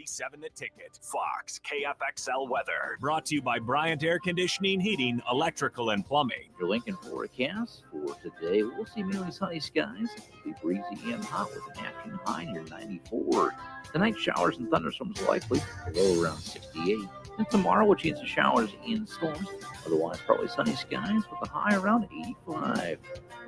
93.7 The Ticket. Fox, KFXL weather. Brought to you by Bryant Air Conditioning, Heating, Electrical, and Plumbing. Your Lincoln forecast for today, we'll see mainly sunny skies. It will be breezy and hot with an afternoon high near 94. Tonight, showers and thunderstorms likely, below around 68. And tomorrow, we'll chance of showers and storms. Otherwise, probably sunny skies with a high around 85.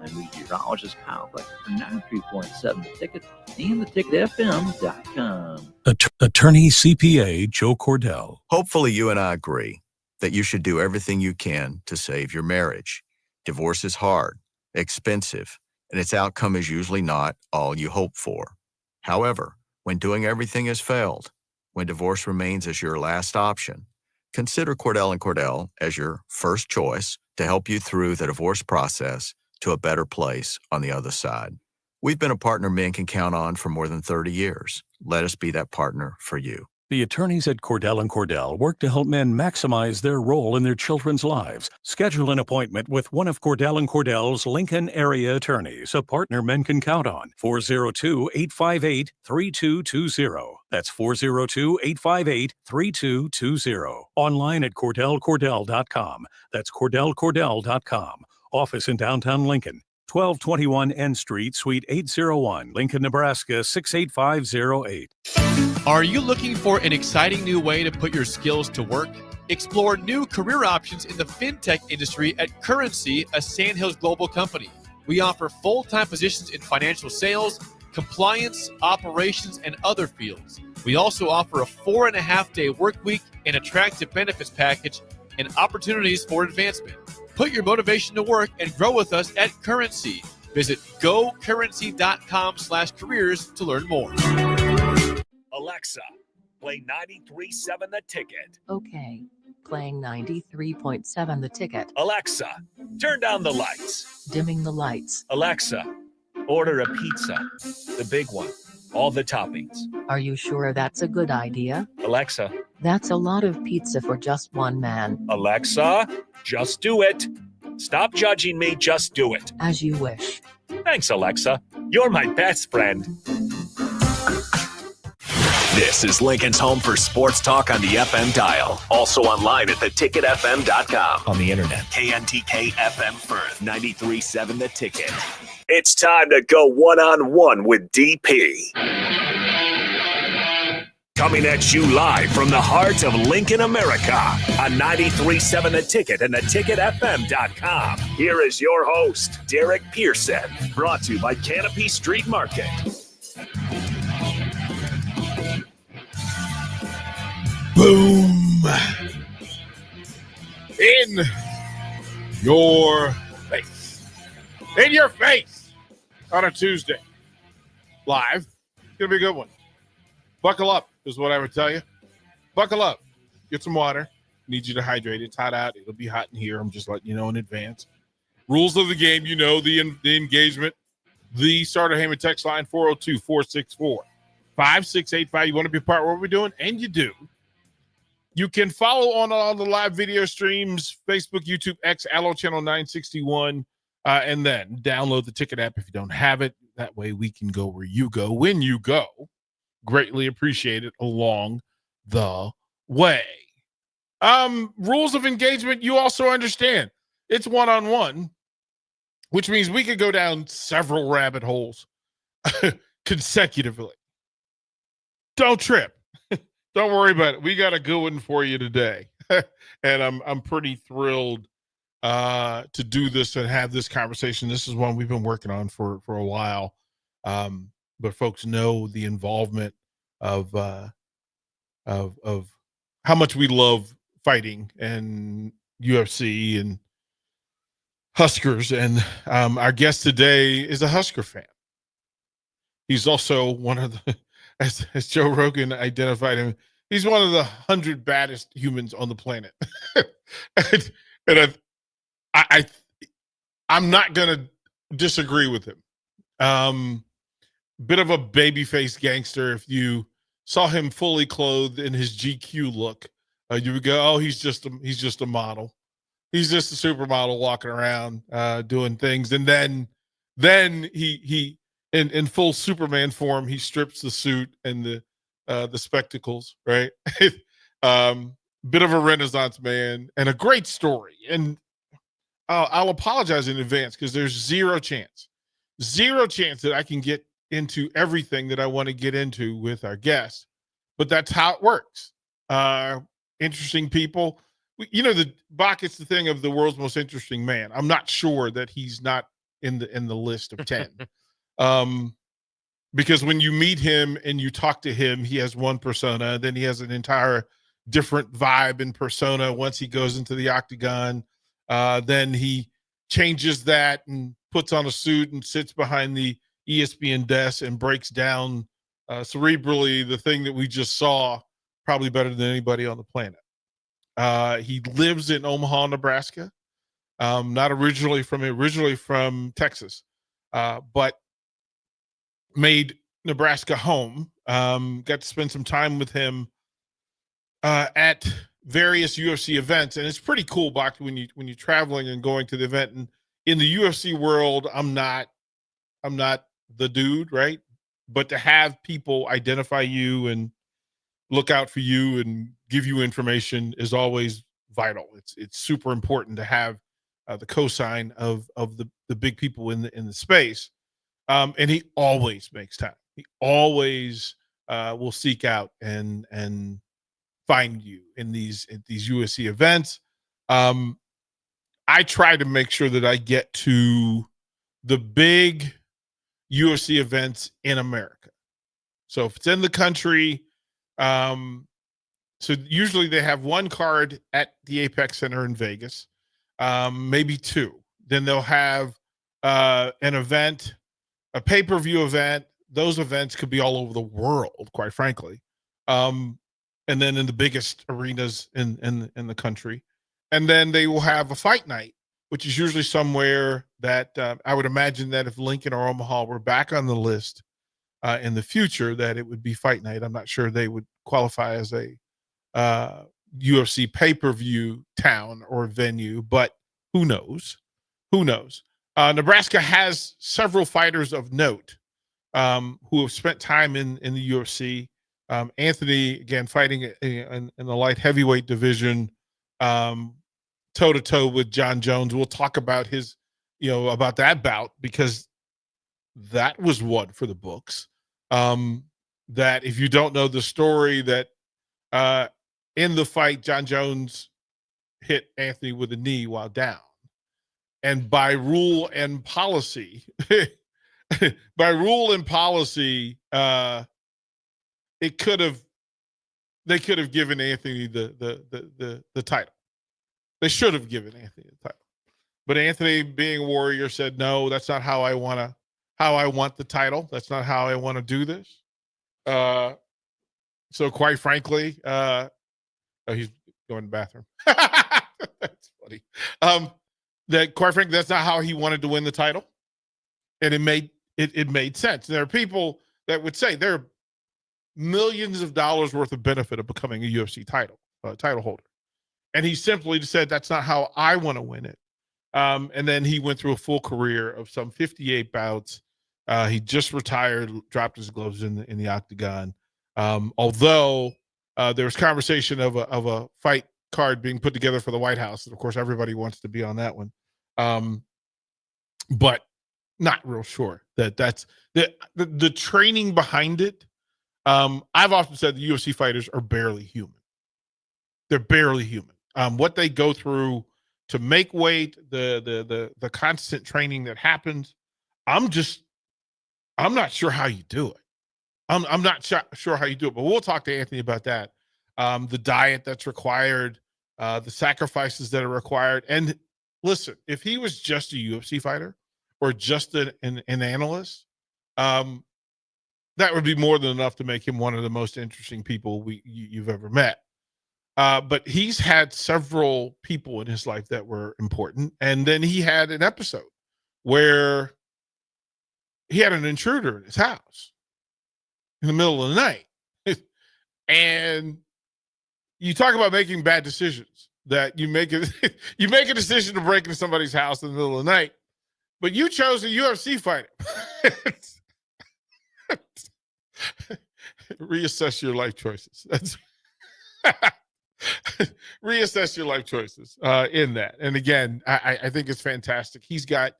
I'm meteorologist Kyle Fleck for 93.7 The Ticket and theticketfm.com. Attorney CPA Joe Cordell. Hopefully you and I agree that you should do everything you can to save your marriage. Divorce is hard, expensive, and its outcome is usually not all you hope for. However, when doing everything has failed, when divorce remains as your last option, consider Cordell & Cordell as your first choice to help you through the divorce process to a better place on the other side. We've been a partner men can count on for more than 30 years. Let us be that partner for you. The attorneys at Cordell & Cordell work to help men maximize their role in their children's lives. Schedule an appointment with one of Cordell & Cordell's Lincoln area attorneys, a partner men can count on. 402-858-3220. That's 402-858-3220. Online at CordellCordell.com. That's CordellCordell.com. Office in downtown Lincoln. 1221 N Street, Suite 801, Lincoln, Nebraska 68508. Are you looking for an exciting new way to put your skills to work? Explore new career options in the fintech industry at Currency, a Sandhills global company. We offer full-time positions in financial sales, compliance, operations, and other fields. We also offer a 4.5-day work week, an attractive benefits package, and opportunities for advancement. Put your motivation to work and grow with us at Currency. Visit gocurrency.com/careers to learn more. Alexa, play 93.7 The Ticket. Okay, playing 93.7 The Ticket. Alexa, turn down the lights. Dimming the lights. Alexa, order a pizza. The big one. All the toppings. Are you sure that's a good idea? Alexa. That's a lot of pizza for just one man. Alexa, just do it. Stop judging me, just do it. As you wish. Thanks, Alexa. You're my best friend. This is Lincoln's home for sports talk on the FM dial. Also online at theticketfm.com. On the internet. KNTK FM Firth, 93.7 The Ticket. It's time to go one-on-one with DP. Coming at you live from the heart of Lincoln, America on 93.7 The Ticket and theticketfm.com. Here is your host, Derek Pearson. Brought to you by Canopy Street Market. Boom. In your face. In your face on a Tuesday. Live. It's going to be a good one. Buckle up is what I would tell you. Buckle up. Get some water. Need you to hydrate. It's hot out. It'll be hot in here. I'm just letting you know in advance. Rules of the game. You know the engagement. The Starter Heyman text line 402-464-5685. You want to be a part of what we're doing? And you do. You can follow on all the live video streams, Facebook, YouTube, X, Allo Channel 961, and then download the Ticket app if you don't have it. That way we can go where you go when you go. Greatly appreciate it along the way. Rules of engagement, you also understand. It's one-on-one, which means we could go down several rabbit holes consecutively. Don't trip. Don't worry about it. We got a good one for you today. And I'm pretty thrilled to do this and have this conversation. This is one we've been working on for a while. But folks know the involvement of how much we love fighting and UFC and Huskers. And our guest today is a Husker fan. He's also one of the, as Joe Rogan identified him, he's one of the 100 baddest humans on the planet. and I'm not going to disagree with him. Bit of a baby-faced gangster. If you saw him fully clothed in his GQ look, you would go, "Oh, he's just a model. He's just a supermodel walking around doing things." And then he in full Superman form, he strips the suit and the spectacles, right? Bit of a Renaissance man and a great story. And I'll apologize in advance because there's zero chance that I can get into everything that I want to get into with our guests, but that's how it works. Interesting people. The Bach is the thing of the world's most interesting man. I'm not sure that he's not in the list of 10. Because when you meet him and you talk to him, he has one persona, then he has an entire different vibe and persona once he goes into the octagon. Then he changes that and puts on a suit and sits behind the ESPN desk and breaks down cerebrally the thing that we just saw probably better than anybody on the planet. He lives in Omaha, Nebraska. Not originally from Texas, but made Nebraska home. Got to spend some time with him at various UFC events, and it's pretty cool, Bach, when you're traveling and going to the event. And in the UFC world, I'm not the dude, right? But to have people identify you and look out for you and give you information is always vital. It's super important to have the cosign of the big people in the space. And he always makes time. He always will seek out and find you in these UFC events. I try to make sure that I get to the big UFC events in America. So if it's in the country, so usually they have one card at the Apex Center in Vegas, maybe two. Then they'll have an event, a pay-per-view event. Those events could be all over the world, quite frankly. And then in the biggest arenas in the country. And then they will have a fight night, which is usually somewhere that I would imagine that if Lincoln or Omaha were back on the list in the future, that it would be fight night. I'm not sure they would qualify as a UFC pay-per-view town or venue, but who knows? Who knows? Nebraska has several fighters of note who have spent time in the UFC. Anthony, again, fighting in the light heavyweight division, toe-to-toe with John Jones. We'll talk about about that bout because that was one for the books. That if you don't know the story, that in the fight, John Jones hit Anthony with a knee while down. And by rule and policy, they could have given Anthony the title. They should have given Anthony the title. But Anthony, being a warrior, said, no, that's not how I want the title. That's not how I want to do this. So quite frankly, he's going to the bathroom. That's funny. That quite frankly, that's not how he wanted to win the title. And it made sense. There are people that would say there are millions of dollars worth of benefit of becoming a UFC title holder. And he simply said, that's not how I want to win it. And then he went through a full career of some 58 bouts. He just retired, dropped his gloves in the octagon. Although there was conversation of a fight card being put together for the White House. And of course, everybody wants to be on that one. But not real sure that's the training behind it. I've often said the UFC fighters are barely human. They're barely human. What they go through to make weight, the constant training that happens. I'm not sure how you do it. I'm not sure how you do it, but we'll talk to Anthony about that. The diet that's required, the sacrifices that are required. And listen, if he was just a UFC fighter or just an analyst, that would be more than enough to make him one of the most interesting people you've ever met. But he's had several people in his life that were important. And then he had an episode where he had an intruder in his house in the middle of the night. And you talk about making bad decisions, that you make a decision to break into somebody's house in the middle of the night, but you chose a UFC fighter. reassess your life choices. That's reassess your life choices in that. And again, I think it's fantastic. He's got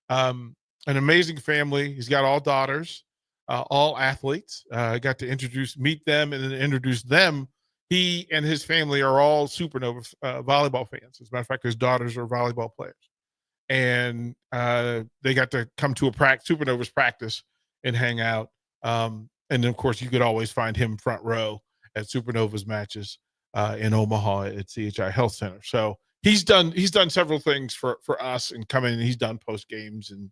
an amazing family. He's got all daughters, all athletes. I got to meet them and then introduce them. He and his family are all Supernova volleyball fans. As a matter of fact, his daughters are volleyball players. And they got to come to a Supernovas practice and hang out. And then, of course, you could always find him front row at Supernovas matches in Omaha at CHI Health Center. So he's done several things for us and coming in. He's done post games and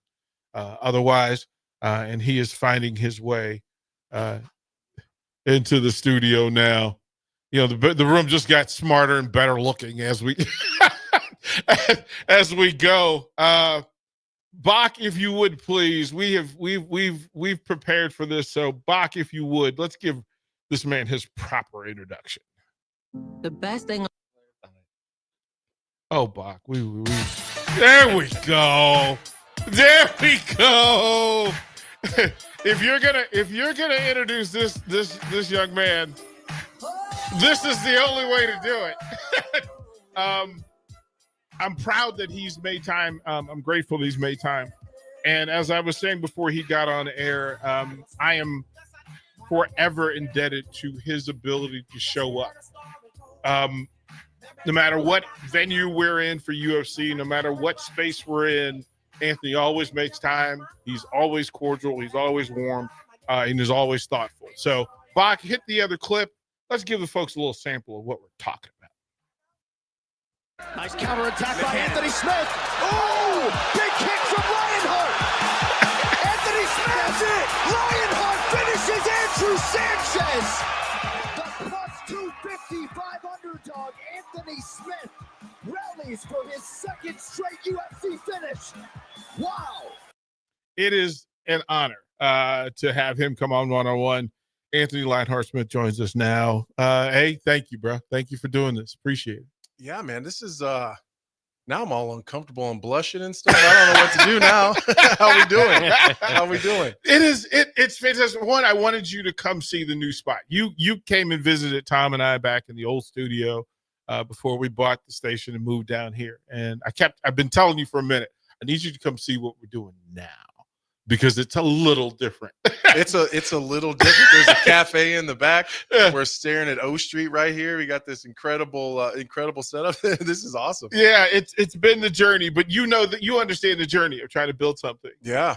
otherwise, and he is finding his way into the studio now. You know, the room just got smarter and better looking as we as we go. Bach, if you would please, we've prepared for this. So Bach, if you would, let's give this man his proper introduction. The best thing. Oh, Bach, we there we go. There we go. If you're gonna introduce this young man, this is the only way to do it. I'm proud that he's made time. I'm grateful that he's made time. And as I was saying before he got on air, I am forever indebted to his ability to show up. No matter what venue we're in for UFC, no matter what space we're in, Anthony always makes time. He's always cordial. He's always warm. And is always thoughtful. So, Bach, hit the other clip. Let's give the folks a little sample of what we're talking about. Nice counterattack by Anthony Smith. Oh, big kick from Lionheart. Anthony Smith it. Lionheart finishes Andrew Sanchez. The plus 255 underdog, Anthony Smith, rallies for his second straight UFC finish. Wow. It is an honor to have him come on one-on-one. Anthony Lionheart Smith joins us now. Hey, thank you, bro. Thank you for doing this. Appreciate it. Yeah, man, this is now I'm all uncomfortable and blushing and stuff. I don't know what to do now. How we doing? It's fantastic. One, I wanted you to come see the new spot. You came and visited Tom and I back in the old studio before we bought the station and moved down here. And I've been telling you for a minute, I need you to come see what we're doing now because it's a little different. It's a little different. There's a cafe in the back. We're staring at O Street right here. We got this incredible setup. This is awesome. Yeah, it's been the journey, but you know that you understand the journey of trying to build something. Yeah.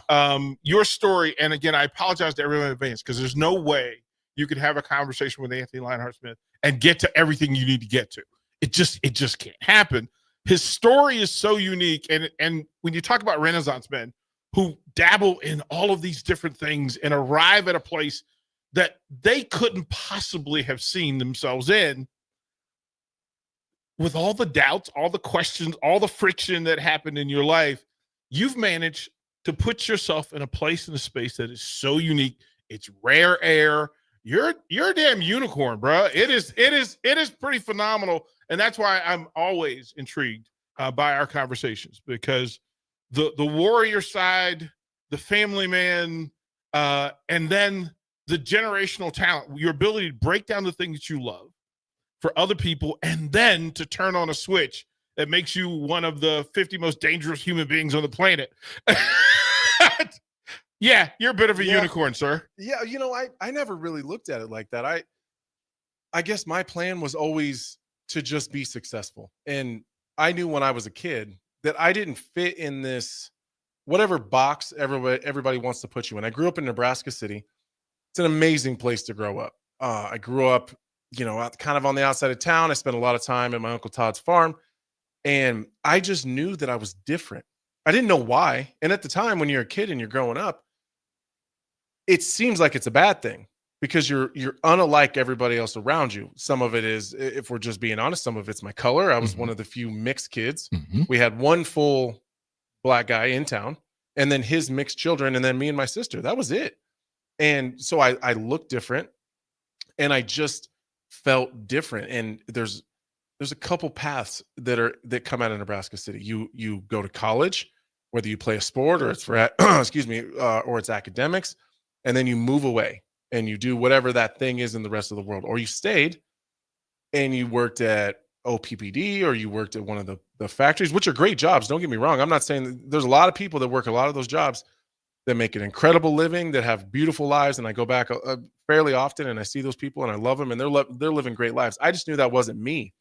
Your story, and again, I apologize to everyone in advance because there's no way you could have a conversation with Anthony Lionheart Smith and get to everything you need to get to. It just can't happen. His story is so unique, and when you talk about Renaissance men who dabble in all of these different things and arrive at a place that they couldn't possibly have seen themselves in, with all the doubts, all the questions, all the friction that happened in your life, you've managed to put yourself in a place in a space that is so unique. It's rare air. You're a damn unicorn, bro. It is pretty phenomenal. And that's why I'm always intrigued by our conversations, because the warrior side, the family man, and then the generational talent, your ability to break down the things that you love for other people, and then to turn on a switch that makes you one of the 50 most dangerous human beings on the planet. Yeah, you're a bit of a unicorn, sir. Yeah, you know, I never really looked at it like that. I guess my plan was always to just be successful. And I knew when I was a kid that I didn't fit in this whatever box everybody wants to put you in. I grew up in Nebraska City. It's an amazing place to grow up. I grew up, you know, kind of on the outside of town. I spent a lot of time at my Uncle Todd's farm, and I just knew that I was different. I didn't know why. And at the time, when you're a kid and you're growing up, it seems like it's a bad thing because you're unlike everybody else around you. Some of it is, if we're just being honest, some of it's my color. I was one of the few mixed kids. We had one full black guy in town, and then his mixed children, and then me and my sister. That was it. And so I looked different, and I just felt different. And there's a couple paths that come out of Nebraska City. You go to college, whether you play a sport or it's for or it's academics, and then you move away. and you do whatever that thing is in the rest of the world, or you stayed and you worked at OPPD, or you worked at one of the factories, which are great jobs. Don't get me wrong. I'm not saying that. There's a lot of people that work a lot of those jobs that make an incredible living, that have beautiful lives. And I go back fairly often and I see those people and I love them, and they're living great lives. I just knew that wasn't me,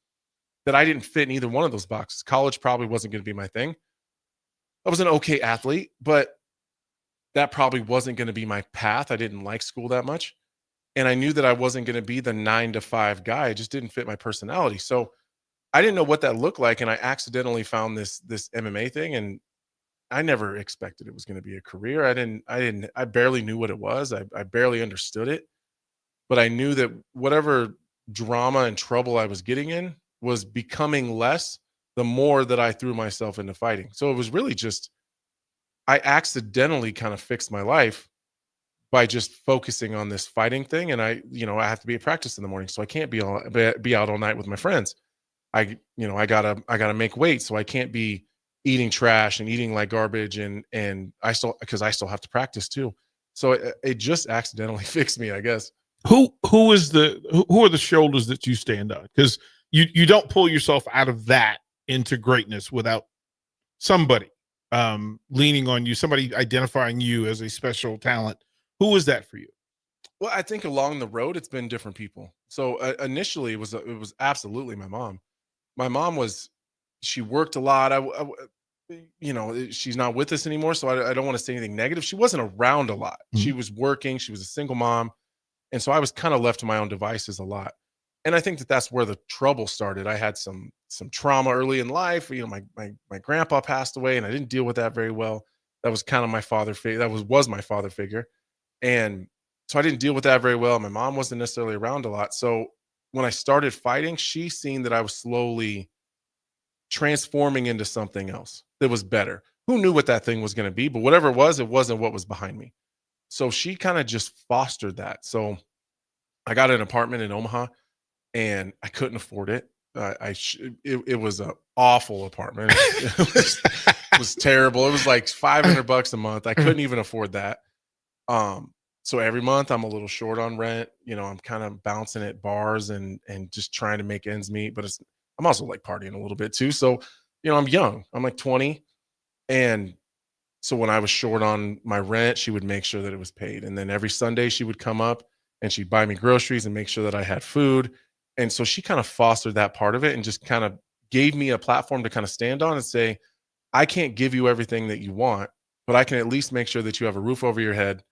that I didn't fit in either one of those boxes. College probably wasn't going to be my thing. I was an okay athlete, but that probably wasn't going to be my path. I didn't like school that much. And I knew that I wasn't going to be the 9 to 5 guy. It just didn't fit my personality. So I didn't know what that looked like. And I accidentally found this MMA thing, and I never expected it was going to be a career. I barely knew what it was. I barely understood it, but I knew that whatever drama and trouble I was getting in was becoming less the more that I threw myself into fighting. So it was really just, I accidentally kind of fixed my life by just focusing on this fighting thing. And I have to be at practice in the morning, so I can't be out all night with my friends. I gotta make weight, so I can't be eating trash and eating like garbage, and because I still have to practice too. So it just accidentally fixed me, I guess. Who are the shoulders that you stand on? Because you don't pull yourself out of that into greatness without somebody leaning on you, somebody identifying you as a special talent. Who was that for you? Well, I think along the road, it's been different people. So initially, it was absolutely my mom. My mom she worked a lot. She's not with us anymore, so I don't want to say anything negative. She wasn't around a lot. Mhm. She was working. She was a single mom, and so I was kind of left to my own devices a lot. And I think that that's where the trouble started. I had some trauma early in life. My grandpa passed away, and I didn't deal with that very well. That was kind of my father figure. That was my father figure, and so I didn't deal with that very well. My mom wasn't necessarily around a lot. So when I started fighting, she seen that I was slowly transforming into something else that was better. Who knew what that thing was going to be? But whatever it wasn't what was behind me. So she kind of just fostered that. So I got an apartment in Omaha, and I couldn't afford it. It was an awful apartment. It was terrible. It was like $500 a month. I couldn't even afford that. So every month I'm a little short on rent. I'm kind of bouncing at bars and just trying to make ends meet. But I'm also like partying a little bit too. So, I'm young. I'm like 20. And so when I was short on my rent, she would make sure that it was paid. And then every Sunday she would come up and she'd buy me groceries and make sure that I had food. And so she kind of fostered that part of it and just kind of gave me a platform to kind of stand on and say, I can't give you everything that you want, but I can at least make sure that you have a roof over your head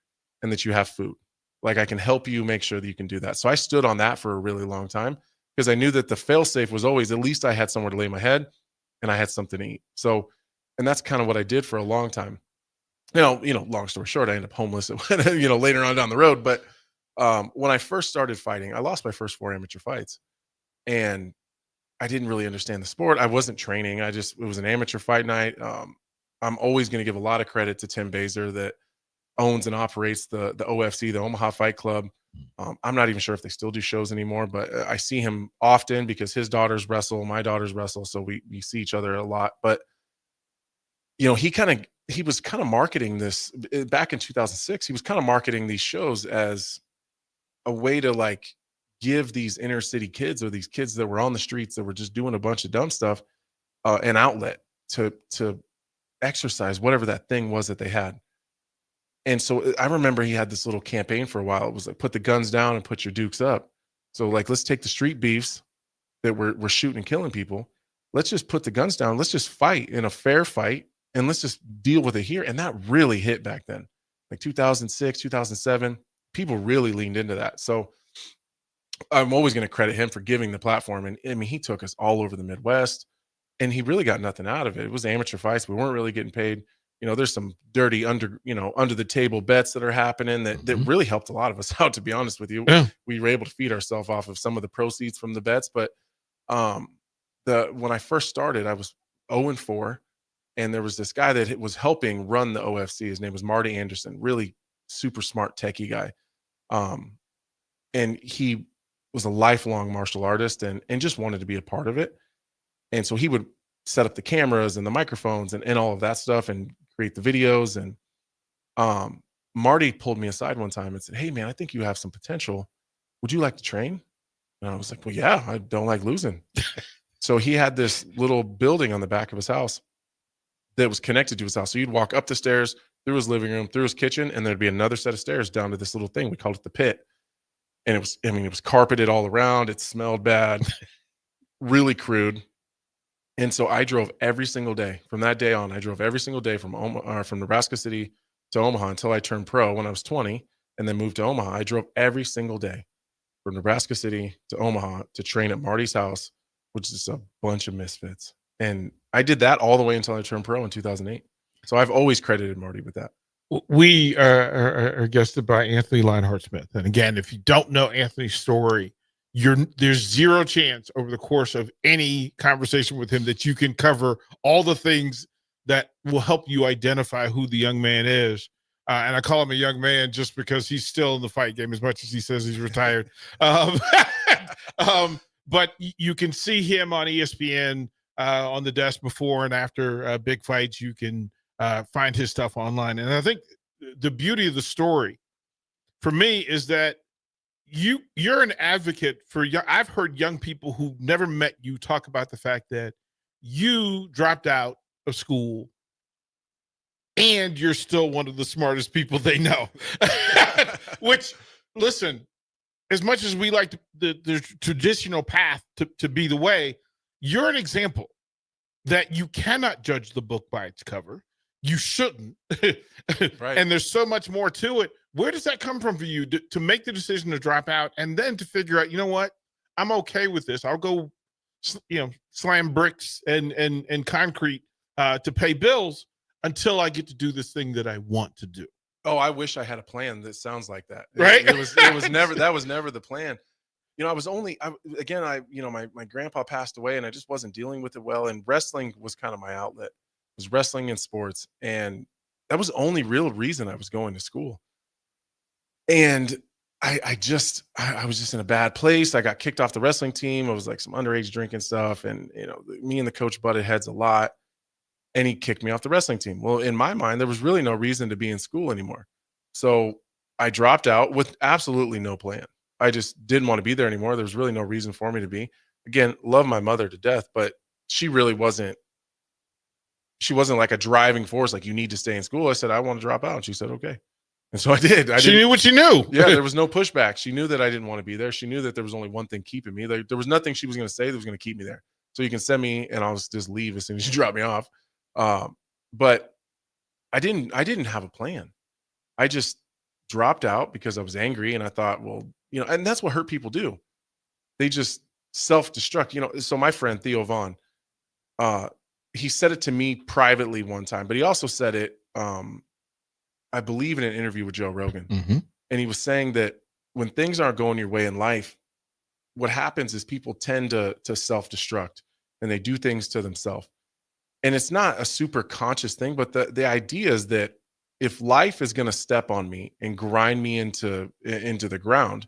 and that you have food. Like, I can help you make sure that you can do that. So I stood on that for a really long time because I knew that the fail safe was always, at least I had somewhere to lay my head and I had something to eat. So, and that's kind of what I did for a long time. Long story short, I ended up homeless, later on down the road. But when I first started fighting, I lost my first 4 amateur fights, and I didn't really understand the sport. I wasn't training. It was an amateur fight night. I'm always going to give a lot of credit to Tim Baser that owns and operates the OFC, the Omaha Fight Club. I'm not even sure if they still do shows anymore, but I see him often because his daughters wrestle, my daughters wrestle. So we see each other a lot, but he was kind of marketing this back in 2006. He was kind of marketing these shows as a way to like give these inner city kids, or these kids that were on the streets that were just doing a bunch of dumb stuff, an outlet to exercise whatever that thing was that they had. And so I remember he had this little campaign for a while. It was like, put the guns down and put your dukes up. So like, let's take the street beefs that we're shooting and killing people. Let's just put the guns down. Let's just fight in a fair fight, and let's just deal with it here. And that really hit back then, like 2006, 2007. People really leaned into that. So I'm always going to credit him for giving the platform. And I mean, he took us all over the Midwest, and he really got nothing out of it. It was amateur fights. We weren't really getting paid. There's some dirty under the table bets that are happening that really helped a lot of us out, to be honest with you. Yeah. We were able to feed ourselves off of some of the proceeds from the bets. But when I first started, I was 0-4, and there was this guy that was helping run the OFC. His name was Marty Anderson, really super smart techie guy. And he was a lifelong martial artist and just wanted to be a part of it. And so he would set up the cameras and the microphones and all of that stuff and create the videos. And Marty pulled me aside one time and said, "Hey man, I think you have some potential. Would you like to train?" And I was like, "Well, yeah, I don't like losing." So he had this little building on the back of his house that was connected to his house. So you'd walk up the stairs, through his living room, through his kitchen, and there'd be another set of stairs down to this little thing. We called it the pit. And it was carpeted all around. It smelled bad, really crude. And so I drove every single day. From that day on, I drove every single day from Nebraska City to Omaha until I turned pro when I was 20 and then moved to Omaha. I drove every single day from Nebraska City to Omaha to train at Marty's house, which is a bunch of misfits. And I did that all the way until I turned pro in 2008. So I've always credited Marty with that. We are guested by Anthony Lionheart Smith. And again, if you don't know Anthony's story, there's zero chance over the course of any conversation with him that you can cover all the things that will help you identify who the young man is. And I call him a young man just because he's still in the fight game as much as he says he's retired. But you can see him on ESPN on the desk before and after big fights. You can find his stuff online. And I think the beauty of the story for me is that you're an advocate for young. I've heard young people who never met you talk about the fact that you dropped out of school and you're still one of the smartest people they know. Which, listen, as much as we like the traditional path to be the way, you're an example that you cannot judge the book by its cover. You shouldn't. Right. And there's so much more to it. Where does that come from for you to make the decision to drop out and then to figure out, you know what, I'm okay with this. I'll go, slam bricks and concrete to pay bills until I get to do this thing that I want to do. Oh, I wish I had a plan that sounds like that. Right. It was never, that was never the plan. My grandpa passed away and I just wasn't dealing with it well. And wrestling was kind of my outlet. It was wrestling and sports. And that was the only real reason I was going to school. And I was just in a bad place. I got kicked off the wrestling team. It was like some underage drinking stuff. And, me and the coach butted heads a lot. And he kicked me off the wrestling team. Well, in my mind, there was really no reason to be in school anymore. So I dropped out with absolutely no plan. I just didn't want to be there anymore. There was really no reason for me to be. Again, love my mother to death, but she really wasn't. She wasn't like a driving force, like you need to stay in school. I said, I want to drop out. And she said, okay. And so I did. She knew what she knew. Yeah, there was no pushback. She knew that I didn't want to be there. She knew that there was only one thing keeping me. There was nothing she was going to say that was going to keep me there. So you can send me and I'll just leave as soon as you drop me off. But I didn't have a plan. I just dropped out because I was angry and I thought, well, and that's what hurt people do. They just self-destruct, So my friend, Theo Vaughn, he said it to me privately one time, but he also said it, I believe in an interview with Joe Rogan. Mm-hmm. And he was saying that when things aren't going your way in life, what happens is people tend to self-destruct and they do things to themselves. And it's not a super conscious thing, but the idea is that if life is going to step on me and grind me into the ground,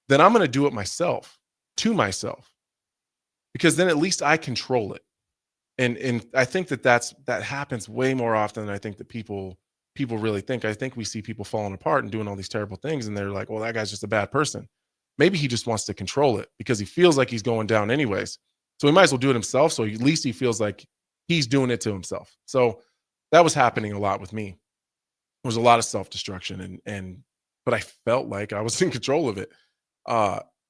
then I'm going to do it to myself, because then at least I control it. And I think that happens way more often than I think that people really think. I think we see people falling apart and doing all these terrible things, and they're like, well, that guy's just a bad person. Maybe he just wants to control it because he feels like he's going down anyways. So he might as well do it himself. So at least he feels like he's doing it to himself. So that was happening a lot with me. There was a lot of self-destruction but I felt like I was in control of it.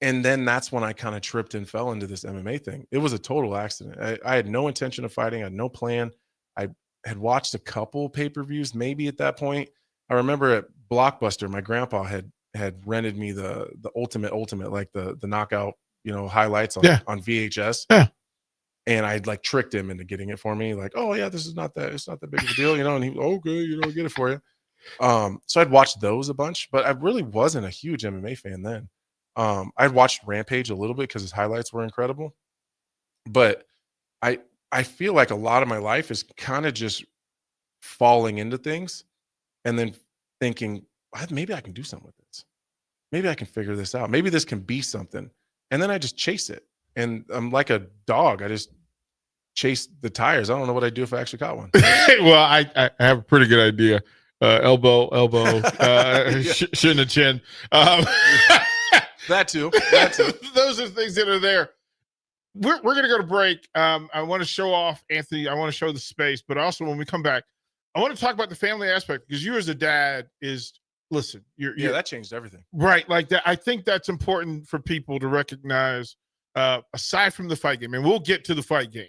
And then that's when I kind of tripped and fell into this MMA thing. It was a total accident. I had no intention of fighting. I had no plan. I had watched a couple pay-per-views maybe at that point. I remember at Blockbuster, my grandpa had rented me the ultimate, like the knockout, highlights on VHS. Yeah. And I'd like tricked him into getting it for me. Like, oh yeah, it's not that big of a deal, and he, okay, I'll get it for you. So I'd watched those a bunch, but I really wasn't a huge MMA fan then. I'd watched Rampage a little bit because his highlights were incredible. But I feel like a lot of my life is kind of just falling into things and then thinking, maybe I can do something with this. Maybe I can figure this out. Maybe this can be something. And then I just chase it. And I'm like a dog. I just chase the tires. I don't know what I'd do if I actually caught one. Well, I have a pretty good idea. elbow, shin to chin. That too. Those are things that are there. We're going to go to break. I want to show off, Anthony. I want to show the space, but also when we come back, I want to talk about the family aspect, because you as a dad listen, you're that changed everything. Right. Like that. I think that's important for people to recognize, aside from the fight game, and we'll get to the fight game.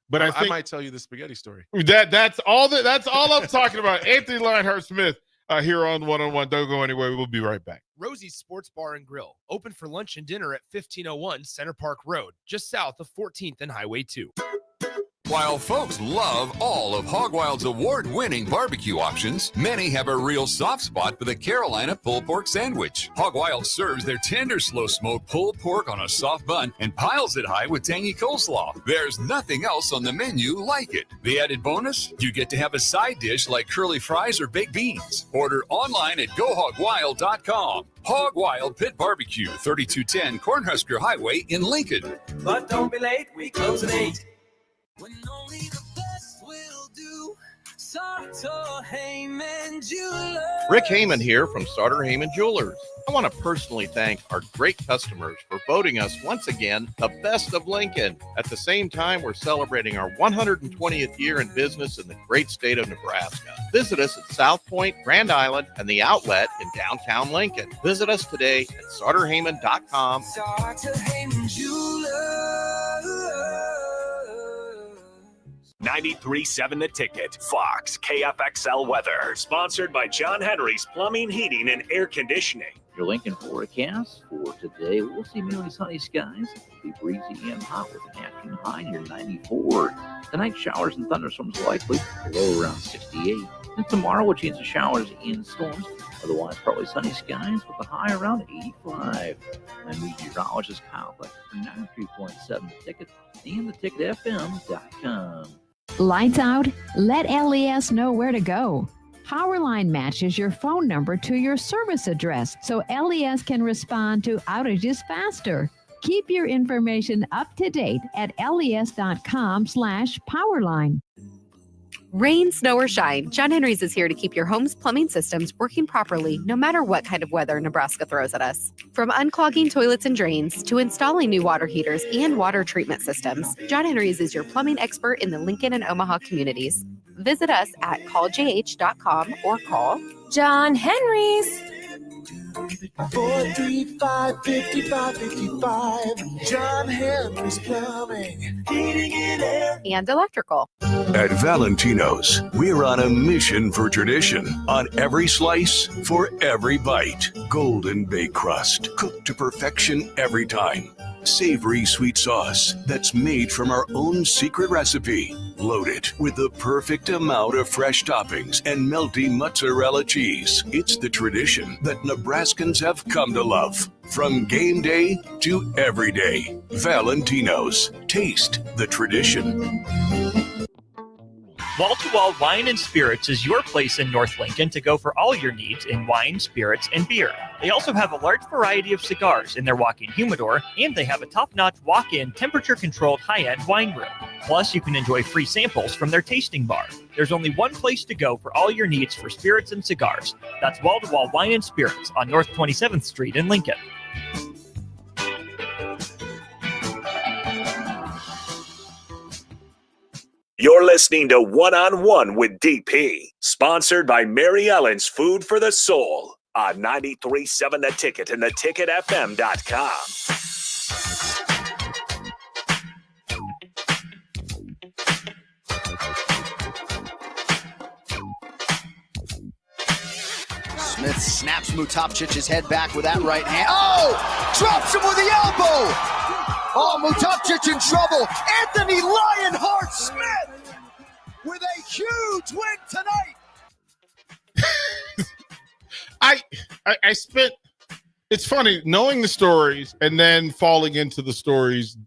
But I might tell you the spaghetti story. That's all I'm talking about. Anthony Lionheart Smith here on One-on-One. Don't go anywhere. We'll be right back. Rosie's Sports Bar and Grill, open for lunch and dinner at 1501 Center Park Road, just south of 14th and Highway 2. While folks love all of Hog Wild's award-winning barbecue options, many have a real soft spot for the Carolina pulled pork sandwich. Hog Wild serves their tender, slow-smoked pulled pork on a soft bun and piles it high with tangy coleslaw. There's nothing else on the menu like it. The added bonus? You get to have a side dish like curly fries or baked beans. Order online at GoHogWild.com. Hog Wild Pit Barbecue, 3210 Cornhusker Highway in Lincoln. But don't be late, we close at 8. When only the best will do. Sartor Heyman Jewelers. Rick Heyman here from Sartor Heyman Jewelers. I want to personally thank our great customers for voting us once again the best of Lincoln. At the same time, we're celebrating our 120th year in business in the great state of Nebraska. Visit us at South Point, Grand Island, and the Outlet in downtown Lincoln. Visit us today at SartorHeyman.com. Sartor Heyman Jewelers. 93.7 The Ticket, Fox, KFXL weather. Sponsored by John Henry's Plumbing, Heating, and Air Conditioning. Your Lincoln forecast for today, we'll see mainly sunny skies. It'll be breezy and hot with an afternoon high near 94. Tonight, showers and thunderstorms likely, low around 68. And tomorrow, we'll chance of showers and storms. Otherwise, probably sunny skies with a high around 85. And meteorologist Kyle Fleck for 93.7 The Ticket and theticketfm.com. Lights out? Let LES know where to go. Powerline matches your phone number to your service address so LES can respond to outages faster. Keep your information up to date at les.com/powerline. Rain, snow, or shine, John Henry's is here to keep your home's plumbing systems working properly no matter what kind of weather Nebraska throws at us. From unclogging toilets and drains to installing new water heaters and water treatment systems, John Henry's is your plumbing expert in the Lincoln and Omaha communities. Visit us at calljh.com or call John Henry's. 435-5555. John Henry's Plumbing, Heating and Air and Electrical. At Valentino's, we're on a mission for tradition. On every slice, for every bite. Golden baked crust, cooked to perfection every time. Savory sweet sauce that's made from our own secret recipe. Loaded with the perfect amount of fresh toppings and melty mozzarella cheese. It's the tradition that Nebraskans have come to love. From game day to every day. Valentino's. Taste the tradition. Wall-to-Wall Wine and Spirits is your place in North Lincoln to go for all your needs in wine, spirits, and beer. They also have a large variety of cigars in their walk-in humidor, and they have a top-notch walk-in temperature-controlled high-end wine room. Plus, you can enjoy free samples from their tasting bar. There's only one place to go for all your needs for spirits and cigars. That's Wall-to-Wall Wine and Spirits on North 27th Street in Lincoln. You're listening to One-on-One with DP, sponsored by Mary Ellen's Food for the Soul on 93.7 The Ticket and theticketfm.com. Smith snaps Mutapchic's head back with that right hand. Oh! Drops him with the elbow! Oh, Mutapchic in trouble. Anthony Lionheart Smith with a huge win tonight. I spent, it's funny knowing the stories and then falling into the stories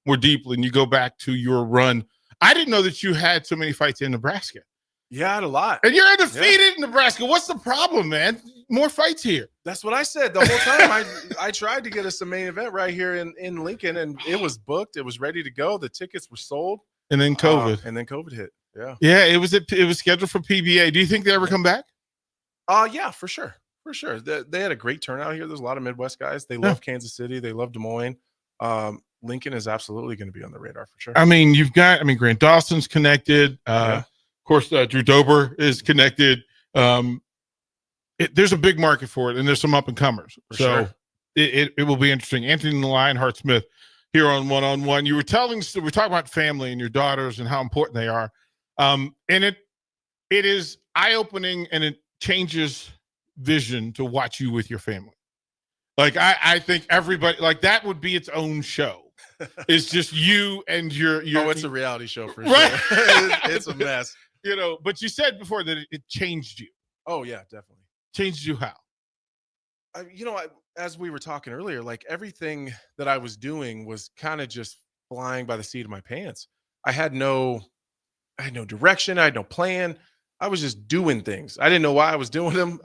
more deeply, and you go back to your run. I didn't know that you had so many fights in Nebraska. Yeah, I had a lot. And you're undefeated in Nebraska. What's the problem, man? More fights here. That's what I said the whole time. I tried to get us a main event right here in Lincoln, and it was booked. It was ready to go. The tickets were sold. And then COVID. And then COVID hit. Yeah. Yeah, it was scheduled for PBA. Do you think they ever come back? Yeah, for sure. For sure. They had a great turnout here. There's a lot of Midwest guys. They love Kansas City. They love Des Moines. Lincoln is absolutely going to be on the radar for sure. I mean, Grant Dawson's connected. Of course, Drew Dober is connected. There's a big market for it, and there's some up and comers. So it will be interesting. Anthony Lionheart Smith here on One-on-One. We're talking about family and your daughters and how important they are. And it is eye-opening, and it changes vision to watch you with your family. Like I think everybody, like, that would be its own show. It's just you and your it's a reality show for sure. It's a mess. But you said before that it changed you. Oh yeah, definitely. Changed you how? As we were talking earlier, like, everything that I was doing was kind of just flying by the seat of my pants. I had no direction. I had no plan. I was just doing things. I didn't know why I was doing them.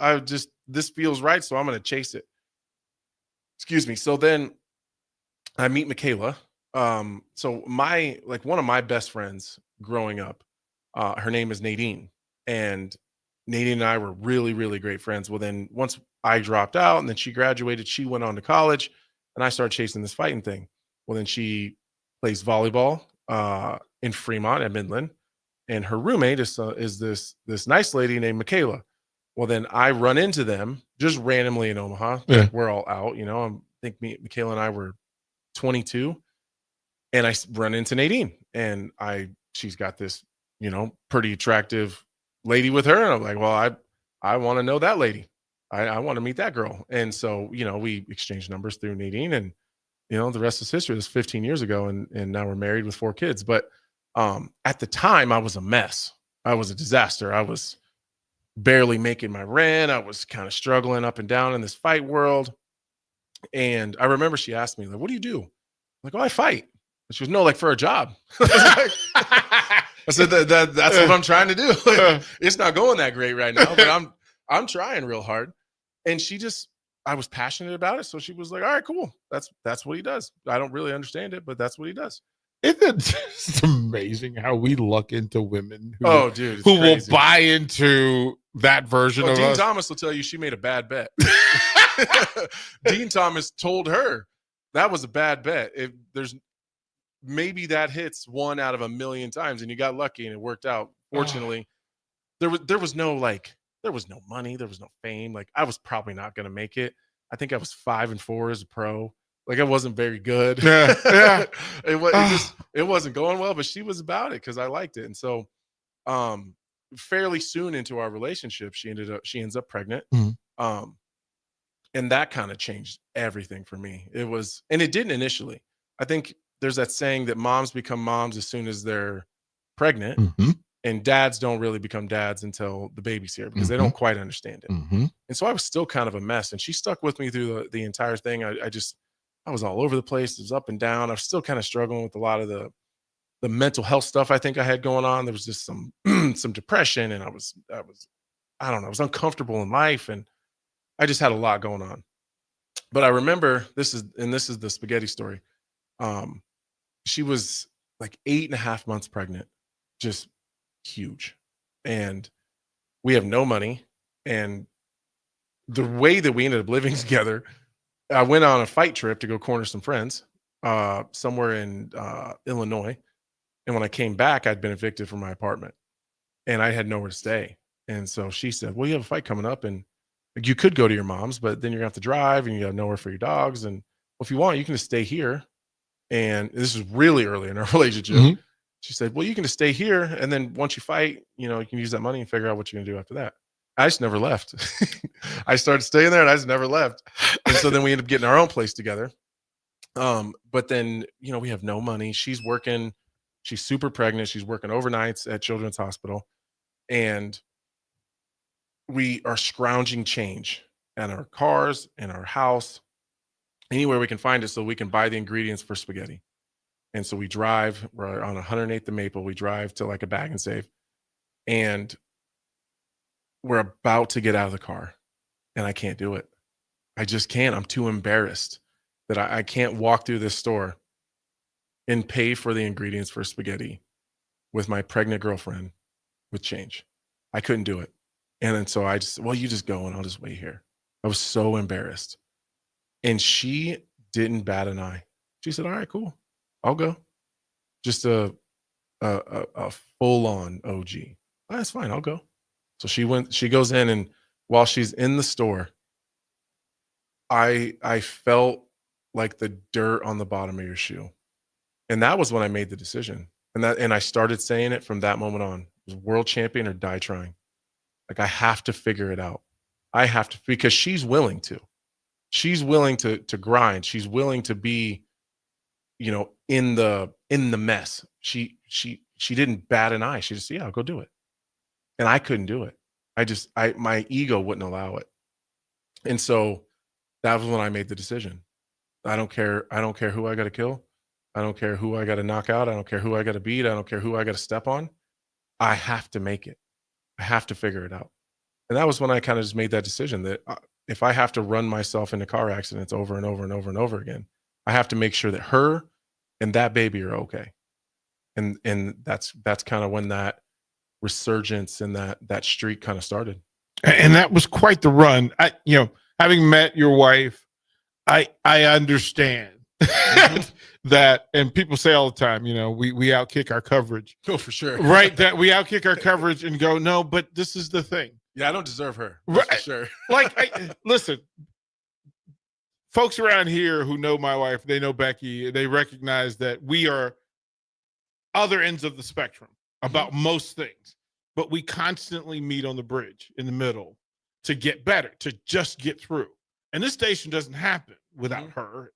This feels right, so I'm going to chase it. Excuse me. So then I meet Michaela. So one of my best friends growing up, her name is Nadine, and Nadine and I were really, really great friends. Well, then once I dropped out and then she graduated, she went on to college, and I started chasing this fighting thing. Well, then she plays volleyball in Fremont at Midland, and her roommate is this nice lady named Michaela. Well, then I run into them just randomly in Omaha. Yeah. Like, we're all out, I think Michaela and I were 22, and I run into Nadine, and she's got this, pretty attractive lady with her. And I'm like, well, I want to know that lady. I want to meet that girl. And so, we exchanged numbers through Nadine, and, the rest is history. This was 15 years ago, and now we're married with 4 kids. But at the time, I was a mess. I was a disaster. I was barely making my rent. I was kind of struggling up and down in this fight world. And I remember she asked me, like, what do you do? I'm like, oh, I fight. And she was, no, like, for a job. I said, that's what I'm trying to do. Like, it's not going that great right now, but I'm trying real hard. And I was passionate about it. So she was like, all right, cool. That's what he does. I don't really understand it, but that's what he does. Isn't it just amazing how we luck into women who crazy. will buy into that version of Dean us? Thomas will tell you she made a bad bet. Dean Thomas told her that was a bad bet. If there's maybe that hits 1 out of a million times, and you got lucky and it worked out. Fortunately, there was no money, there was no fame. Like, I was probably not going to make it. I think I was 5-4 as a pro. Like, I wasn't very good. Yeah. It wasn't going well, but she was about it because I liked it. And so, fairly soon into our relationship, she ends up pregnant. Mm-hmm. And that kind of changed everything for me. And it didn't initially. I think there's that saying that moms become moms as soon as they're pregnant, and dads don't really become dads until the baby's here because they don't quite understand it. And so I was still kind of a mess, and she stuck with me through the entire thing. I was all over the place. It was up and down. I was still kind of struggling with a lot of the mental health stuff I think I had going on. There was just some depression, and I was uncomfortable in life, and I just had a lot going on. But I remember this is the spaghetti story. She was like 8.5 months pregnant, just huge. And we have no money. And the way that we ended up living together, I went on a fight trip to go corner some friends somewhere in Illinois. And when I came back, I'd been evicted from my apartment, and I had nowhere to stay. And so she said, well, you have a fight coming up, and you could go to your mom's, but then you're gonna have to drive, and you have nowhere for your dogs. And well, if you want, you can just stay here. And this is really early in our relationship. She said, well, you can just stay here, and then once you fight, you can use that money and figure out what you're gonna do after that. I just never left. I started staying there, and I just never left. And so then we ended up getting our own place together. But then, we have no money. She's working. She's super pregnant. She's working overnights at Children's Hospital. And we are scrounging change in our cars, in our house, anywhere we can find it so we can buy the ingredients for spaghetti. And so we're on 108th and Maple. We drive to like a Bag and Save, and we're about to get out of the car, and I can't do it. I just can't. I'm too embarrassed that I can't walk through this store and pay for the ingredients for spaghetti with my pregnant girlfriend with change. I couldn't do it. And then so I just, well, you just go and I'll just wait here. I was so embarrassed. And she didn't bat an eye. She said, all right, cool. I'll go. Just a full on OG. Oh, that's fine. I'll go. So she goes in, and while she's in the store, I felt like the dirt on the bottom of your shoe. And that was when I made the decision. And I started saying it from that moment on. It was world champion or die trying. Like, I have to figure it out. I have to, because she's willing to. She's willing to grind. She's willing to be, in the mess. She didn't bat an eye. She just, yeah, I'll go do it. And I couldn't do it. My ego wouldn't allow it. And so that was when I made the decision. I don't care who I got to kill. I don't care who I got to knock out. I don't care who I got to beat. I don't care who I got to step on. I have to make it. I have to figure it out. And that was when I kind of just made that decision that if I have to run myself into car accidents over and over and over and over again, I have to make sure that her and that baby are okay. And that's kind of when that resurgence and that streak kind of started. And that was quite the run. Having met your wife, I understand that, and people say all the time, we outkick our coverage. Oh, for sure. Right. That we outkick our coverage and go, no, but this is the thing. Yeah, I don't deserve her. Right. For sure. Listen, folks around here who know my wife, they know Becky, they recognize that we are other ends of the spectrum about most things, but we constantly meet on the bridge in the middle to get better, to just get through. And this station doesn't happen without her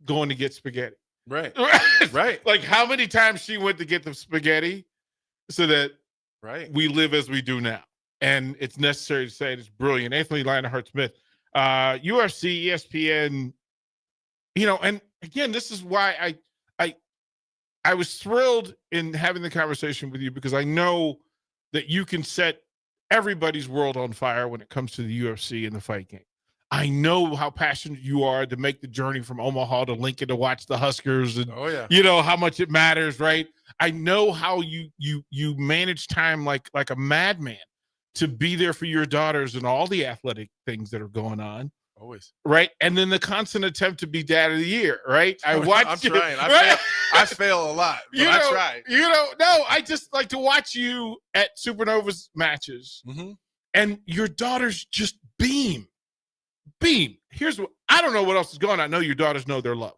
going to get spaghetti. Right. Right. Like, how many times she went to get the spaghetti so that we live as we do now. And it's necessary to say it's brilliant. Anthony Lionheart Smith, UFC, ESPN, and again, this is why I was thrilled in having the conversation with you, because I know that you can set everybody's world on fire when it comes to the UFC and the fight game. I know how passionate you are to make the journey from Omaha to Lincoln to watch the Huskers, and how much it matters, right? I know how you manage time like a madman to be there for your daughters and all the athletic things that are going on. Always. Right. And then the constant attempt to be dad of the year. Right. I'm trying. I fail a lot. But I try. No, I just like to watch you at Supernova's matches, and your daughters just beam. Here's what I don't know what else is going on. I know your daughters know they're loved.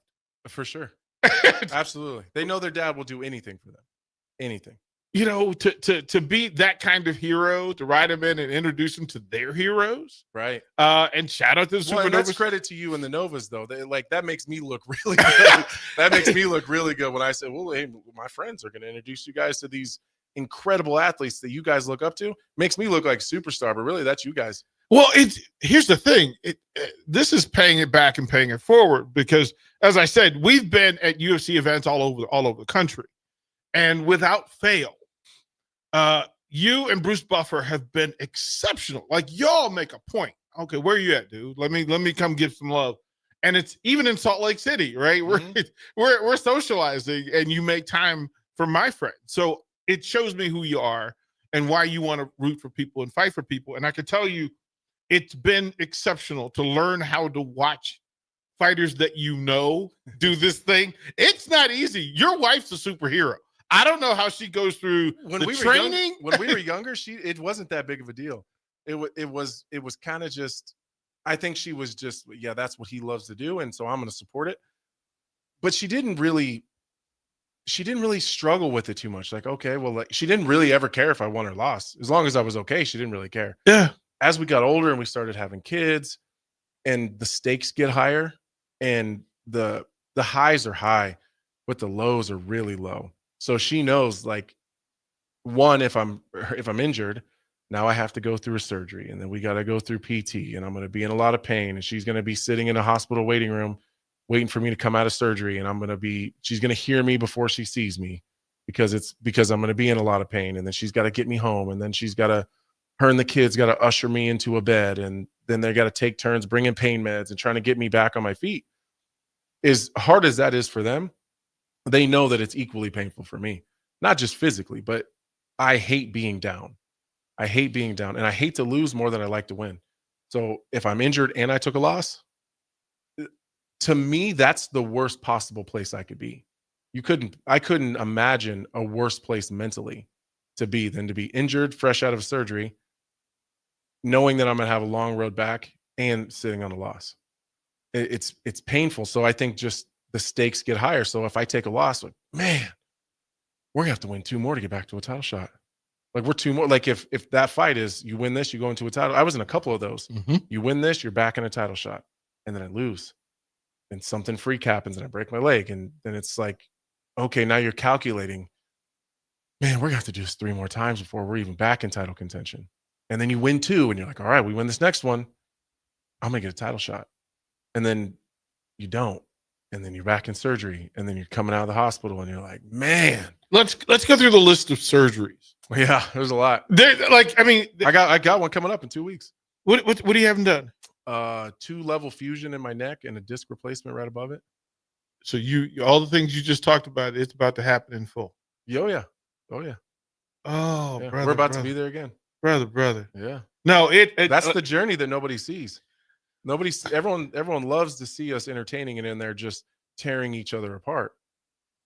For sure. Absolutely. They know their dad will do anything for them. Anything. To be that kind of hero, to ride them in and introduce them to their heroes. Right. And shout out to the Supernovas. That's credit to you and the Novas, though. That makes me look really good. That makes me look really good when I say, well, hey, my friends are going to introduce you guys to these incredible athletes that you guys look up to. Makes me look like a superstar, but really that's you guys. Well, here's the thing. This is paying it back and paying it forward, because, as I said, we've been at UFC events all over the country, and without fail, you and Bruce Buffer have been exceptional. Like, y'all make a point. Okay, where are you at, dude? Let me come give some love. And it's even in Salt Lake City, right? We're socializing, and you make time for my friend. So it shows me who you are and why you want to root for people and fight for people. And I can tell you, it's been exceptional to learn how to watch fighters that do this thing. It's not easy. Your wife's a superhero. I don't know how she goes through training. When we were younger, it wasn't that big of a deal. It was kind of just, I think she was just, yeah, that's what he loves to do, and so I'm going to support it. But she didn't really struggle with it too much. Like, okay, well, she didn't really ever care if I won or lost. As long as I was okay, she didn't really care. Yeah. As we got older and we started having kids, and the stakes get higher, and the highs are high, but the lows are really low. So she knows, like, one, if I'm injured, now I have to go through a surgery, and then we got to go through PT, and I'm going to be in a lot of pain, and she's going to be sitting in a hospital waiting room waiting for me to come out of surgery, and she's going to hear me before she sees me, because I'm going to be in a lot of pain, and then she's got to get me home, and then her and the kids got to usher me into a bed, and then they got to take turns bringing pain meds and trying to get me back on my feet. As hard as that is for them, they know that it's equally painful for me, not just physically, but I hate being down. I hate being down, and I hate to lose more than I like to win. So if I'm injured and I took a loss, to me, that's the worst possible place I could be. I couldn't imagine a worse place mentally to be than to be injured, fresh out of surgery, knowing that I'm going to have a long road back and sitting on a loss. It's painful. So I think just the stakes get higher. So if I take a loss, like, man, we're going to have to win 2 more to get back to a title shot. Like, we're 2 more. Like, if that fight is you win this, you go into a title. I was in a couple of those. You win this, you're back in a title shot. And then I lose. And something freak happens and I break my leg. And then it's like, okay, now you're calculating, man, we're going to have to do this 3 more times before we're even back in title contention. And then you win 2 and you're like, all right, we win this next one, I'm going to get a title shot. And then you don't. And then you're back in surgery. And then you're coming out of the hospital and you're like, man. Let's go through the list of surgeries. Yeah, there's a lot. I got one coming up in 2 weeks. What do you haven't done? 2-level fusion in my neck and a disc replacement right above it. So all the things you just talked about, it's about to happen in full. Oh yeah. Oh, yeah, brother, we're about to be there again. Brother. Yeah. No, that's the journey that nobody sees. Everyone loves to see us entertaining and in there just tearing each other apart.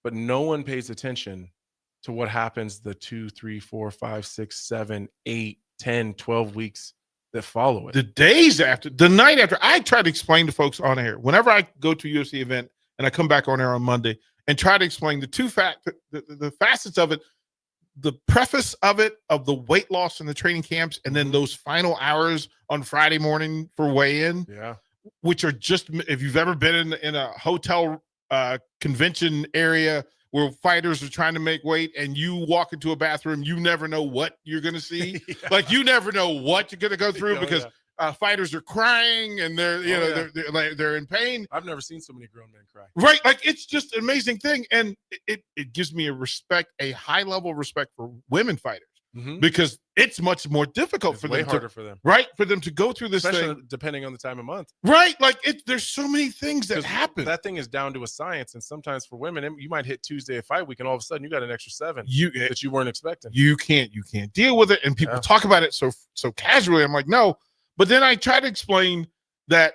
But no one pays attention to what happens the 2, 3, 4, 5, 6, 7, 8, 10, 12 weeks that follow it. The days after, the night after. I try to explain to folks on air whenever I go to a UFC event and I come back on air on Monday and try to explain the facets of it, the preface of it, of the weight loss in the training camps, and then those final hours on Friday morning for weigh-in, which are just, if you've ever been in a hotel convention area where fighters are trying to make weight and you walk into a bathroom, you never know what you're going to see. Like, you never know what you're going to go through because fighters are crying and they're in pain. I've never seen so many grown men cry. Right. Like, it's just an amazing thing. And it gives me a high level of respect for women fighters because it's much more difficult for them. Way harder for them. Right. For them to go through this Especially thing. depending on the time of month. Right. Like, there's so many things that happen. That thing is down to a science. And sometimes for women, you might hit Tuesday at fight week and all of a sudden you got an extra 7 that you weren't expecting. You can't deal with it. And people talk about it so casually. I'm like, no. But then I try to explain that,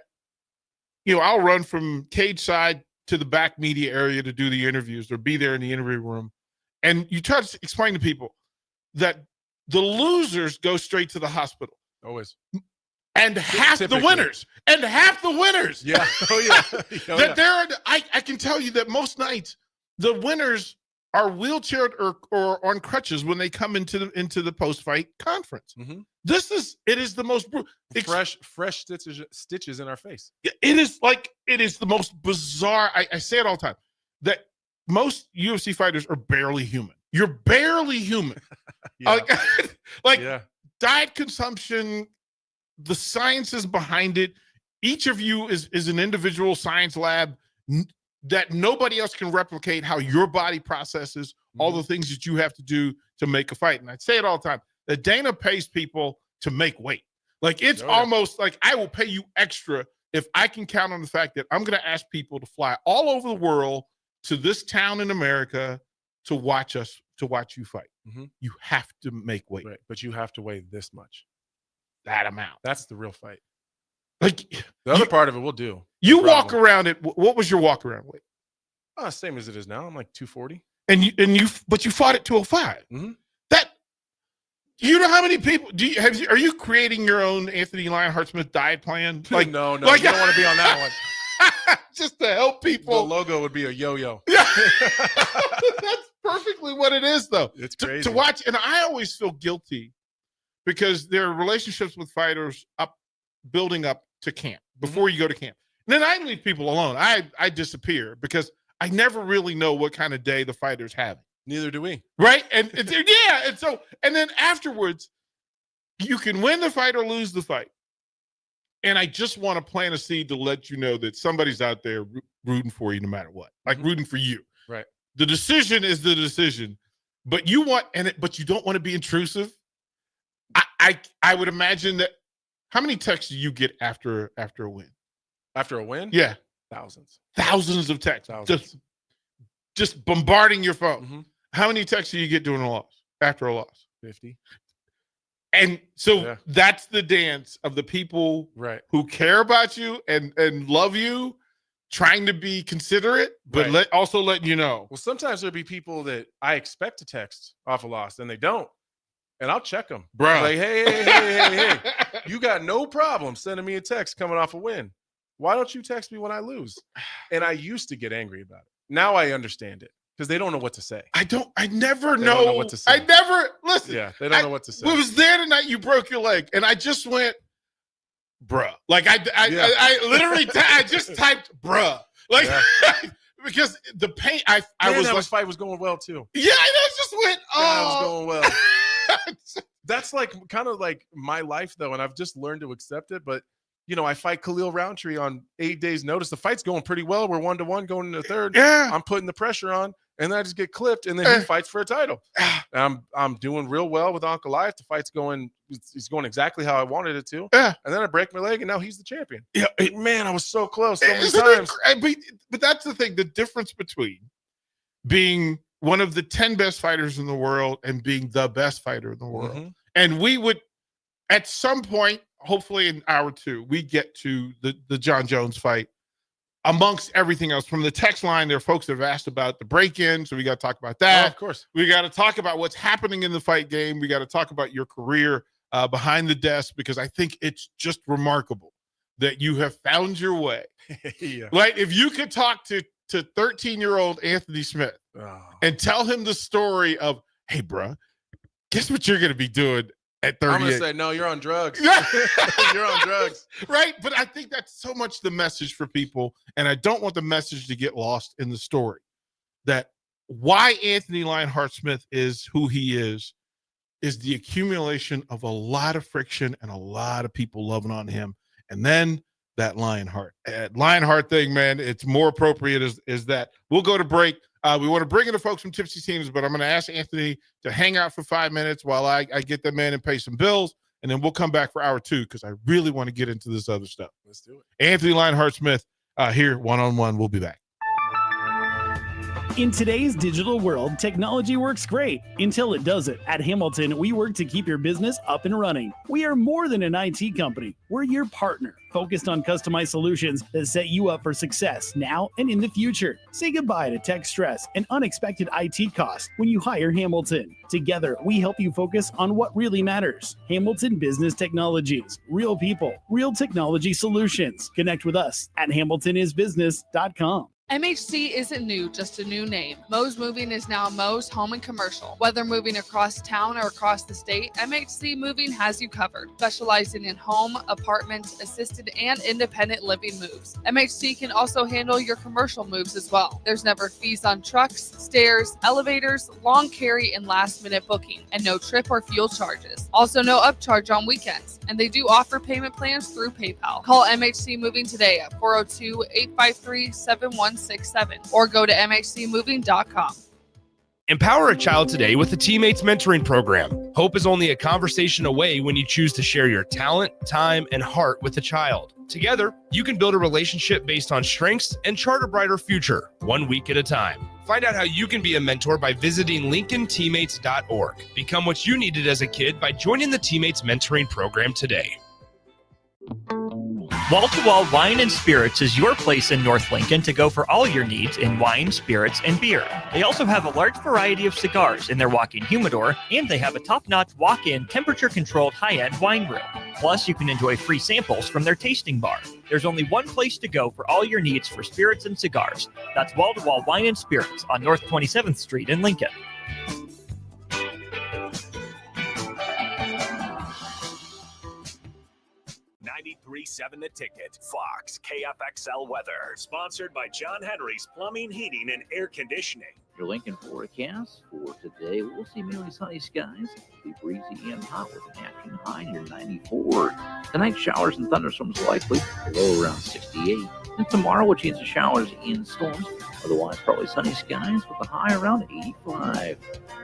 I'll run from cage side to the back media area to do the interviews or be there in the interview room. And you try to explain to people that the losers go straight to the hospital. Always. And half the winners. Yeah. Oh, yeah. I can tell you that most nights the winners are wheelchaired or on crutches when they come into the post-fight conference. It is the most fresh stitches in our face. It is the most bizarre. I say it all the time that most UFC fighters are barely human. You're barely human. Diet consumption, the sciences behind it. Each of you is an individual science lab that nobody else can replicate how your body processes all the things that you have to do to make a fight. And I say it all the time that Dana pays people to make weight. Like, it's almost like I will pay you extra if I can count on the fact that I'm going to ask people to fly all over the world to this town in America to watch you fight. You have to make weight. Right. But you have to weigh this much. That amount. That's the real fight. Like, the other part of it we'll do. You walk around it. What was your walk around weight? Same as it is now. I'm like 240. But you fought at 205. That, you know how many people are you creating your own Anthony Lionheart Smith diet plan? Like, no, you don't want to be on that one. Just to help people. The logo would be a yo-yo. Yeah. That's perfectly what it is, though. It's crazy to watch. And I always feel guilty because there are relationships with fighters building up to camp before you go to camp. And then I leave people alone. I disappear because I never really know what kind of day the fighter's having. Neither do we. Right? And and then afterwards, you can win the fight or lose the fight. And I just want to plant a seed to let you know that somebody's out there rooting for you no matter what. Like, rooting for you. Right. The decision is the decision, but you don't want to be intrusive. I would imagine that. How many texts do you get after a win? After a win? Yeah. Thousands of texts. Just bombarding your phone. How many texts do you get after a loss? 50. And so that's the dance of the people who care about you and love you, trying to be considerate, but also letting you know. Well, sometimes there'll be people that I expect to text off a loss and they don't. And I'll check them. Bro. Like, hey. You got no problem sending me a text coming off a win. Why don't you text me when I lose? And I used to get angry about it. Now I understand it because they don't know what to say. I never They know. don't know what to say. Listen. Yeah, they don't know what to say. It was there the night you broke your leg, and I just went, bruh. Like I literally I just typed bruh. Like because the pain I was that like, fight was going well too. Yeah, I just went, That was going well. That's like kind of like my life though, and I've just learned to accept it. But you know, I fight Khalil Roundtree on 8 days' notice. The fight's going pretty well. We're 1-1 going into the third. Yeah. I'm putting the pressure on, and then I just get clipped, and then he fights for a title. And I'm doing real well with Uncle Life. The fight's going, it's going exactly how I wanted it to. Yeah. And then I break my leg, and now he's the champion. Yeah. Man, I was so close so many Isn't times. But that's the thing. The difference between being one of the 10 best fighters in the world and being the best fighter in the world. Mm-hmm. And we would, at some point, hopefully in hour 2, we get to the John Jones fight. Amongst everything else, from the text line, there are folks that have asked about the break-in, so we got to talk about that. Oh, of course. We got to talk about what's happening in the fight game. We got to talk about your career behind the desk, because I think it's just remarkable that you have found your way. Yeah. Like, if you could talk to 13-year-old Anthony Smith and tell him the story of, hey, bro, guess what you're going to be doing at 38? I'm going to say, no, you're on drugs. You're on drugs. Right? But I think that's so much the message for people, and I don't want the message to get lost in the story, that why Anthony Lionheart Smith is who he is the accumulation of a lot of friction and a lot of people loving on him. And then that Lionheart thing, man, it's more appropriate is that. We'll go to break. We want to bring in the folks from Tipsy Teams, but I'm going to ask Anthony to hang out for 5 minutes while I get them in and pay some bills, and then we'll come back for hour 2 because I really want to get into this other stuff. Let's do it. Anthony Lionheart Smith here, one-on-one. We'll be back. In today's digital world, technology works great until it doesn't. At Hamilton, we work to keep your business up and running. We are more than an IT company. We're your partner, focused on customized solutions that set you up for success now and in the future. Say goodbye to tech stress and unexpected IT costs when you hire Hamilton. Together, we help you focus on what really matters. Hamilton Business Technologies. Real people, real technology solutions. Connect with us at hamiltonisbusiness.com. MHC isn't new, just a new name. Moe's Moving is now Moe's Home and Commercial. Whether moving across town or across the state, MHC Moving has you covered, specializing in home, apartment, assisted, and independent living moves. MHC can also handle your commercial moves as well. There's never fees on trucks, stairs, elevators, long carry, and last-minute booking, and no trip or fuel charges. Also no upcharge on weekends, and they do offer payment plans through PayPal. Call MHC Moving today at 402-853-7167 or go to mhcmoving.com. Empower a child today with the Teammates Mentoring Program. Hope is only a conversation away when you choose to share your talent, time, and heart with a child. Together, you can build a relationship based on strengths and chart a brighter future, 1 week at a time. Find out how you can be a mentor by visiting LincolnTeammates.org. Become what you needed as a kid by joining the Teammates Mentoring Program today. Wall to Wall Wine and Spirits is your place in North Lincoln to go for all your needs in wine, spirits, and beer. They also have a large variety of cigars in their walk-in humidor, and they have a top-notch walk-in temperature-controlled high-end wine room. Plus, you can enjoy free samples from their tasting bar. There's only one place to go for all your needs for spirits and cigars. That's Wall to Wall Wine and Spirits on North 27th Street in Lincoln. 93.7 The Ticket. Fox KFXL weather. Sponsored by John Henry's Plumbing, Heating, and Air Conditioning. Your Lincoln forecast for today, we'll see mainly sunny skies. It'll be breezy and hot with an afternoon high near 94. Tonight, showers and thunderstorms likely, low around 68. And tomorrow, we'll chance of showers and storms. Otherwise, probably sunny skies with a high around 85.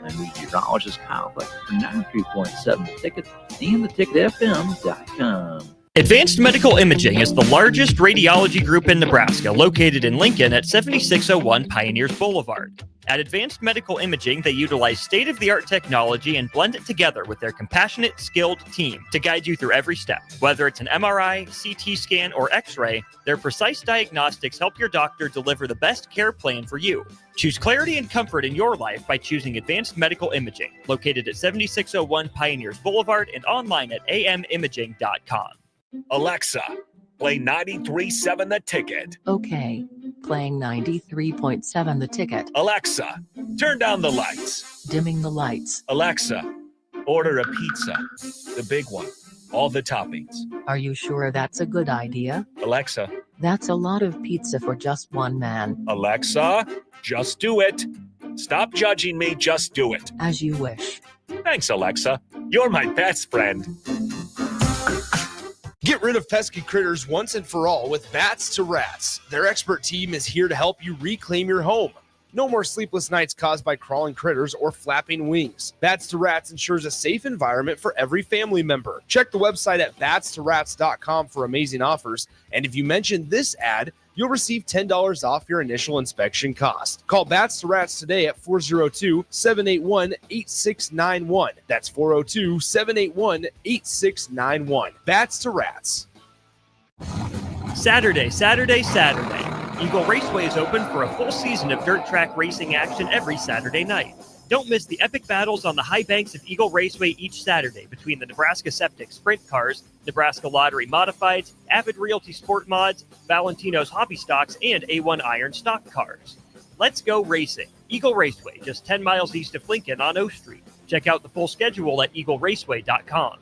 And meteorologist Kyle Fleck for 93.7 The Ticket and theticketfm.com. Advanced Medical Imaging is the largest radiology group in Nebraska, located in Lincoln at 7601 Pioneers Boulevard. At Advanced Medical Imaging, they utilize state-of-the-art technology and blend it together with their compassionate, skilled team to guide you through every step. Whether it's an MRI, CT scan, or X-ray, their precise diagnostics help your doctor deliver the best care plan for you. Choose clarity and comfort in your life by choosing Advanced Medical Imaging, located at 7601 Pioneers Boulevard and online at amimaging.com. Alexa, play 93.7 The Ticket. Okay. Playing 93.7 The Ticket. Alexa, turn down the lights. Dimming the lights. Alexa, order a pizza. The big one. All the toppings. Are you sure that's a good idea? Alexa. That's a lot of pizza for just one man. Alexa, just do it. Stop judging me, just do it. As you wish. Thanks, Alexa. You're my best friend. Get rid of pesky critters once and for all with Bats to Rats. Their expert team is here to help you reclaim your home. No more sleepless nights caused by crawling critters or flapping wings. Bats to Rats ensures a safe environment for every family member. Check the website at batstorats.com for amazing offers. And if you mention this ad, you'll receive $10 off your initial inspection cost. Call Bats to Rats today at 402-781-8691. That's 402-781-8691. Bats to Rats. Saturday. Eagle Raceway is open for a full season of dirt track racing action every Saturday night. Don't miss the epic battles on the high banks of Eagle Raceway each Saturday between the Nebraska Septic Sprint Cars, Nebraska Lottery Modifieds, Avid Realty Sport Mods, Valentino's Hobby Stocks, and A1 Iron Stock Cars. Let's go racing. Eagle Raceway, just 10 miles east of Lincoln on O Street. Check out the full schedule at eagleraceway.com.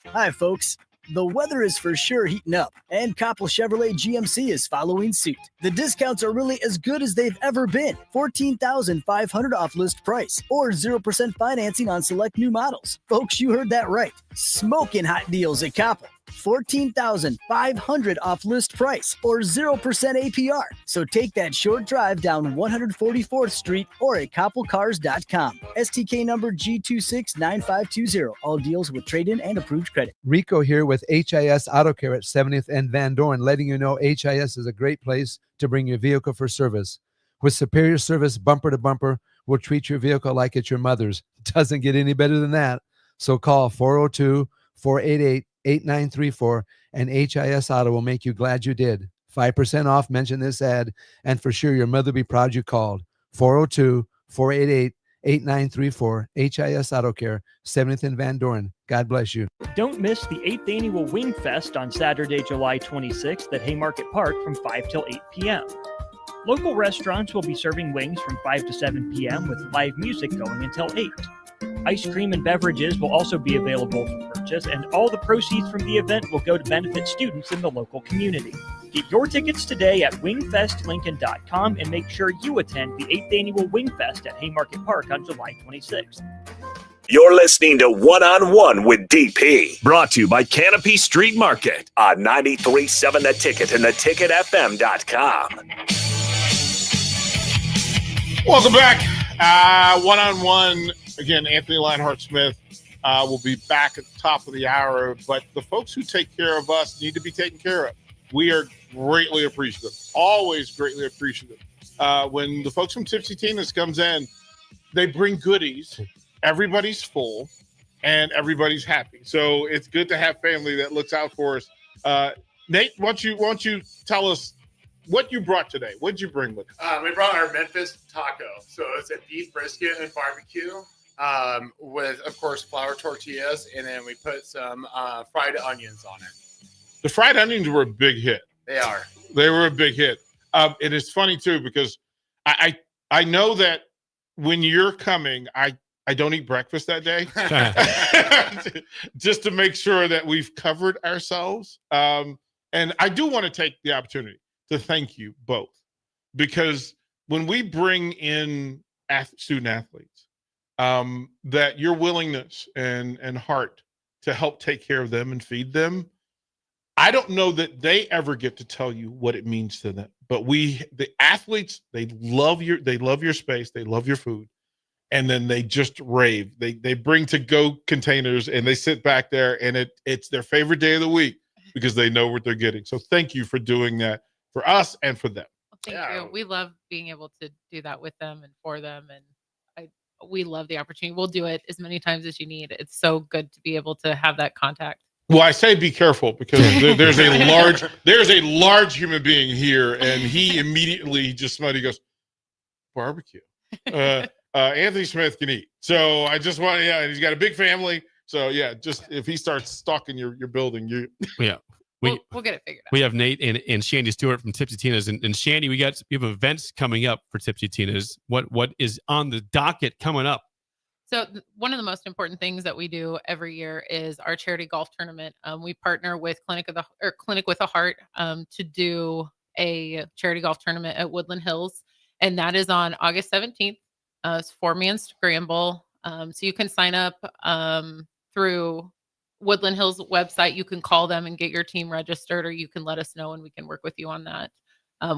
Hi, folks. The weather is for sure heating up, and Coppel Chevrolet GMC is following suit. The discounts are really as good as they've ever been. $14,500 off list price, or 0% financing on select new models. Folks, you heard that right. Smoking hot deals at Coppel. $14,500 off list price, or 0% APR. So take that short drive down 144th Street or at koppelcars.com. STK number G269520. All deals with trade-in and approved credit. Rico here with HIS Auto Care at 70th and Van Dorn, letting you know HIS is a great place to bring your vehicle for service. With superior service, bumper to bumper, we'll treat your vehicle like it's your mother's. It doesn't get any better than that. So call 402-488-8934 and HIS Auto will make you glad you did. 5% off, mention this ad, and for sure your mother will be proud you called. 402-488-8934, HIS Auto Care, 70th and Van Dorn. God bless you. Don't miss the 8th Annual Wing Fest on Saturday, July 26th at Haymarket Park from 5 till 8 p.m. Local restaurants will be serving wings from 5 to 7 p.m. with live music going until 8. Ice cream and beverages will also be available for purchase, and all the proceeds from the event will go to benefit students in the local community. Get your tickets today at wingfestlincoln.com and make sure you attend the 8th Annual Wingfest at Haymarket Park on July 26th. You're listening to One on One with DP, brought to you by Canopy Street Market on 93.7 The Ticket and theticketfm.com. Welcome back. One on One. Again, Anthony Lionheart Smith will be back at the top of the hour, but the folks who take care of us need to be taken care of. We are greatly appreciative, always greatly appreciative. When the folks from Tipsy Tina's comes in, they bring goodies. Everybody's full and everybody's happy. So it's good to have family that looks out for us. Nate, why don't you tell us what you brought today? What'd you bring with you? We brought our Memphis taco. So it's a beef brisket and barbecue with, of course, flour tortillas. And then we put some fried onions on it. The fried onions were a big hit. They are. They were a big hit. It is funny, too, because I know that when you're coming, I don't eat breakfast that day just to make sure that we've covered ourselves. And I do want to take the opportunity to thank you both, because when we bring in student athletes, that your willingness and heart to help take care of them and feed them, I don't know that they ever get to tell you what it means to them. But the athletes, they love your space, they love your food, and then they just rave. They bring to-go containers and they sit back there, and it's their favorite day of the week because they know what they're getting. So thank you for doing that for us and for them. thank you. We love being able to do that with them and for them, and we love the opportunity. We'll do it as many times as you need. It's so good to be able to have that contact. Well, I say be careful because there's a large human being here, and he immediately just somebody goes barbecue. Anthony Smith can eat, so I just want he's got a big family, so just if he starts stalking your building, we'll get it figured out. We have Nate and Shandy Stewart from Tipsy Tina's, and Shandy, we have events coming up for Tipsy Tina's. What is on the docket coming up? So one of the most important things that we do every year is our charity golf tournament. We partner with Clinic with a Heart to do a charity golf tournament at Woodland Hills, and that is on August 17th. It's 4-man scramble. So you can sign up through Woodland Hills website. You can call them and get your team registered, or you can let us know and we can work with you on that.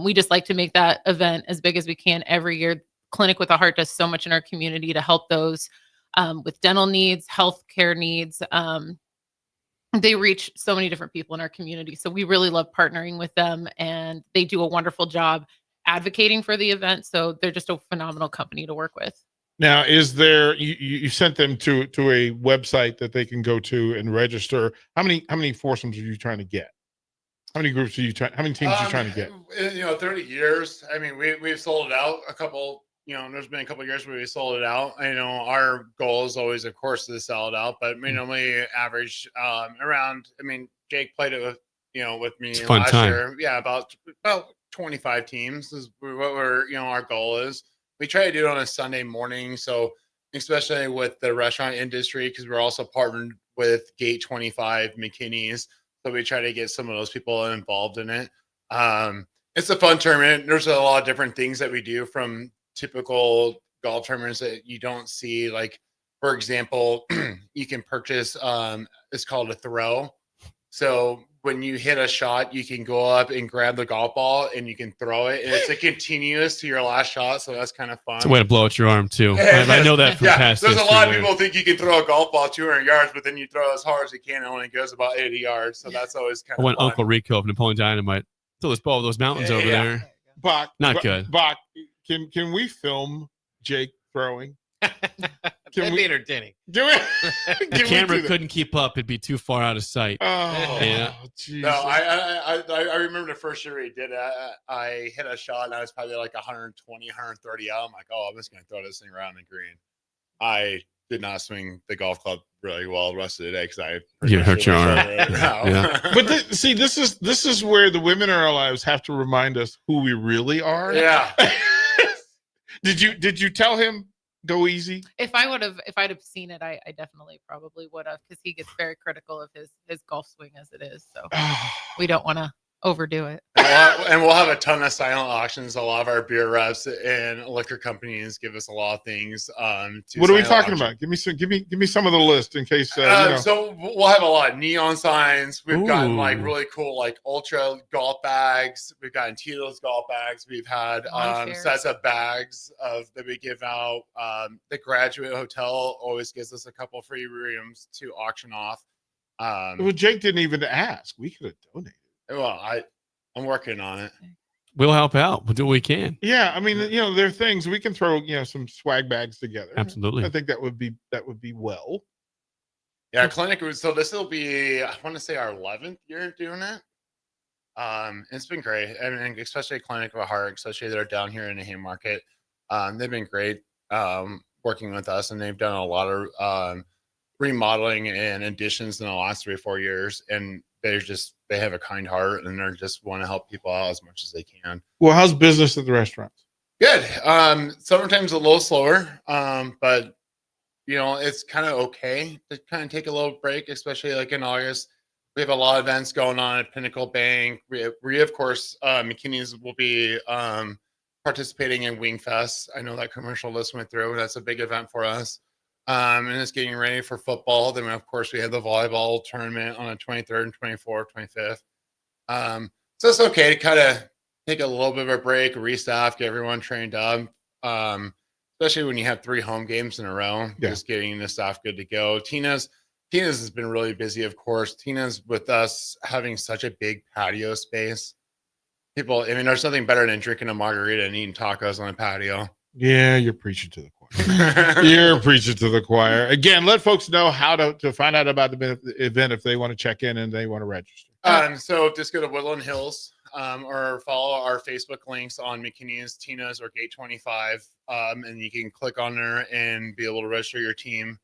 We just like to make that event as big as we can every year. Clinic with a Heart does so much in our community to help those with dental needs, healthcare needs. They reach so many different people in our community. So we really love partnering with them, and they do a wonderful job advocating for the event. So they're just a phenomenal company to work with. Now, is there you sent them to a website that they can go to and register? How many foursomes are you trying to get? How many groups are you trying? How many teams are you trying to get? 30 years. I mean, we've sold it out a couple. There's been a couple of years where we sold it out. Our goal is always, of course, to sell it out, but we normally average around. I mean, Jake played it with me last year. Yeah, about 25 teams is what our goal is. We try to do it on a Sunday morning, so especially with the restaurant industry, because we're also partnered with Gate 25 McKinney's, so we try to get some of those people involved in it. It's a fun tournament. There's a lot of different things that we do from typical golf tournaments that you don't see. Like, for example, you can purchase it's called a throw. So when you hit a shot, you can go up and grab the golf ball and you can throw it, and it's a continuous to your last shot. So that's kind of fun. It's a way to blow out your arm too. I know that from past. There's a lot of people think you can throw a golf ball 200 yards, but then you throw as hard as you can, and it only goes about 80 yards. So that's always kind of went fun. Uncle Rico of Napoleon Dynamite. Throw this ball over those mountains over there. Not good. Bach, can we film Jake throwing? That'd be entertaining. The camera couldn't keep up. It'd be too far out of sight. No, I remember the first year he did it. I hit a shot and I was probably like 120, 130 out. I'm like, I'm just going to throw this thing around the green. I did not swing the golf club really well the rest of the day because you hurt your arm. But this is where the women in our lives have to remind us who we really are. Yeah. Did you tell him go easy? If I'd have seen it, I definitely probably would have, because he gets very critical of his golf swing as it is. So we don't want to overdo it. And we'll have a ton of silent auctions. A lot of our beer reps and liquor companies give us a lot of things. What are we talking about? Give me some of the list in case. So we'll have a lot of neon signs. We've gotten like really cool like ultra golf bags. We've gotten Tito's golf bags. We've had sets of bags that we give out. The Graduate Hotel always gives us a couple free rooms to auction off. Well, Jake didn't even ask. We could have donated. Well, I'm working on it. We'll help out. We'll do what we can. Yeah, I mean, there are things we can throw, some swag bags together. Absolutely. I think that would be well. Yeah, clinic. So this will be, I want to say, our 11th year doing it. It's been great. I mean, especially Clinic of a Heart, especially they're down here in the Haymarket. They've been great working with us, and they've done a lot of remodeling and additions in the last 3 or 4 years, and they have a kind heart, and they just want to help people out as much as they can. Well, how's business at the restaurants? Good. Summertime's a little slower, but it's kind of okay to kind of take a little break, especially like in August. We have a lot of events going on at Pinnacle Bank. We of course, McKinney's will be participating in Wing Fest. I know that commercial list went through. That's a big event for us. And it's getting ready for football. Then, of course, we have the volleyball tournament on the 23rd and 24th, 25th. So it's okay to kind of take a little bit of a break, restaff, get everyone trained up, especially when you have 3 home games in a row, just getting the staff good to go. Tina's has been really busy, of course. Tina's with us having such a big patio space. people, I mean, there's nothing better than drinking a margarita and eating tacos on a patio. Yeah, you're preaching to the choir. You're preaching to the choir. Again, let folks know how to find out about the event if they want to check in and they want to register. So just go to Woodland Hills or follow our Facebook links on McKinney's, Tina's, or Gate 25. And you can click on there and be able to register your team.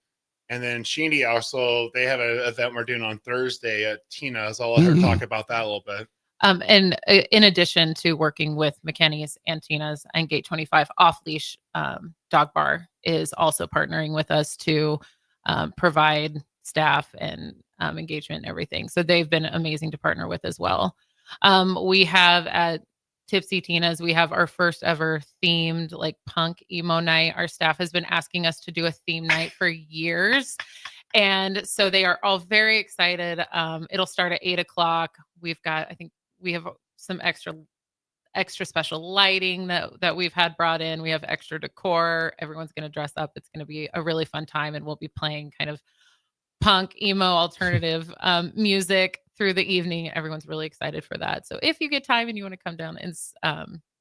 And then Shandy also, they have an event we're doing on Thursday at Tina's. I'll let her talk about that a little bit. And in addition to working with McKinney's and Tina's and Gate 25, Off Leash Dog Bar is also partnering with us to provide staff and engagement and everything. So they've been amazing to partner with as well. We have at Tipsy Tina's, we have our first ever themed like punk emo night. Our staff has been asking us to do a theme night for years. And so they are all very excited. It'll start at 8:00. We've got, I think we have some extra special lighting that we've had brought in. We have extra decor. Everyone's going to dress up. It's going to be a really fun time. And we'll be playing kind of punk, emo, alternative music through the evening. Everyone's really excited for that. So if you get time and you want to come down and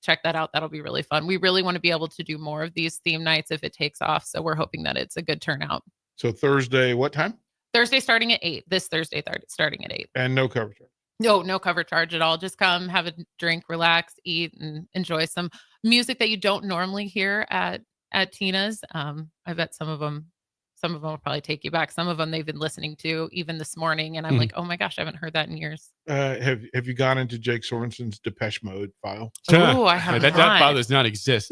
check that out, that'll be really fun. We really want to be able to do more of these theme nights if it takes off. So we're hoping that it's a good turnout. So Thursday, what time? Thursday starting at 8. This Thursday starting at 8. And no cover charge. No cover charge at all. Just come, have a drink, relax, eat, and enjoy some music that you don't normally hear at Tina's. I bet some of them will probably take you back. Some of them they've been listening to even this morning, and I'm like, oh my gosh, I haven't heard that in years. Have you gone into Jake Sorensen's Depeche Mode file? Oh, I have that file does not exist.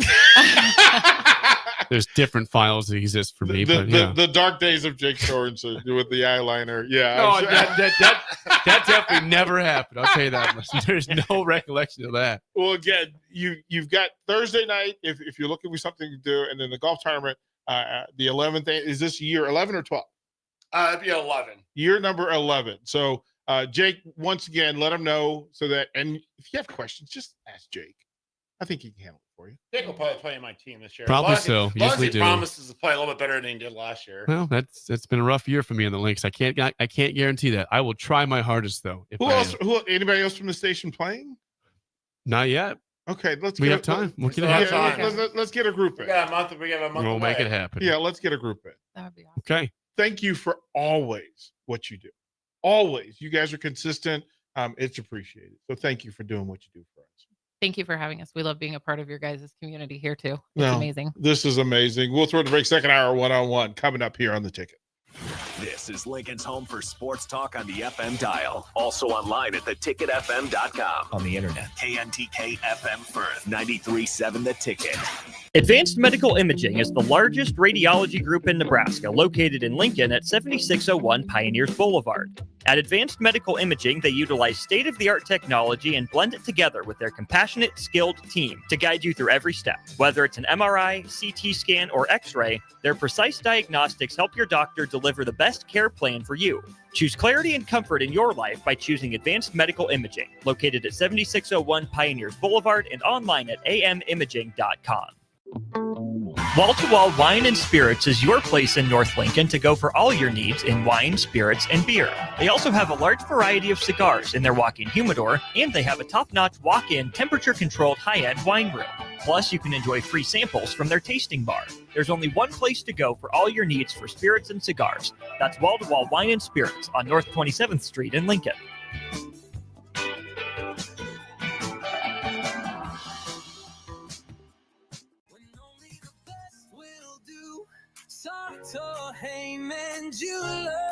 There's different files that exist for me. The dark days of Jake Sorensen with the eyeliner. Yeah. No, that definitely never happened. I'll tell you that much. There's no recollection of that. Well, again, you've got Thursday night if you're looking for something to do, and then the golf tournament. The 11th, is this year 11 or 12? It'd be 11. Year number 11. So, Jake, once again, let him know so that, and if you have questions, just ask Jake. I think he can handle it for you. Jake will probably play in my team this year. Probably so. Usually do. Promises to play a little bit better than he did last year. Well, that's been a rough year for me in the links. I can't guarantee that. I will try my hardest though. Anybody else from the station playing? Not yet. Okay, we have time. Let's get a group in. We got a month. We'll make it happen. Yeah, let's get a group in. That would be awesome. Okay. Thank you for always what you do. Always, you guys are consistent. It's appreciated. So thank you for doing what you do for us. Thank you for having us. We love being a part of your guys' community here too. It's amazing. This is amazing. We'll throw the break. Second hour one-on-one coming up here on the ticket. This is Lincoln's home for sports talk on the FM dial. Also online at theticketfm.com. On the internet, KNTK FM Firth, 93.7 The Ticket. Advanced Medical Imaging is the largest radiology group in Nebraska, located in Lincoln at 7601 Pioneers Boulevard. At Advanced Medical Imaging, they utilize state-of-the-art technology and blend it together with their compassionate, skilled team to guide you through every step. Whether it's an MRI, CT scan, or X-ray, their precise diagnostics help your doctor deliver the best care plan for you. Choose clarity and comfort in your life by choosing Advanced Medical Imaging, located at 7601 Pioneers Boulevard and online at amimaging.com. Wall-to-Wall Wine and Spirits is your place in North Lincoln to go for all your needs in wine, spirits, and beer. They also have a large variety of cigars in their walk-in humidor, and they have a top-notch walk-in temperature-controlled high-end wine room. Plus, you can enjoy free samples from their tasting bar. There's only one place to go for all your needs for spirits and cigars. That's Wall-to-Wall Wine and Spirits on North 27th Street in Lincoln.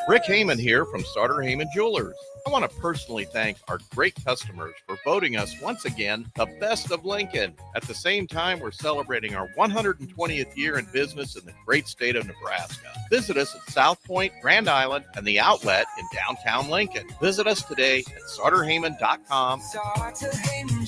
Rick Heyman here from Sartor Heyman Jewelers. I want to personally thank our great customers for voting us once again the best of Lincoln. At the same time, we're celebrating our 120th year in business in the great state of Nebraska. Visit us at South Point, Grand Island, and the Outlet in downtown Lincoln. Visit us today at SartorHeyman.com. Sartor Heyman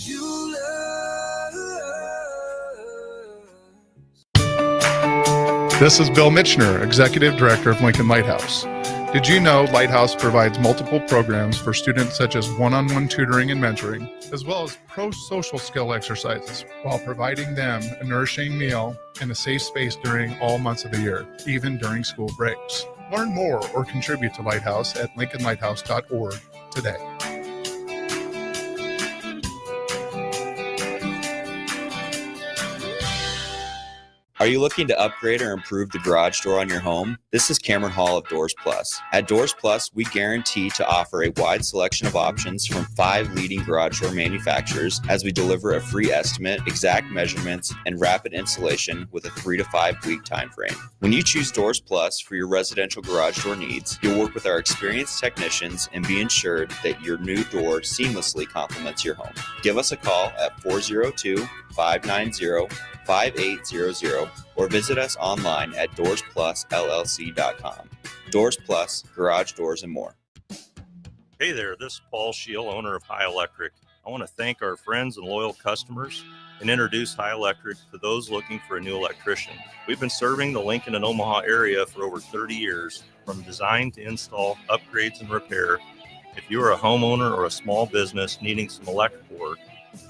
This is Bill Mitchner, Executive Director of Lincoln Lighthouse. Did you know Lighthouse provides multiple programs for students such as one-on-one tutoring and mentoring, as well as pro-social skill exercises, while providing them a nourishing meal and a safe space during all months of the year, even during school breaks? Learn more or contribute to Lighthouse at lincolnlighthouse.org today. Are you looking to upgrade or improve the garage door on your home? This is Cameron Hall of Doors Plus. At Doors Plus, we guarantee to offer a wide selection of options from 5 leading garage door manufacturers as we deliver a free estimate, exact measurements, and rapid installation with a 3 to 5 week time frame. When you choose Doors Plus for your residential garage door needs, you'll work with our experienced technicians and be ensured that your new door seamlessly complements your home. Give us a call at 402-590-5800 or visit us online at doorsplusllc.com. Doors Plus, garage doors and more. Hey there, this is Paul Scheel, owner of High Electric. I want to thank our friends and loyal customers and introduce High Electric to those looking for a new electrician. We've been serving the Lincoln and Omaha area for over 30 years, from design to install, upgrades, and repair. If you are a homeowner or a small business needing some electrical work,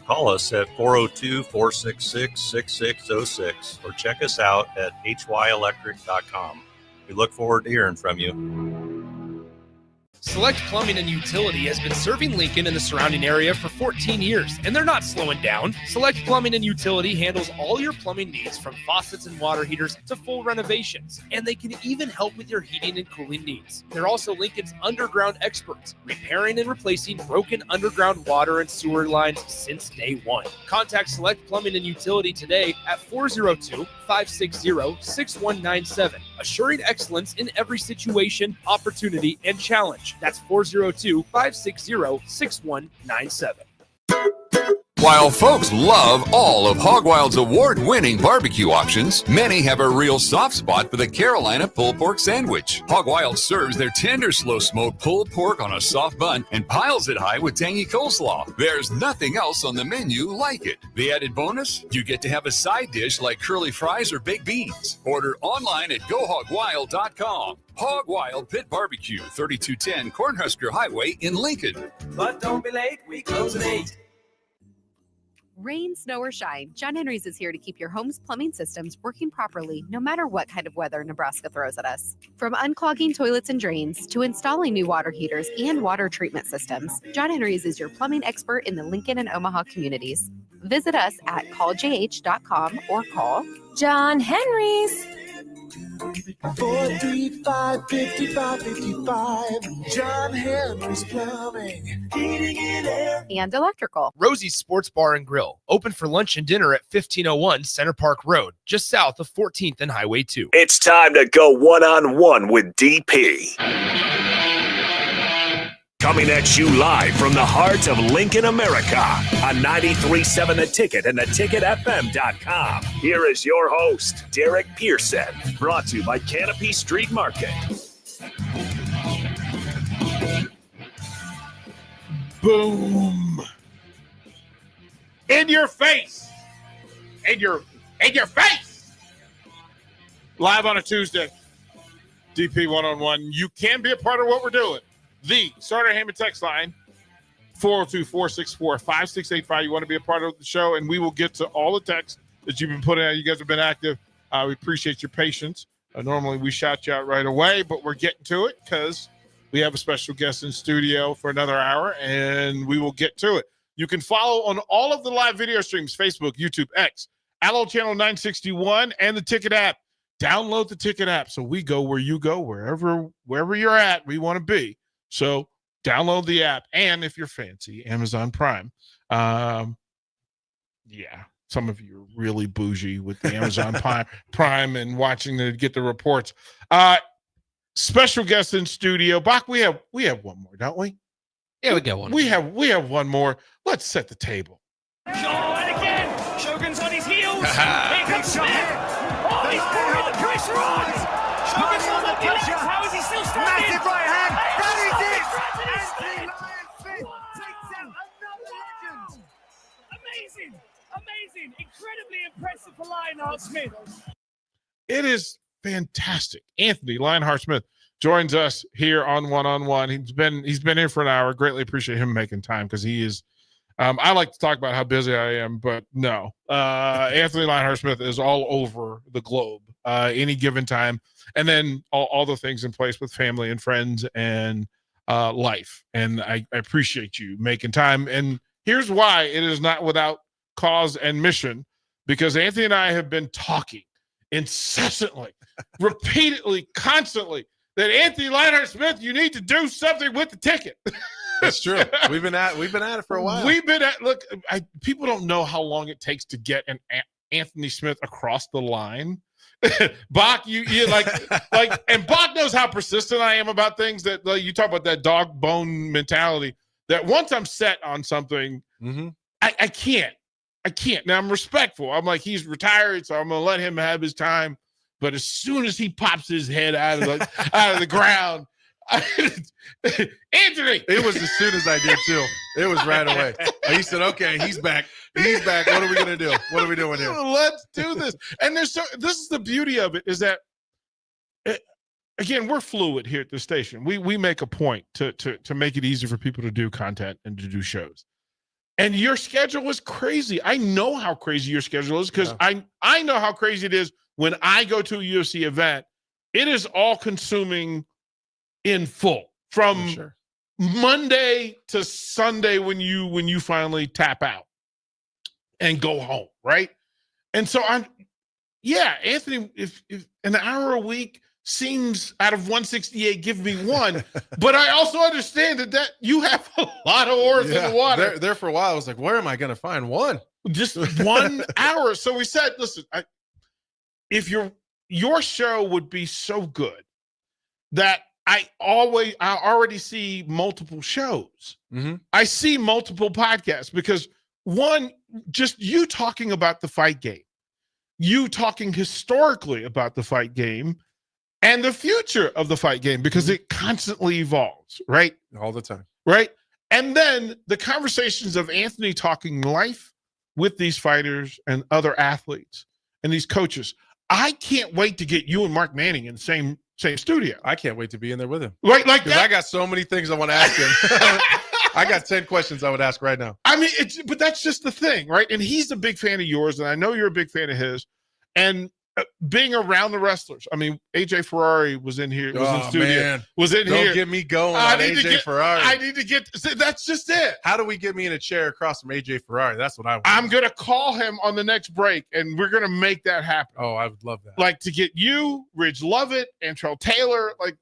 call us at 402-466-6606 or check us out at hyelectric.com. We look forward to hearing from you. Select Plumbing and Utility has been serving Lincoln and the surrounding area for 14 years, and they're not slowing down. Select Plumbing and Utility handles all your plumbing needs, from faucets and water heaters to full renovations, and they can even help with your heating and cooling needs. They're also Lincoln's underground experts, repairing and replacing broken underground water and sewer lines since day one. Contact Select Plumbing and Utility today at 402-560-6197, assuring excellence in every situation, opportunity, and challenge. That's 402-560-6197. While folks love all of Hog Wild's award-winning barbecue options, many have a real soft spot for the Carolina pulled pork sandwich. Hog Wild serves their tender, slow-smoked pulled pork on a soft bun and piles it high with tangy coleslaw. There's nothing else on the menu like it. The added bonus? You get to have a side dish like curly fries or baked beans. Order online at GoHogWild.com. Hog Wild Pit Barbecue, 3210 Cornhusker Highway in Lincoln. But don't be late, we close at 8. Rain, snow, or shine, John Henry's is here to keep your home's plumbing systems working properly, no matter what kind of weather Nebraska throws at us. From unclogging toilets and drains to installing new water heaters and water treatment systems, John Henry's is your plumbing expert in the Lincoln and Omaha communities. Visit us at calljh.com or call John Henry's. 435-5555. John Henry's Plumbing, Heating and Air, and Electrical. Rosie's Sports Bar and Grill, open for lunch and dinner at 1501 Center Park Road, just south of 14th and Highway 2. It's time to go one-on-one with DP. Coming at you live from the heart of Lincoln, America on 93.7 The Ticket and theticketfm.com. Here is your host, Derek Pearson, brought to you by Canopy Street Market. Boom. In your face. In your face. Live on a Tuesday. DP one-on-one. You can be a part of what we're doing. The Starter Heyman text line, 402-464-5685. You want to be a part of the show, and we will get to all the texts that you've been putting out. You guys have been active. We appreciate your patience. Normally, we shout you out right away, but we're getting to it because we have a special guest in studio for another hour, and we will get to it. You can follow on all of the live video streams, Facebook, YouTube, X, Allo Channel 961, and the Ticket app. Download the Ticket app so we go where you go, wherever you're at, we want to be. So download the app, and if you're fancy, Amazon Prime. Yeah, some of you are really bougie with the Amazon Prime and watching get the reports. Special guest in studio. Bach, we have one more, don't we? Yeah, we got one. We have one more. Let's set the table. and again, Shogun's on his heels. Here comes Smith. Oh, he's pouring on Chris Ross. Shogun's on the pressure. How is he still standing? Massive right hand. That is it. Anthony Lionheart takes out another legend. Amazing. Incredibly impressive for Lionheart Smith. It is fantastic. Anthony Lionheart Smith joins us here on One-on-One. He's been here for an hour. Greatly appreciate him making time because he is. I like to talk about how busy I am, but no. Anthony Lionheart Smith is all over the globe any given time, and then all the things in place with family and friends and life. And I appreciate you making time. And here's why it is not without cause and mission, because Anthony and I have been talking incessantly, repeatedly, constantly that Anthony Lionheart Smith, you need to do something with the ticket. That's true. We've been at it for a while. People don't know how long it takes to get an Anthony Smith across the line. Bach, you and Bach knows how persistent I am about things. That you talk about that dog bone mentality. That once I'm set on something, I can't. Now I'm respectful. I'm like, he's retired, so I'm gonna let him have his time. But as soon as he pops his head out of the ground, Anthony, it was as soon as I did too. It was right away. He said, "Okay, he's back. He's back. What are we gonna do? What are we doing here? Let's do this." And this is the beauty of it, is that again, we're fluid here at the station. We make a point to make it easy for people to do content and to do shows. And your schedule is crazy. I know how crazy your schedule is because I know how crazy it is when I go to a UFC event. It is all consuming in full from Monday to Sunday when you finally tap out and go home, right? And so Anthony, if an hour a week seems out of 168, give me one. But I also understand that you have a lot of oars in the water. There for a while, I was like, where am I going to find one? Just 1 hour. So we said, listen, if your show would be so good that I already see multiple shows. I see multiple podcasts because one, just you talking about the fight game, you talking historically about the fight game, and the future of the fight game, because it constantly evolves, right? All the time. Right? And then the conversations of Anthony talking life with these fighters and other athletes and these coaches. I can't wait to get you and Mark Manning in the same studio. I can't wait to be in there with him. Right, like that. I got so many things I want to ask him. I got 10 questions I would ask right now. I mean, but that's just the thing, right? And he's a big fan of yours, and I know you're a big fan of his. And being around the wrestlers. I mean, AJ Ferrari was in here, was in studio, man. was in here. Don't get me going on AJ Ferrari. I need to get, that's just it. How do we get me in a chair across from AJ Ferrari? That's what I want. I'm going to call him on the next break, and we're going to make that happen. Oh, I would love that. Like to get you, Ridge Lovett, Antrell Taylor, like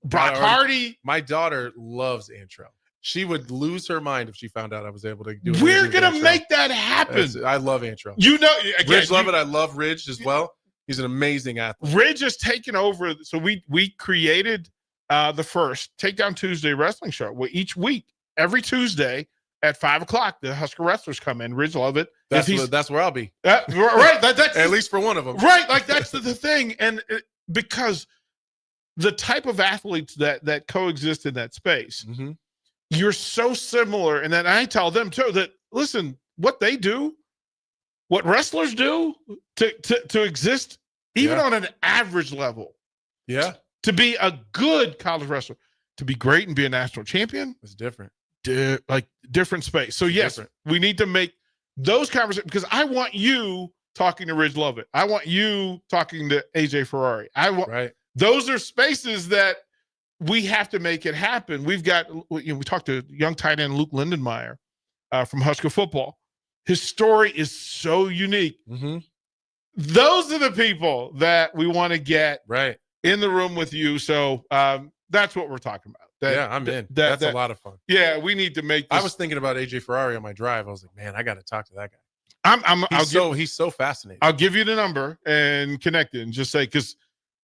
Brock Hardy. My daughter loves Antrell. She would lose her mind if she found out I was able to do it. We're going to make that happen. I love Antrell. You know, again, Ridge Lovett, I love Ridge as well. He's an amazing athlete. Ridge has taken over. So we created the first Takedown Tuesday wrestling show where each week, every Tuesday at 5:00, the Husker wrestlers come in. Ridge Lovett. That's where I'll be. Right. That's at least for one of them. Right. Like that's the thing. And because the type of athletes that coexist in that space, you're so similar. And then I tell them too that, listen, what they do, what wrestlers do to exist, even on an average level. Yeah. To be a good college wrestler, to be great and be a national champion. It's different. Like different space. So yes, we need to make those conversations because I want you talking to Ridge Lovett. I want you talking to AJ Ferrari. Those are spaces that we have to make it happen. We've got, we talked to young tight end Luke Lindenmeyer from Husker football. His story is so unique. Those are the people that we want to get in the room with you. So that's what we're talking about. I'm in. That's a lot of fun. Yeah, we need to make this. I was thinking about AJ Ferrari on my drive. I was like, man, I got to talk to that guy. He's so fascinating. I'll give you the number and connect it and just say, because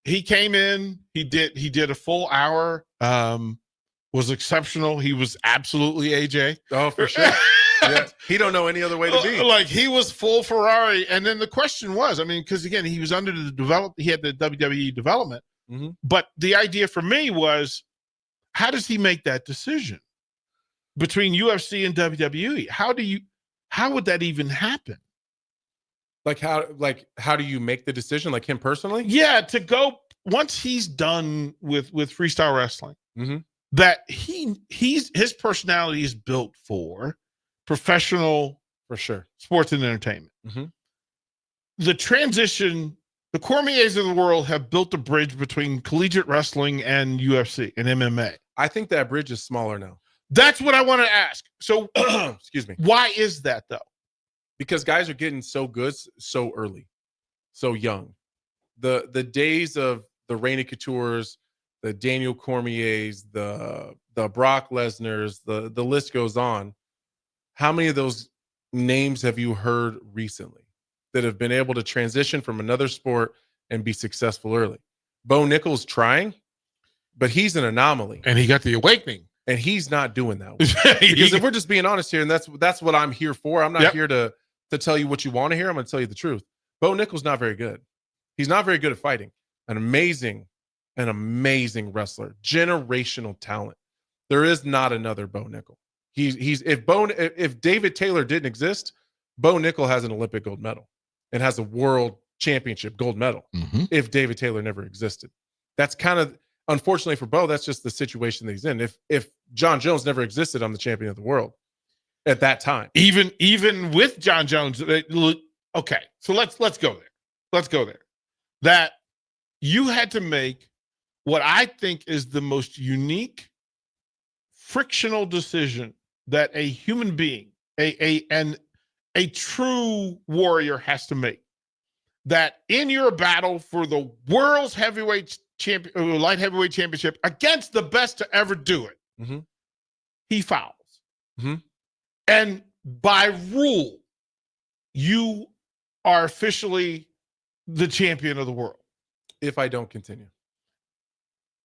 he came in, he did a full hour, was exceptional. He was absolutely AJ. Oh, for sure. Yeah, he don't know any other way to be. Like he was full Ferrari. And then the question was, I mean, because again, he was under he had the WWE development. But the idea for me was, how does he make that decision between UFC and WWE? How would that even happen? How do you make the decision? Like him personally? Yeah, to go once he's done with freestyle wrestling, that his personality is built for professional, for sure, sports and entertainment. The transition, the Cormiers of the world have built a bridge between collegiate wrestling and UFC and MMA. I think that bridge is smaller now. That's what I want to ask. So, excuse me. Why is that though? Because guys are getting so good so early, so young. The days of the Rene Coutures, the Daniel Cormiers, the Brock Lesnar's, the list goes on. How many of those names have you heard recently that have been able to transition from another sport and be successful early? Bo Nickel's trying, but he's an anomaly. And he got the awakening. And he's not doing that. Because if we're just being honest here, and that's what I'm here for. I'm not here to tell you what you want to hear. I'm going to tell you the truth. Bo Nickel's not very good. He's not very good at fighting. An amazing wrestler, generational talent. There is not another Bo Nickel. If David Taylor didn't exist, Bo Nickel has an Olympic gold medal and has a world championship gold medal. If David Taylor never existed, that's kind of, unfortunately for Bo, that's just the situation that he's in. If John Jones never existed, I'm the champion of the world at that time. Even with John Jones, okay. So let's go there. Let's go there. That you had to make what I think is the most unique, frictional decision that a human being, a true warrior has to make. That in your battle for the world's light heavyweight championship against the best to ever do it, he fouls. And by rule, you are officially the champion of the world. If I don't continue.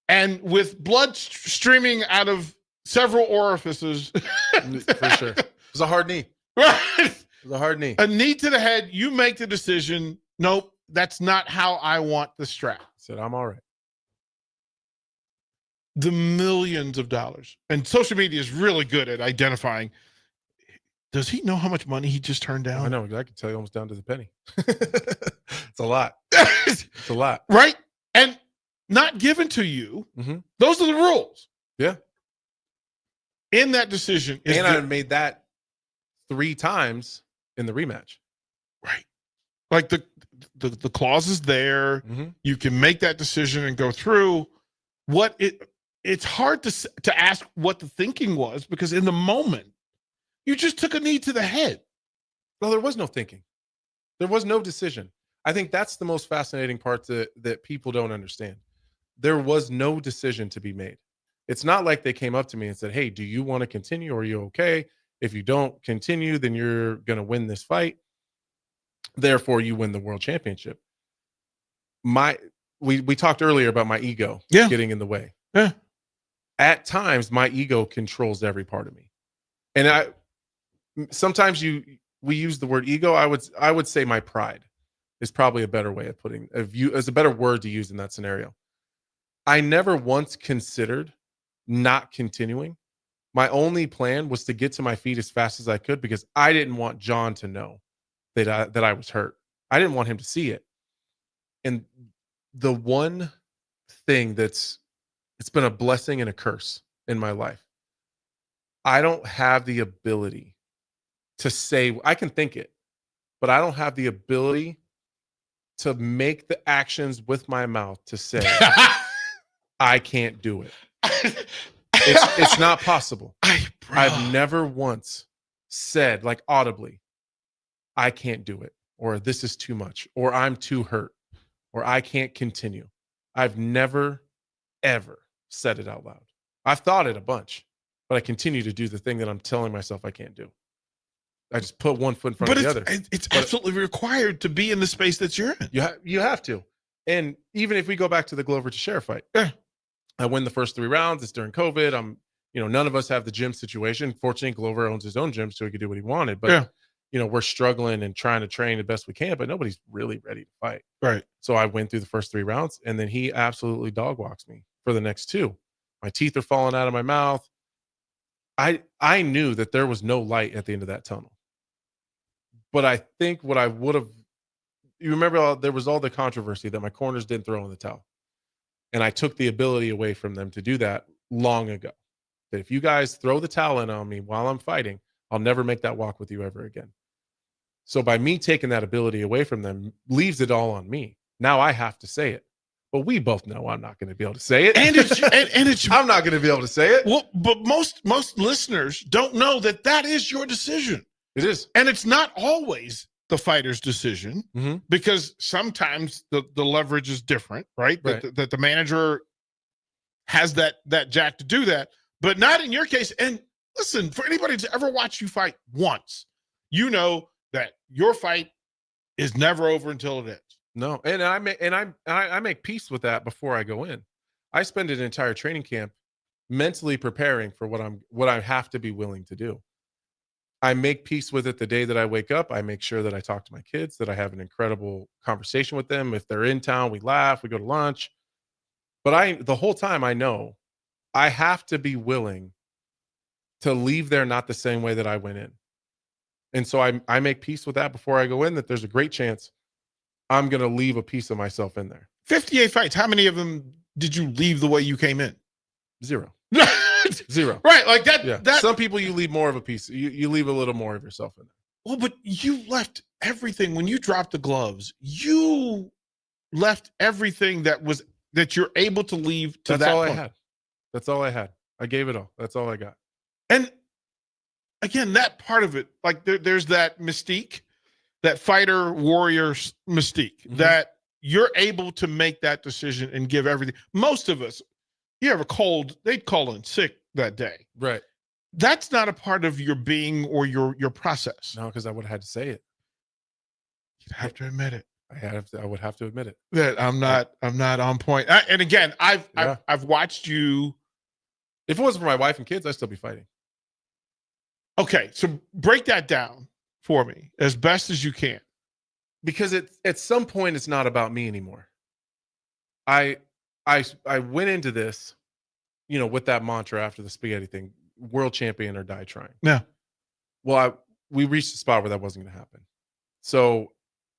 And with blood streaming out of several orifices. For sure. It was a hard knee. It was a hard knee. A knee to the head, you make the decision, nope, that's not how I want the strap. Said, I'm all right. The millions of dollars. And social media is really good at identifying. Does he know how much money he just turned down? I know. I can tell you almost down to the penny. It's a lot. It's a lot. Right? And not given to you. Those are the rules. Yeah. In that decision. And I made that 3 times in the rematch. Right. Like the clause is there. You can make that decision and go through. It's hard to ask what the thinking was, because in the moment, you just took a knee to the head. Well, there was no thinking. There was no decision. I think that's the most fascinating part that people don't understand. There was no decision to be made. It's not like they came up to me and said, hey, do you want to continue? Or are you okay? If you don't continue, then you're going to win this fight. Therefore, you win the world championship. We talked earlier about my ego getting in the way. Yeah. At times, my ego controls every part of me. And sometimes we use the word ego. I would say my pride is probably a better way of putting as a better word to use in that scenario. I never once considered not continuing. My only plan was to get to my feet as fast as I could, because I didn't want John to know that I was hurt. I didn't want him to see it. And the one thing it's been a blessing and a curse in my life. I don't have the ability to say, I can think it, but I don't have the ability to make the actions with my mouth to say, I can't do it. It's not possible. I've never once said, like, audibly, I can't do it, or this is too much, or I'm too hurt, or I can't continue. I've never, ever said it out loud. I've thought it a bunch, but I continue to do the thing that I'm telling myself I can't do. I just put one foot in front of the other. It's absolutely required to be in the space that you're in. You have to. And even if we go back to the Glover Teixeira fight, I win the first 3 rounds. It's during COVID. None of us have the gym situation. Fortunately, Glover owns his own gym, so he could do what he wanted. But we're struggling and trying to train the best we can, but nobody's really ready to fight. Right. So I went through the first 3 rounds, and then he absolutely dog walks me for the next 2. My teeth are falling out of my mouth. I knew that there was no light at the end of that tunnel. But I think what I would have, you remember there was all the controversy that my corners didn't throw in the towel. And I took the ability away from them to do that long ago. That if you guys throw the towel in on me while I'm fighting, I'll never make that walk with you ever again. So by me taking that ability away from them leaves it all on me. Now I have to say it. But we both know I'm not going to be able to say it. And it's I'm not going to be able to say it. Well, but most listeners don't know that is your decision. It is. And it's not always the fighter's decision because sometimes the leverage is different, right? That the manager has that jack to do that, but not in your case. And listen, for anybody to ever watch you fight once, you know that your fight is never over until it ends. No, and I make peace with that before I go in. I spend an entire training camp mentally preparing for what I have to be willing to do. I make peace with it the day that I wake up. I make sure that I talk to my kids, that I have an incredible conversation with them. If they're in town, we laugh, we go to lunch. But the whole time I know I have to be willing to leave there not the same way that I went in. And so I make peace with that before I go in, that there's a great chance I'm going to leave a piece of myself in there. 58 fights. How many of them did you leave the way you came in? 0. 0. Right. Like that. Yeah. That some people you leave more of a piece. You leave a little more of yourself in there. Well, but you left everything when you dropped the gloves. You left everything that you're able to leave to That's that all point. I had. That's all I had. I gave it all. That's all I got. And again, that part of it, like there's that mystique, that fighter warrior mystique, that you're able to make that decision and give everything. Most of us, you have a cold, they'd call in sick that day. Right. That's not a part of your being or your process. No, because I would have had to say it. You'd have to admit it. I would have to admit it. That I'm not on point. And again, I've watched you. If it wasn't for my wife and kids, I'd still be fighting. Okay, so break that down for me as best as you can. Because at some point it's not about me anymore. I went into this, with that mantra after the spaghetti thing, world champion or die trying. Yeah. Well, we reached a spot where that wasn't going to happen. So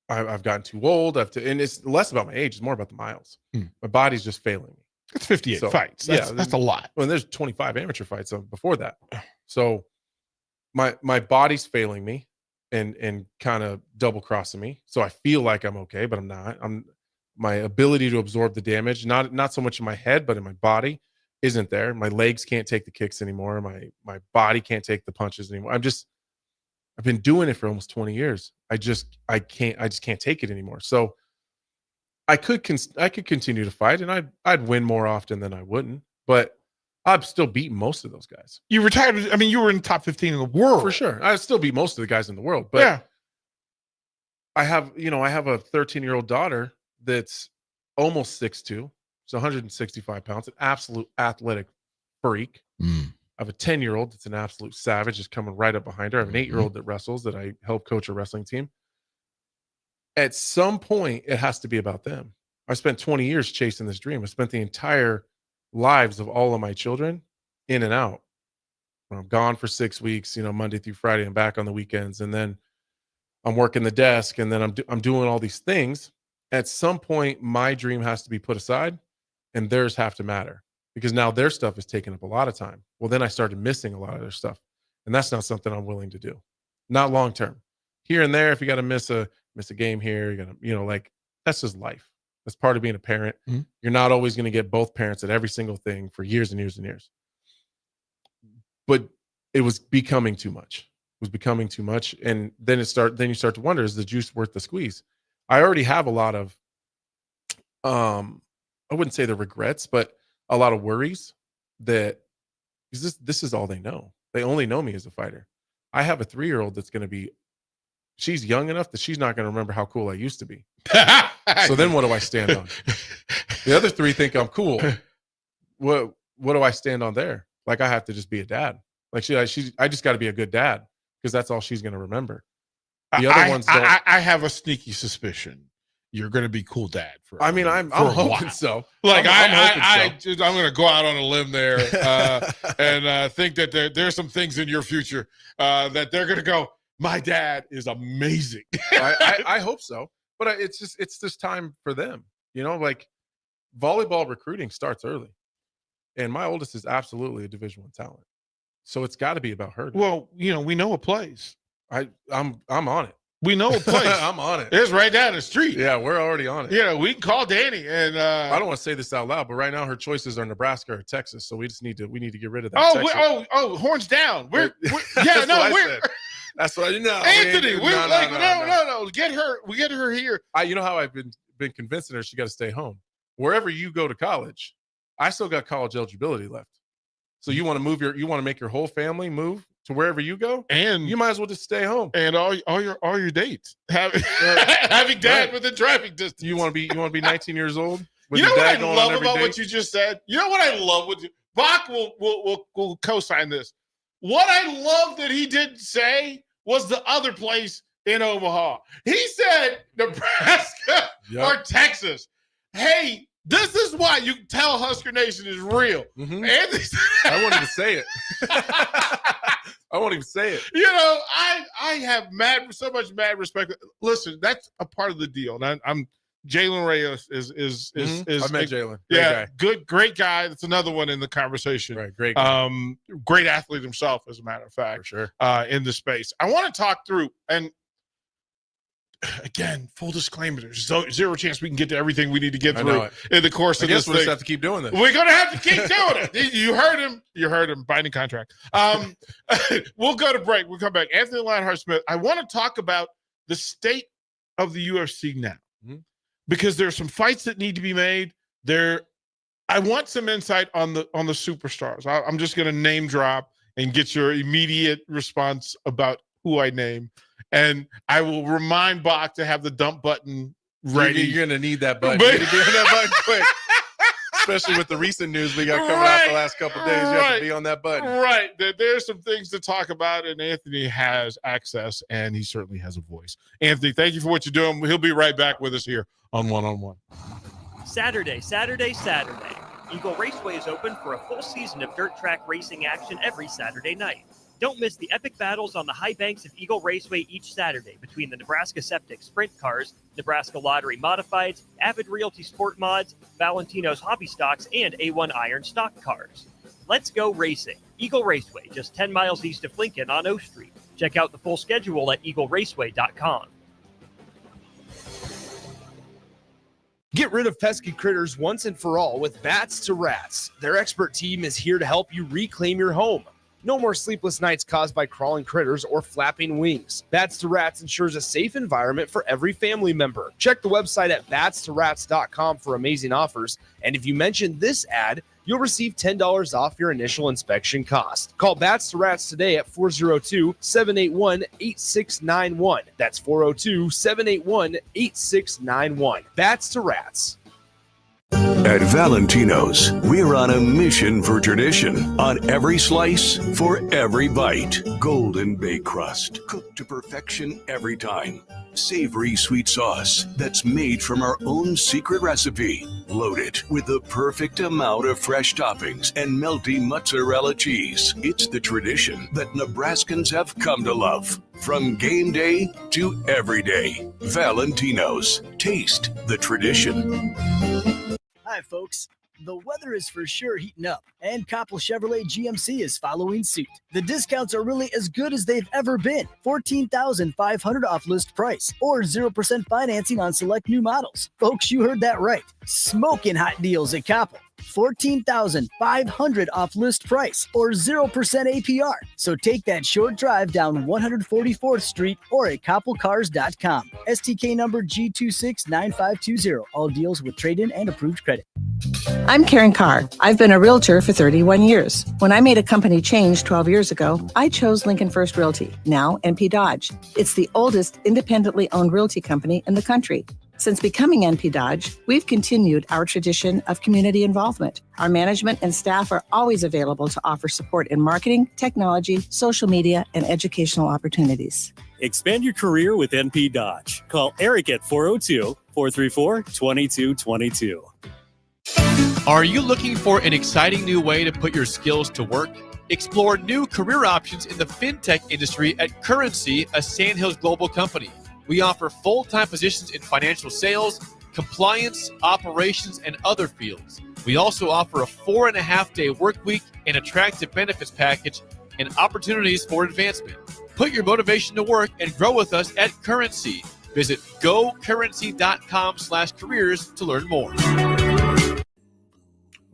I've gotten too old. And it's less about my age. It's more about the miles. My body's just failing me. It's 58 fights. That's a lot. Well, there's 25 amateur fights before that. So my body's failing me and kind of double crossing me. So I feel like I'm okay, but I'm not. My ability to absorb the damage, not so much in my head, but in my body, isn't there. My legs can't take the kicks anymore. My body can't take the punches anymore. I've been doing it for almost 20 years. I just can't take it anymore. So I could continue to fight, and I'd win more often than I wouldn't, but I'd still beat most of those guys. You retired. I mean, you were in the top 15 in the world. For sure. I'd still beat most of the guys in the world, but yeah. I have a 13-year-old daughter that's almost 6'2", so 165 pounds, an absolute athletic freak. I have a 10-year-old that's an absolute savage, just coming right up behind her. I have an 8-year-old that wrestles, that I help coach a wrestling team. At some point, it has to be about them. I spent 20 years chasing this dream. I spent the entire lives of all of my children in and out. I'm gone for 6 weeks, Monday through Friday. I'm back on the weekends, and then I'm working the desk, and then I'm doing all these things. At some point, my dream has to be put aside, and theirs have to matter, because now their stuff is taking up a lot of time. Well, then I started missing a lot of their stuff, and that's not something I'm willing to do. Not long term. Here and there, if you got to miss a game here, you're gonna, that's just life. That's part of being a parent. You're not always going to get both parents at every single thing for years and years and years. But it was becoming too much. It was becoming too much, and then you start to wonder: is the juice worth the squeeze? I already have a lot of, I wouldn't say the regrets, but a lot of worries that this is all they know. They only know me as a fighter. I have a 3-year-old that's going to be. She's young enough that she's not going to remember how cool I used to be. So then what do I stand on? The other 3 think I'm cool. What do I stand on there? Like, I have to just be a dad. Like I just got to be a good dad, because that's all she's going to remember. The other ones don't. I have a sneaky suspicion you're going to be cool dad for. I'm hoping so. Like I'm going to go out on a limb there and think that there's some things in your future that they're going to go, my dad is amazing. I hope so, but it's this time for them. Like, volleyball recruiting starts early, and my oldest is absolutely a Division I talent, so it's got to be about her. Well, we know a place. I'm on it. We know a place. I'm on it. It's right down the street. Yeah, we're already on it. We can call Danny, and I don't want to say this out loud, but right now her choices are Nebraska or Texas, so we need to get rid of that. Oh, horns down. We're That's what you know. Anthony, No. Get her. We get her here. You know how I've been convincing her she got to stay home. Wherever you go to college, I still got college eligibility left. So you want to make your whole family move to wherever you go, and you might as well just stay home. And all your dates having dad within driving distance. You want to be 19 years old. You know what I love about what you just said? You know what I love with you? Bach will co-sign this. What I love that he didn't say was the other place in Omaha. He said Nebraska or Texas. Hey, this is why you can tell Husker Nation is real. Mm-hmm. I wanted to say it. I won't even say it. You know, I have so much mad respect. Listen, that's a part of the deal. And I'm Jalen Reyes is I met Jalen. Great guy. That's another one in the conversation. Right, great guy. Great athlete himself, as a matter of fact. For sure. In the space. I want to talk through, and again, full disclaimer, there's zero chance we can get to everything we need to get through in the course of this thing. We'll just have to keep doing this. We're going to have to keep doing it. You heard him. Binding contract. We'll go to break. We'll come back. Anthony Lionheart Smith, I want to talk about the state of the UFC now. Mm-hmm. Because there's some fights that need to be made. I want some insight on the superstars. I'm just going to name drop and get your immediate response about who I name. And I will remind Bach to have the dump button ready. You're going to need that button. You're going to need that button quick. Especially with the recent news we got coming out the last couple of days. You have to be on that button. Right. There's some things to talk about, and Anthony has access, and he certainly has a voice. Anthony, thank you for what you're doing. He'll be right back with us here on One-on-One. Saturday. Eagle Raceway is open for a full season of dirt track racing action every Saturday night. Don't miss the epic battles on the high banks of Eagle Raceway each Saturday between the Nebraska Septic Sprint Cars, Nebraska Lottery Modifieds, Avid Realty Sport Mods, Valentino's Hobby Stocks, and A1 Iron Stock Cars. Let's go racing. Eagle Raceway, just 10 miles east of Lincoln on O Street. Check out the full schedule at eagleraceway.com. Get rid of pesky critters once and for all with Bats to Rats. Their expert team is here to help you reclaim your home. No more sleepless nights caused by crawling critters or flapping wings. Bats to Rats ensures a safe environment for every family member. Check the website at batstoRats.com for amazing offers. And if you mention this ad, you'll receive $10 off your initial inspection cost. Call Bats to Rats today at 402-781-8691. That's 402-781-8691. Bats to Rats. At Valentino's, we're on a mission for tradition. On every slice, for every bite. Golden baked crust, cooked to perfection every time. Savory sweet sauce that's made from our own secret recipe. Loaded with the perfect amount of fresh toppings and melty mozzarella cheese. It's the tradition that Nebraskans have come to love. From game day to every day. Valentino's. Taste the tradition. Hi, folks. The weather is for sure heating up, and Coppell Chevrolet GMC is following suit. The discounts are really as good as they've ever been. $14,500 off list price, or 0% financing on select new models. Folks, you heard that right. Smoking hot deals at Coppell. $14,500 off list price, or 0% APR. So take that short drive down 144th Street or at koppelcars.com. STK number G269520. All deals with trade-in and approved credit. I'm Karen Carr. I've been a realtor for 31 years. When I made a company change 12 years ago, I chose Lincoln First Realty, now NP Dodge. It's the oldest independently owned realty company in the country. Since becoming NP Dodge, we've continued our tradition of community involvement. Our management and staff are always available to offer support in marketing, technology, social media, and educational opportunities. Expand your career with NP Dodge. Call Eric at 402-434-2222. Are you looking for an exciting new way to put your skills to work? Explore new career options in the fintech industry at Currency, a Sandhills global company. We offer full-time positions in financial sales, compliance, operations, and other fields. We also offer a 4.5-day work week, an attractive benefits package, and opportunities for advancement. Put your motivation to work and grow with us at Currency. Visit gocurrency.com/careers to learn more.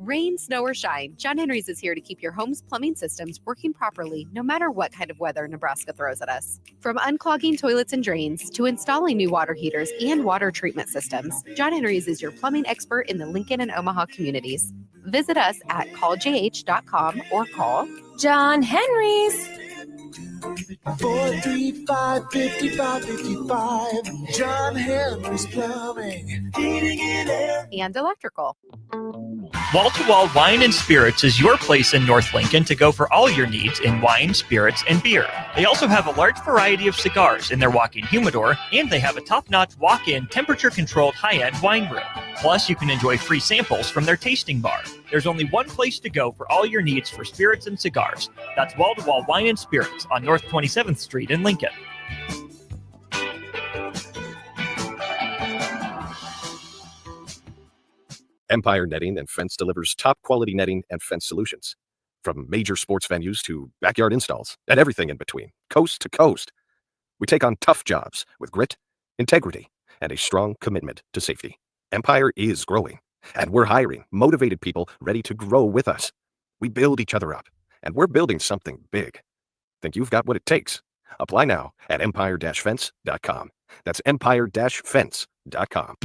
Rain, snow, or shine, John Henry's is here to keep your home's plumbing systems working properly no matter what kind of weather Nebraska throws at us. From unclogging toilets and drains to installing new water heaters and water treatment systems, John Henry's is your plumbing expert in the Lincoln and Omaha communities. Visit us at calljh.com or call John Henry's. 435-5555. John Henry's Plumbing, Heating and Air, and Electrical. Wall to Wall Wine and Spirits is your place in North Lincoln to go for all your needs in wine, spirits, and beer. They also have a large variety of cigars in their walk-in humidor, and they have a top-notch walk-in temperature-controlled high-end wine room. Plus, you can enjoy free samples from their tasting bar. There's only one place to go for all your needs for spirits and cigars. That's Wall to Wall Wine and Spirits on North 27th Street in Lincoln. Empire Netting and Fence delivers top-quality netting and fence solutions. From major sports venues to backyard installs and everything in between, coast to coast. We take on tough jobs with grit, integrity, and a strong commitment to safety. Empire is growing, and we're hiring motivated people ready to grow with us. We build each other up, and we're building something big. Think you've got what it takes? Apply now at empire-fence.com. That's empire-fence.com.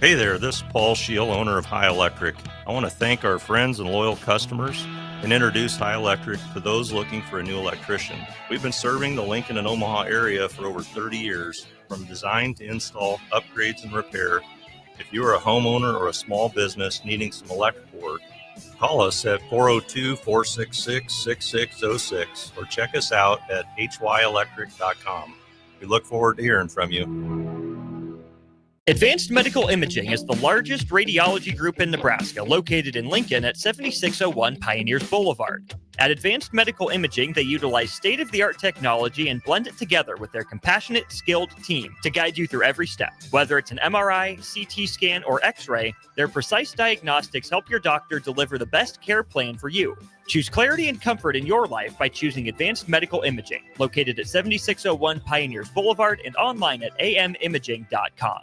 Hey there, this is Paul Scheel, owner of High Electric. I want to thank our friends and loyal customers and introduce High Electric to those looking for a new electrician. We've been serving the Lincoln and Omaha area for over 30 years, from design to install, upgrades, and repair. If you are a homeowner or a small business needing some electrical work, call us at 402-466-6606 or check us out at hyelectric.com. We look forward to hearing from you. Advanced Medical Imaging is the largest radiology group in Nebraska, located in Lincoln at 7601 Pioneers Boulevard. At Advanced Medical Imaging, they utilize state-of-the-art technology and blend it together with their compassionate, skilled team to guide you through every step. Whether it's an MRI, CT scan, or X-ray, their precise diagnostics help your doctor deliver the best care plan for you. Choose clarity and comfort in your life by choosing Advanced Medical Imaging, located at 7601 Pioneers Boulevard and online at amimaging.com.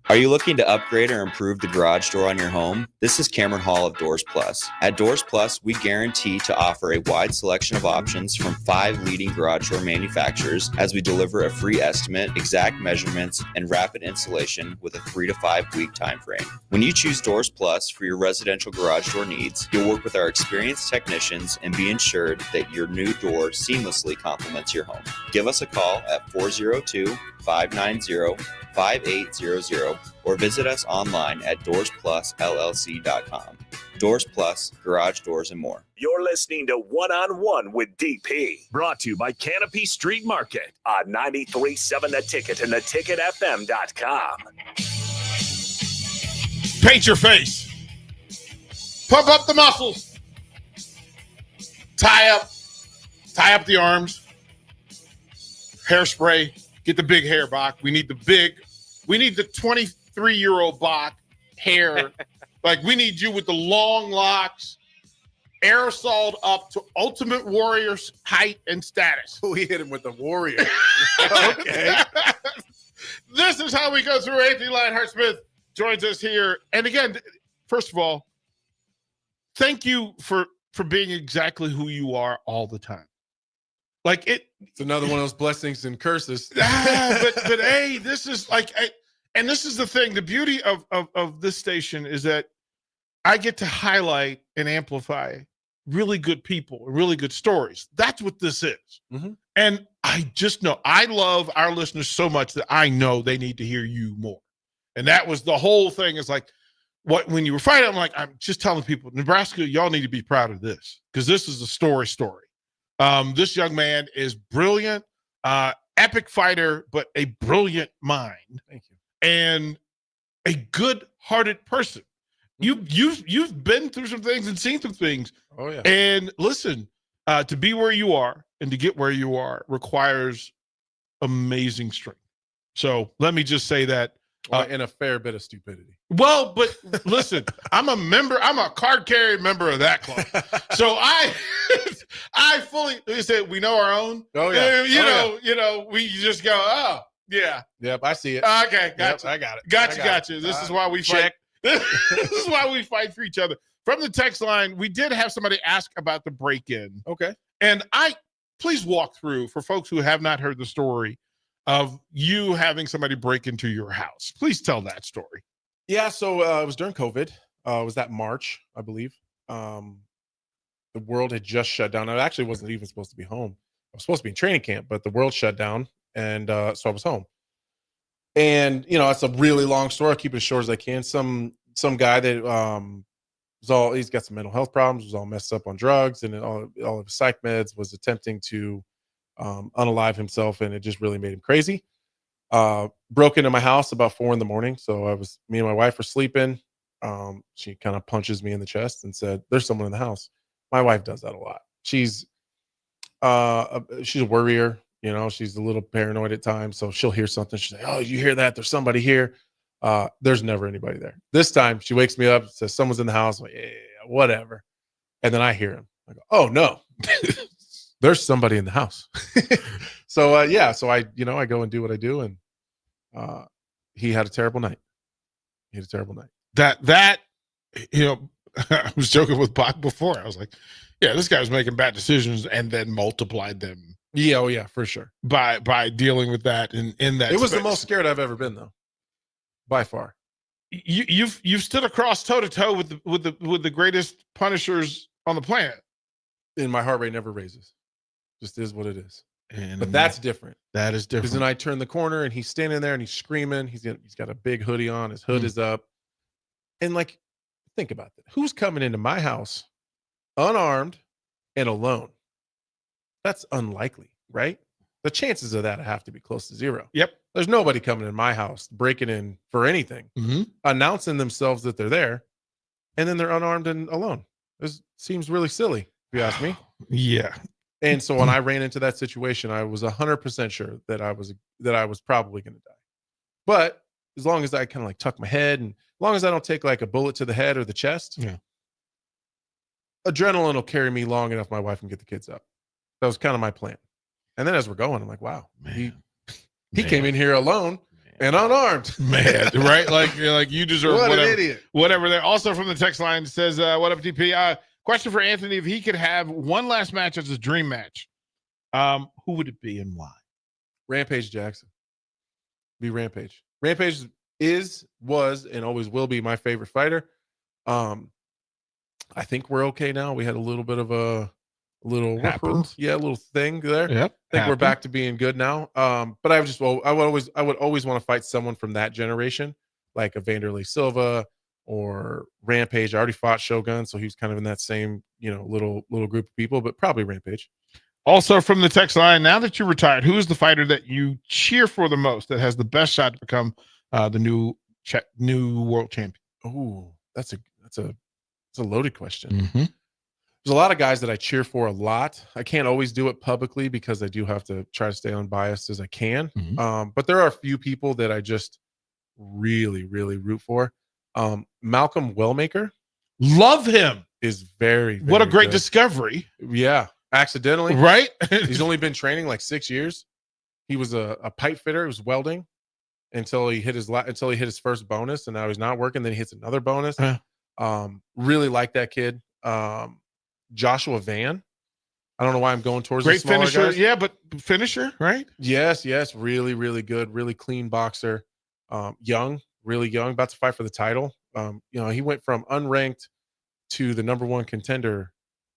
Are you looking to upgrade or improve the garage door on your home? This is Cameron Hall of Doors Plus. At Doors Plus, we guarantee to offer a wide selection of options from 5 leading garage door manufacturers as we deliver a free estimate, exact measurements, and rapid installation with a 3 to 5 week time frame. When you choose Doors Plus for your residential garage door needs, you'll work with our experienced technicians and be ensured that your new door seamlessly complements your home. Give us a call at 402-590-5800 or visit us online at doorsplusllc.com. Doors Plus, garage doors, and more. You're listening to One-on-One with DP, brought to you by Canopy Street Market on 93.7 The Ticket and theticketfm.com. Paint your face. Pump up the muscles. Tie up the arms. Hairspray. Get the big hair, Bach. We need the 23-year-old Bach hair. Like, we need you with the long locks, aerosoled up to Ultimate Warrior's height and status. We hit him with the warrior. Okay. This is how we go through. Anthony Lionheart Smith joins us here. And again, first of all, thank you for being exactly who you are all the time. Like, it's another one of those blessings and curses. but hey, this is like, and this is the thing. The beauty of this station is that I get to highlight and amplify really good people, really good stories. That's what this is. Mm-hmm. And I just know I love our listeners so much that I know they need to hear you more. And that was the whole thing. Is like, when you were fighting, I'm just telling people, Nebraska, y'all need to be proud of this, because this is a story. This young man is brilliant, epic fighter, but a brilliant mind. Thank you. And a good-hearted person. You've been through some things and seen some things. Oh yeah. And listen, to be where you are and to get where you are requires amazing strength. So let me just say that. And a fair bit of stupidity. Well, but listen, I'm a card-carrying member of that club. So I fully, they said, we know our own. Oh yeah. You know, we just go, oh yeah. Yep, I see it. Okay, gotcha. Yep, I got it. Gotcha. This is why we fight. This is why we fight for each other. From the text line, we did have somebody ask about the break-in. Okay. And please walk through, for folks who have not heard the story, of you having somebody break into your house. Please tell that story. Yeah, so it was during COVID. It was that March, I believe. The world had just shut down. I actually wasn't even supposed to be home. I was supposed to be in training camp, but the world shut down, and so I was home. And it's a really long story. I'll keep it as short as I can. Some guy that he's got some mental health problems, was all messed up on drugs, and all of his psych meds, was attempting to unalive himself, and it just really made him crazy. Broke into my house about 4 a.m. So me and my wife were sleeping. She kind of punches me in the chest and said, "There's someone in the house." My wife does that a lot. She's a worrier, she's a little paranoid at times. So she'll hear something. She'll say, "Oh, you hear that? There's somebody here." There's never anybody there. This time she wakes me up, says someone's in the house. I'm like, yeah, whatever. And then I hear him. I go, "Oh no, there's somebody in the house." So I go and do what I do. And he had a terrible night. That I was joking with Bach before. I was like, yeah, this guy's making bad decisions and then multiplied them. Yeah, oh yeah, for sure. By dealing with that in that. It was the most scared I've ever been, though, by far. You've stood across toe to toe with the greatest punishers on the planet. And my heart rate never raises. Just is what it is. But And that's different. That is different. Because then I turn the corner and he's standing there and he's screaming. He's got a big hoodie on. His hood is up. And think about that. Who's coming into my house unarmed and alone? That's unlikely, right? The chances of that have to be close to zero. Yep. There's nobody coming in my house, breaking in for anything, announcing themselves that they're there, and then they're unarmed and alone. This seems really silly, if you ask me. Yeah. And so when I ran into that situation, I was 100% sure that I was probably going to die. But as long as I kind of tuck my head, and as long as I don't take a bullet to the head or the chest, adrenaline will carry me long enough my wife can get the kids up. That was kind of my plan. And then as we're going, I'm like, wow, he came in here alone and unarmed. Man, right? Like you deserve What whatever, an idiot. Whatever. There. Also from the text line says, "What up, DP? Question for Anthony: if he could have one last match as his dream match, who would it be and why?" Rampage Jackson. Be Rampage. Rampage was, and always will be my favorite fighter. I think we're okay now. We had a little bit of a little thing there. Yep. I think we're back to being good now. But I would always want to fight someone from that generation, like a Vanderlei Silva or Rampage. I already fought Shogun, so he was kind of in that same, little group of people, but probably Rampage. Also from the text line, now that you're retired, who is the fighter that you cheer for the most, that has the best shot to become the new world champion? Oh, that's a loaded question. There's a lot of guys that I cheer for a lot. I can't always do it publicly because I do have to try to stay unbiased as I can. But there are a few people that I just really, really root for. Malcolm Wellmaker. Love him. Is very, very what a great good. Discovery. Yeah. Accidentally. Right? He's only been training 6 years. He was a pipe fitter. He was welding until he hit his first bonus, and now he's not working. Then he hits another bonus. Really like that kid. Joshua Van. I don't know why I'm going towards great the smaller finisher. guys. Yeah, but finisher, right? Yes. Really, really good. Really clean boxer. Young, really young, about to fight for the title. He went from unranked to the number one contender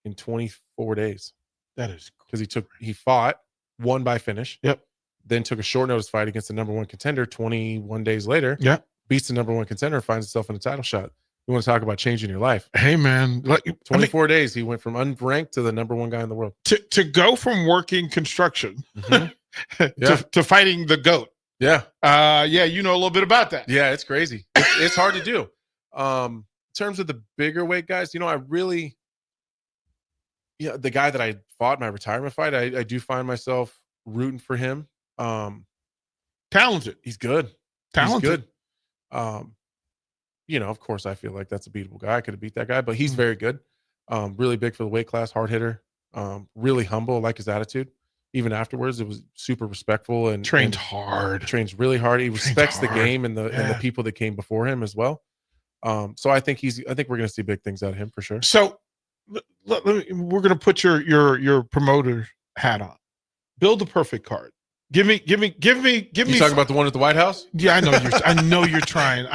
in 24 days. That is because he fought, won by finish. Yep. Then took a short notice fight against the number one contender 21 days later. Yep. Beats the number one contender and finds himself in a title shot. You want to talk about changing your life? Hey, man. 24 days, he went from unranked to the number one guy in the world. To go from working construction to fighting the GOAT. Yeah. You know a little bit about that. Yeah, it's crazy. It's hard to do. In terms of the bigger weight guys, I really, the guy that I fought my retirement fight, I do find myself rooting for him. Talented. He's good. Talented. He's good. Of course, I feel like that's a beatable guy. I could have beat that guy, but he's very good. Really big for the weight class, hard hitter. Really humble. I like his attitude. Even afterwards, it was super respectful and trains hard. Trains really hard. He respects the game and the people that came before him as well. So I think we're going to see big things out of him for sure. So we're going to put your promoter hat on. Build the perfect card. Give me. You talking about the one at the White House? Yeah, I know you're trying.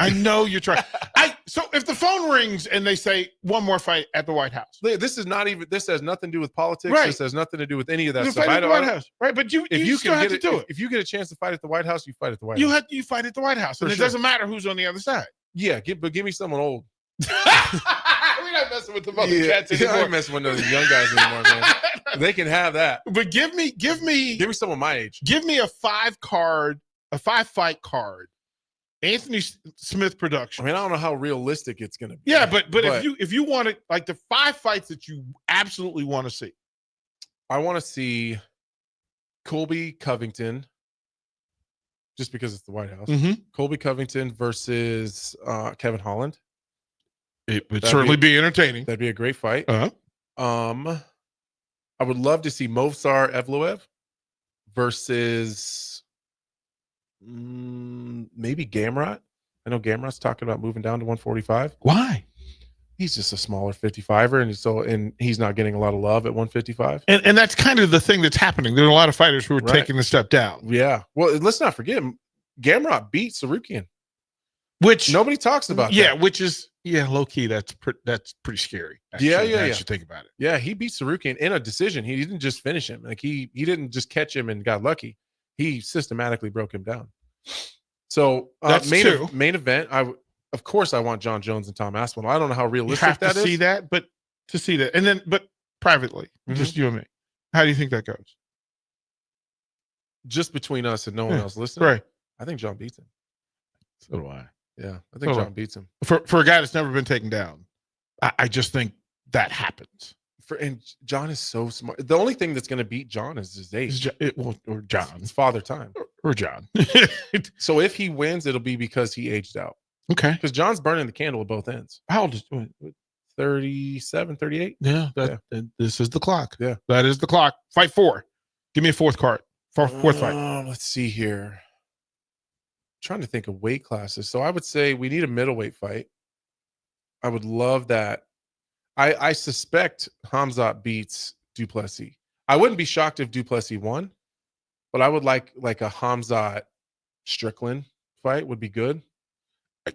So if the phone rings and they say one more fight at the White House, this has nothing to do with politics. Right. This has nothing to do with any of that the stuff. fight at the White House, right? But you still have to do it. If you get a chance to fight at the White House, you fight at the White House. You fight at the White House, and For it sure. doesn't matter who's on the other side. Yeah, but give me someone old. We're not messing with the mother cats anymore. I ain't messing with those young guys anymore, man. They can have that. But give me someone my age. Give me a 5-fight card. Anthony Smith production. I mean, I don't know how realistic it's going to be. Yeah, but if you want it, like the 5 fights that you absolutely want to see. I want to see Colby Covington, just because it's the White House. Mm-hmm. Colby Covington versus Kevin Holland. It would certainly be entertaining. That'd be a great fight. Uh-huh. I would love to see Movsar Evloev versus maybe Gamrot. I know Gamrot's talking about moving down to 145. Why? He's just a smaller 55er, and he's not getting a lot of love at 155. And that's kind of the thing that's happening. There are a lot of fighters who are taking the step down. Yeah. Well, let's not forget, Gamrot beat Sarukian, which nobody talks about. Yeah, which is low key. That's pretty scary. Actually, Yeah. Now you think about it. Yeah, he beat Sarukian in a decision. He didn't just finish him. Like he didn't just catch him and got lucky. He systematically broke him down. So That's true. Main event. Of course I want John Jones and Tom Aspinall. I don't know how You realistic have that to is. see that, but privately, just you and me. How do you think that goes? Just between us and no one else listening. Right. I think John beats him. So do I. Yeah, I think John beats him. For a guy that's never been taken down, I just think that happens. And John is so smart. The only thing that's going to beat John is his age. Or John. It's father time. Or John. So if he wins, it'll be because he aged out. Okay. Because John's burning the candle at both ends. How old is 37, 38? Yeah. This is the clock. Yeah. That is the clock. Fight 4. Give me a 4th card. Fourth fight. Let's see here. I'm trying to think of weight classes. So I would say we need a middleweight fight. I would love that. I suspect Hamzat beats Duplessis. I wouldn't be shocked if Duplessis won, but I would like a Hamzat Strickland fight would be good.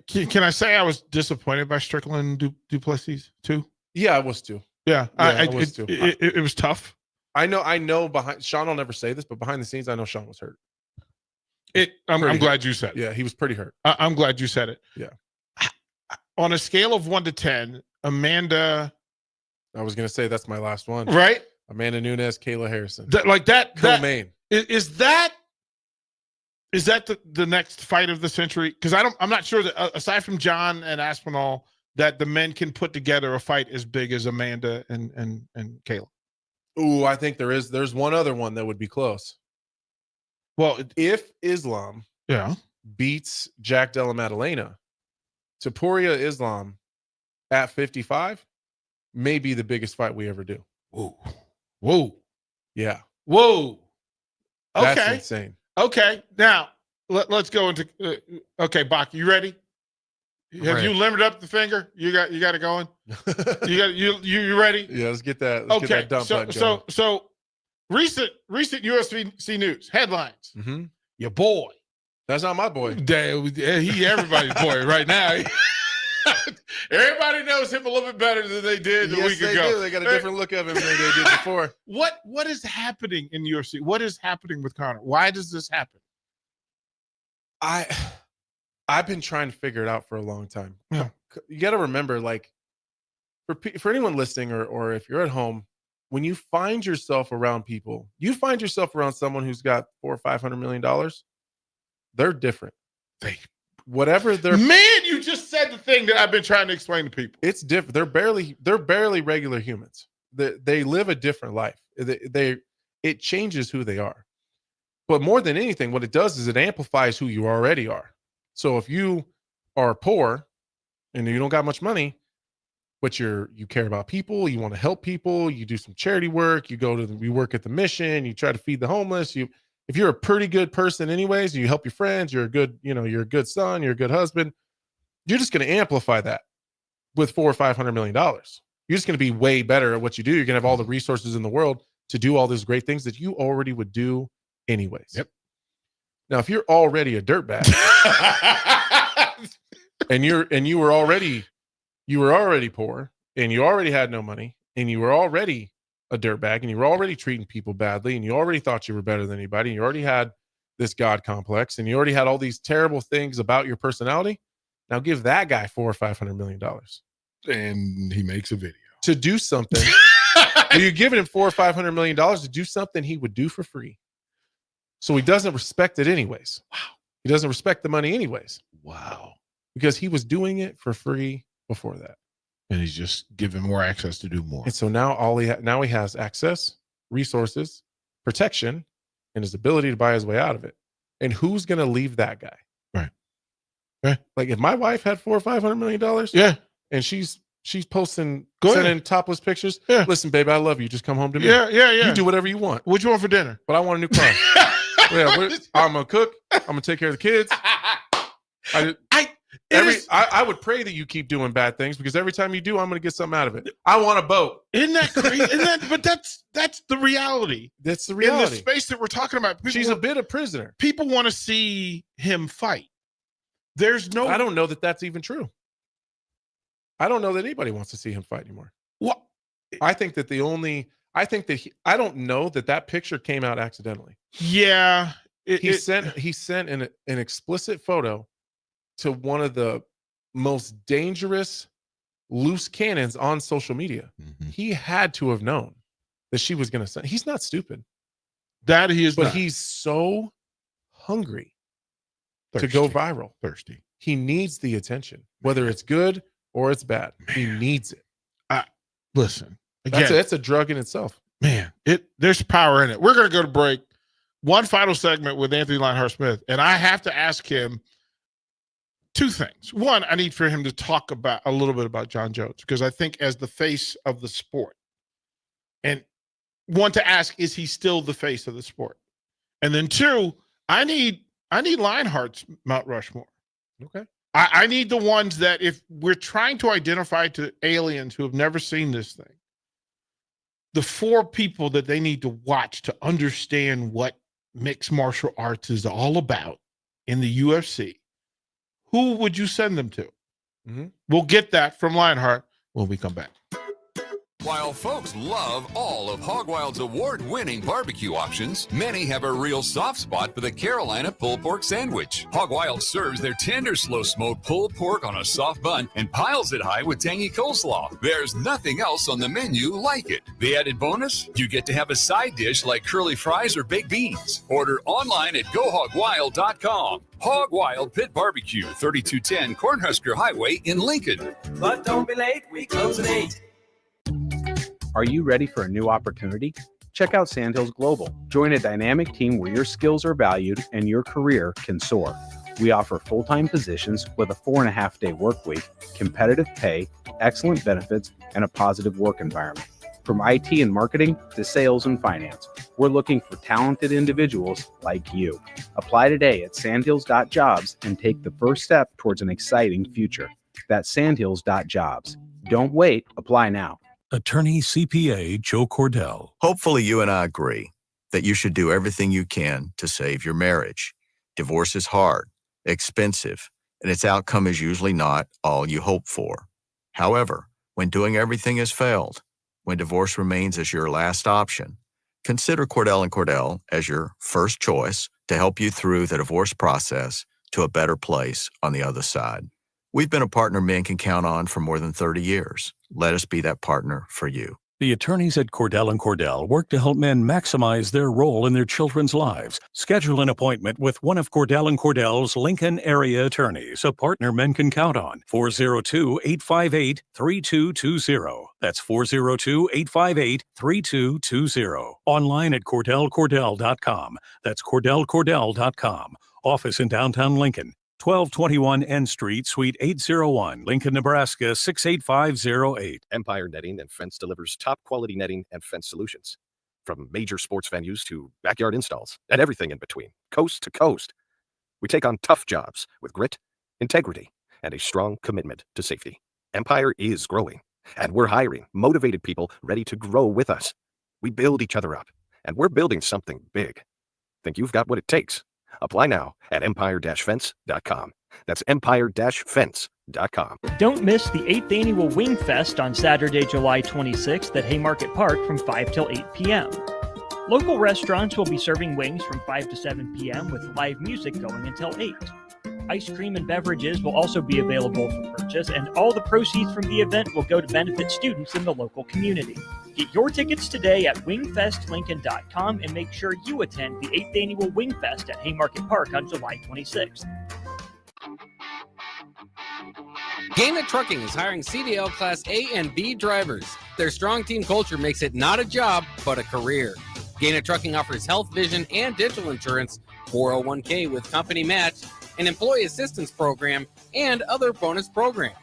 Can I say I was disappointed by Strickland Duplessis too? Yeah, I was too. Yeah, I was too. It was tough. I know behind Sean will never say this, but behind the scenes, I know Sean was hurt. I'm glad you said it. Yeah, he was pretty hurt. I'm glad you said it. Yeah. On a scale of 1 to 10, Amanda. I was going to say that's my last one. Right? Amanda Nunes, Kayla Harrison. Co-main. Is that the next fight of the century? Because I'm not sure that aside from John and Aspinall, that the men can put together a fight as big as Amanda and Kayla. Ooh, I think there's one other one that would be close. Well, if Islam beats Jack Della Maddalena, Topuria Islam at 55 may be the biggest fight we ever do. Whoa. Yeah. Whoa. Okay. That's insane. Okay. Now, let's go into okay, Bach, you ready? Have you limited up the finger? You got it going? you ready? Yeah, let's get that. Okay. Get that dump button going. So recent UFC news headlines. Mm-hmm. Your boy. That's not my boy. He everybody's boy right now. Everybody knows him a little bit better than they did a week ago. Do. They got a different look of him than they did before. What is happening in UFC? What is happening with Conor? Why does this happen? I've been trying to figure it out for a long time. Yeah. You got to remember, like, for anyone listening or if you're at home, when you find yourself around people, you find yourself around someone who's got $400 or $500 million, they're different. Whatever they're you just said the thing that I've been trying to explain to people. It's different. They're barely regular humans. They live a different life. It changes who they are. But more than anything, what it does is it amplifies who you already are. So if you are poor and you don't got much money, but you care about people, you want to help people, you do some charity work, you work at the mission, you try to feed the homeless, if you're a pretty good person anyways, you help your friends, you're a good son, you're a good husband, You're just going to amplify that with $400 or $500 million. You're just going to be way better at what you do. You're going to have all the resources in the world to do all these great things that you already would do anyways. Yep. Now, if you're already a dirtbag and you were already poor and you already had no money and you were already a dirtbag and you were already treating people badly and you already thought you were better than anybody and you already had this God complex and you already had all these terrible things about your personality. Now give that guy $400 or $500 million. And he makes a video to do something. You're giving him $400 or $500 million to do something he would do for free. So he doesn't respect it anyways. Wow. He doesn't respect the money anyways. Wow. Because he was doing it for free before that. And he's just giving more access to do more. And so now now he has access, resources, protection, and his ability to buy his way out of it. And who's going to leave that guy? Right. Right. Like if my wife had $400 or $500 million, yeah, and she's posting, sending topless pictures. Yeah. Listen, baby, I love you. Just come home to me. Yeah. You do whatever you want. What you want for dinner? But I want a new car. I'm gonna cook. I'm gonna take care of the kids. I would pray that you keep doing bad things because every time you do, I'm gonna get something out of it. I want a boat. Isn't that crazy? But that's the reality. That's the reality. In the space that we're talking about, She's a bit of prisoner. People want to see him fight. There's no. I don't know that that's even true. I don't know that anybody wants to see him fight anymore. What? I think that I don't know that picture came out accidentally. Yeah. He sent an explicit photo to one of the most dangerous loose cannons on social media. Mm-hmm. He had to have known that she was going to send. He's not stupid. That he is, but not. He's so hungry Thirsty. To go viral. Thirsty. He needs the attention, whether it's good or it's bad. Man. He needs it. Listen, again, that's a drug in itself. Man, there's power in it. We're going to go to break. One final segment with Anthony Lionheart Smith, and I have to ask him two things. One, I need for him to talk about a little bit about John Jones because I think as the face of the sport, and want to ask, is he still the face of the sport? And then two, I need Lionheart's Mount Rushmore. Okay. I need the ones that if we're trying to identify to aliens who have never seen this thing, the 4 people that they need to watch to understand what mixed martial arts is all about in the UFC, who would you send them to? Mm-hmm. We'll get that from Lionheart when we come back. While folks love all of Hog Wild's award-winning barbecue options, many have a real soft spot for the Carolina pulled pork sandwich. Hog Wild serves their tender, slow-smoked pulled pork on a soft bun and piles it high with tangy coleslaw. There's nothing else on the menu like it. The added bonus? You get to have a side dish like curly fries or baked beans. Order online at GoHogWild.com. Hog Wild Pit Barbecue, 3210 Cornhusker Highway in Lincoln. But don't be late, we close at 8. Are you ready for a new opportunity? Check out Sandhills Global. Join a dynamic team where your skills are valued and your career can soar. We offer full-time positions with a 4.5-day work week, competitive pay, excellent benefits, and a positive work environment. From IT and marketing to sales and finance, we're looking for talented individuals like you. Apply today at sandhills.jobs and take the first step towards an exciting future. That's sandhills.jobs. Don't wait. Apply now. Attorney CPA Joe Cordell. Hopefully you and I agree that you should do everything you can to save your marriage. Divorce is hard, expensive, and its outcome is usually not all you hope for. However, when doing everything has failed, when divorce remains as your last option, consider Cordell & Cordell as your first choice to help you through the divorce process to a better place on the other side. We've been a partner men can count on for more than 30 years. Let us be that partner for you. The attorneys at Cordell & Cordell work to help men maximize their role in their children's lives. Schedule an appointment with one of Cordell & Cordell's Lincoln area attorneys, a partner men can count on. 402-858-3220. That's 402-858-3220. Online at CordellCordell.com. That's CordellCordell.com. Office in downtown Lincoln. 1221 N Street, Suite 801, Lincoln, Nebraska 68508. Empire Netting and Fence delivers top quality netting and fence solutions. From major sports venues to backyard installs and everything in between, coast to coast. We take on tough jobs with grit, integrity, and a strong commitment to safety. Empire is growing, and we're hiring motivated people ready to grow with us. We build each other up, and we're building something big. Think you've got what it takes? Apply now at empire-fence.com. That's empire-fence.com. Don't miss the 8th Annual Wing Fest on Saturday, July 26th at Haymarket Park from 5 till 8 p.m. Local restaurants will be serving wings from 5 to 7 p.m. with live music going until 8. Ice cream and beverages will also be available for purchase, and all the proceeds from the event will go to benefit students in the local community. Get your tickets today at wingfestlincoln.com and make sure you attend the 8th Annual Wing Fest at Haymarket Park on July 26th. Gaina Trucking is hiring CDL Class A and B drivers. Their strong team culture makes it not a job, but a career. Gaina Trucking offers health, vision, and dental insurance, 401k with company match, an employee assistance program, and other bonus programs.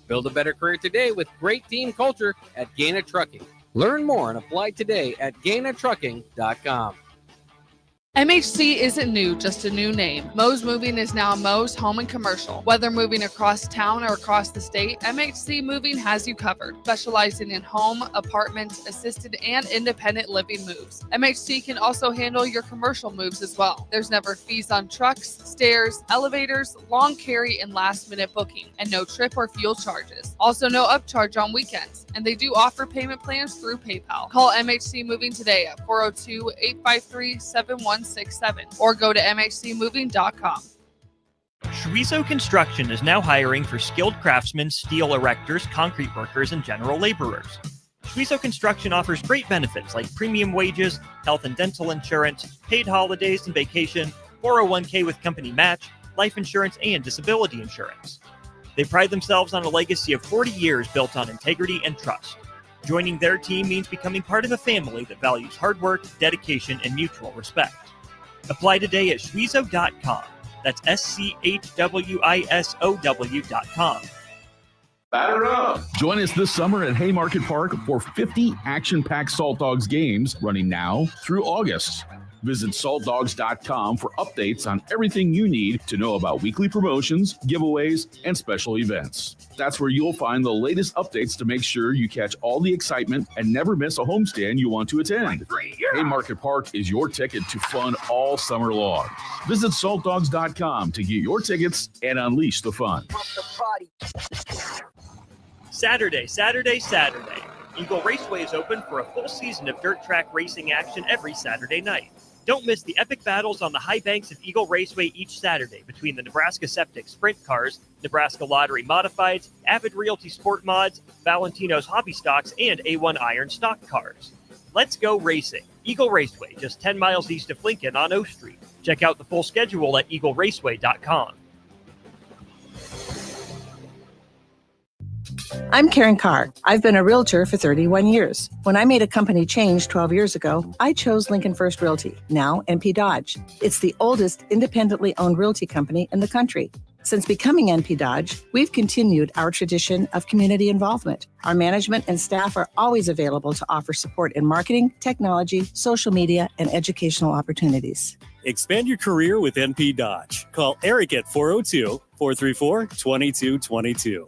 Build a better career today with great team culture at Gaina Trucking. Learn more and apply today at GainaTrucking.com. MHC isn't new, just a new name. Mo's Moving is now Mo's Home and Commercial. Whether moving across town or across the state, MHC Moving has you covered, specializing in home, apartments, assisted, and independent living moves. MHC can also handle your commercial moves as well. There's never fees on trucks, stairs, elevators, long carry, and last-minute booking, and no trip or fuel charges. Also no upcharge on weekends, and they do offer payment plans through PayPal. Call MHC Moving today at 402-853-7167 or go to mhcmoving.com. Schwizo Construction is now hiring for skilled craftsmen, steel erectors, concrete workers, and general laborers. Schwizo Construction offers great benefits like premium wages, health and dental insurance, paid holidays and vacation, 401k with company match, life insurance, and disability insurance. They pride themselves on a legacy of 40 years built on integrity and trust. Joining their team means becoming part of a family that values hard work, dedication, and mutual respect. Apply today at schwizo.com. That's SCHWISOW.com. Batter up! Join us this summer at Haymarket Park for 50 action-packed Salt Dogs games running now through August. Visit saltdogs.com for updates on everything you need to know about weekly promotions, giveaways, and special events. That's where you'll find the latest updates to make sure you catch all the excitement and never miss a homestand you want to attend. Haymarket Park is your ticket to fun all summer long. Visit saltdogs.com to get your tickets and unleash the fun. Saturday. Eagle Raceway is open for a full season of dirt track racing action every Saturday night. Don't miss the epic battles on the high banks of Eagle Raceway each Saturday between the Nebraska Septic Sprint Cars, Nebraska Lottery Modifieds, Avid Realty Sport Mods, Valentino's Hobby Stocks, and A1 Iron Stock Cars. Let's go racing. Eagle Raceway, just 10 miles east of Lincoln on O Street. Check out the full schedule at eagleraceway.com. I'm Karen Carr. I've been a realtor for 31 years. When I made a company change 12 years ago, I chose Lincoln First Realty, now NP Dodge. It's the oldest independently owned realty company in the country. Since becoming NP Dodge, we've continued our tradition of community involvement. Our management and staff are always available to offer support in marketing, technology, social media, and educational opportunities. Expand your career with NP Dodge. Call Eric at 402-434-2222.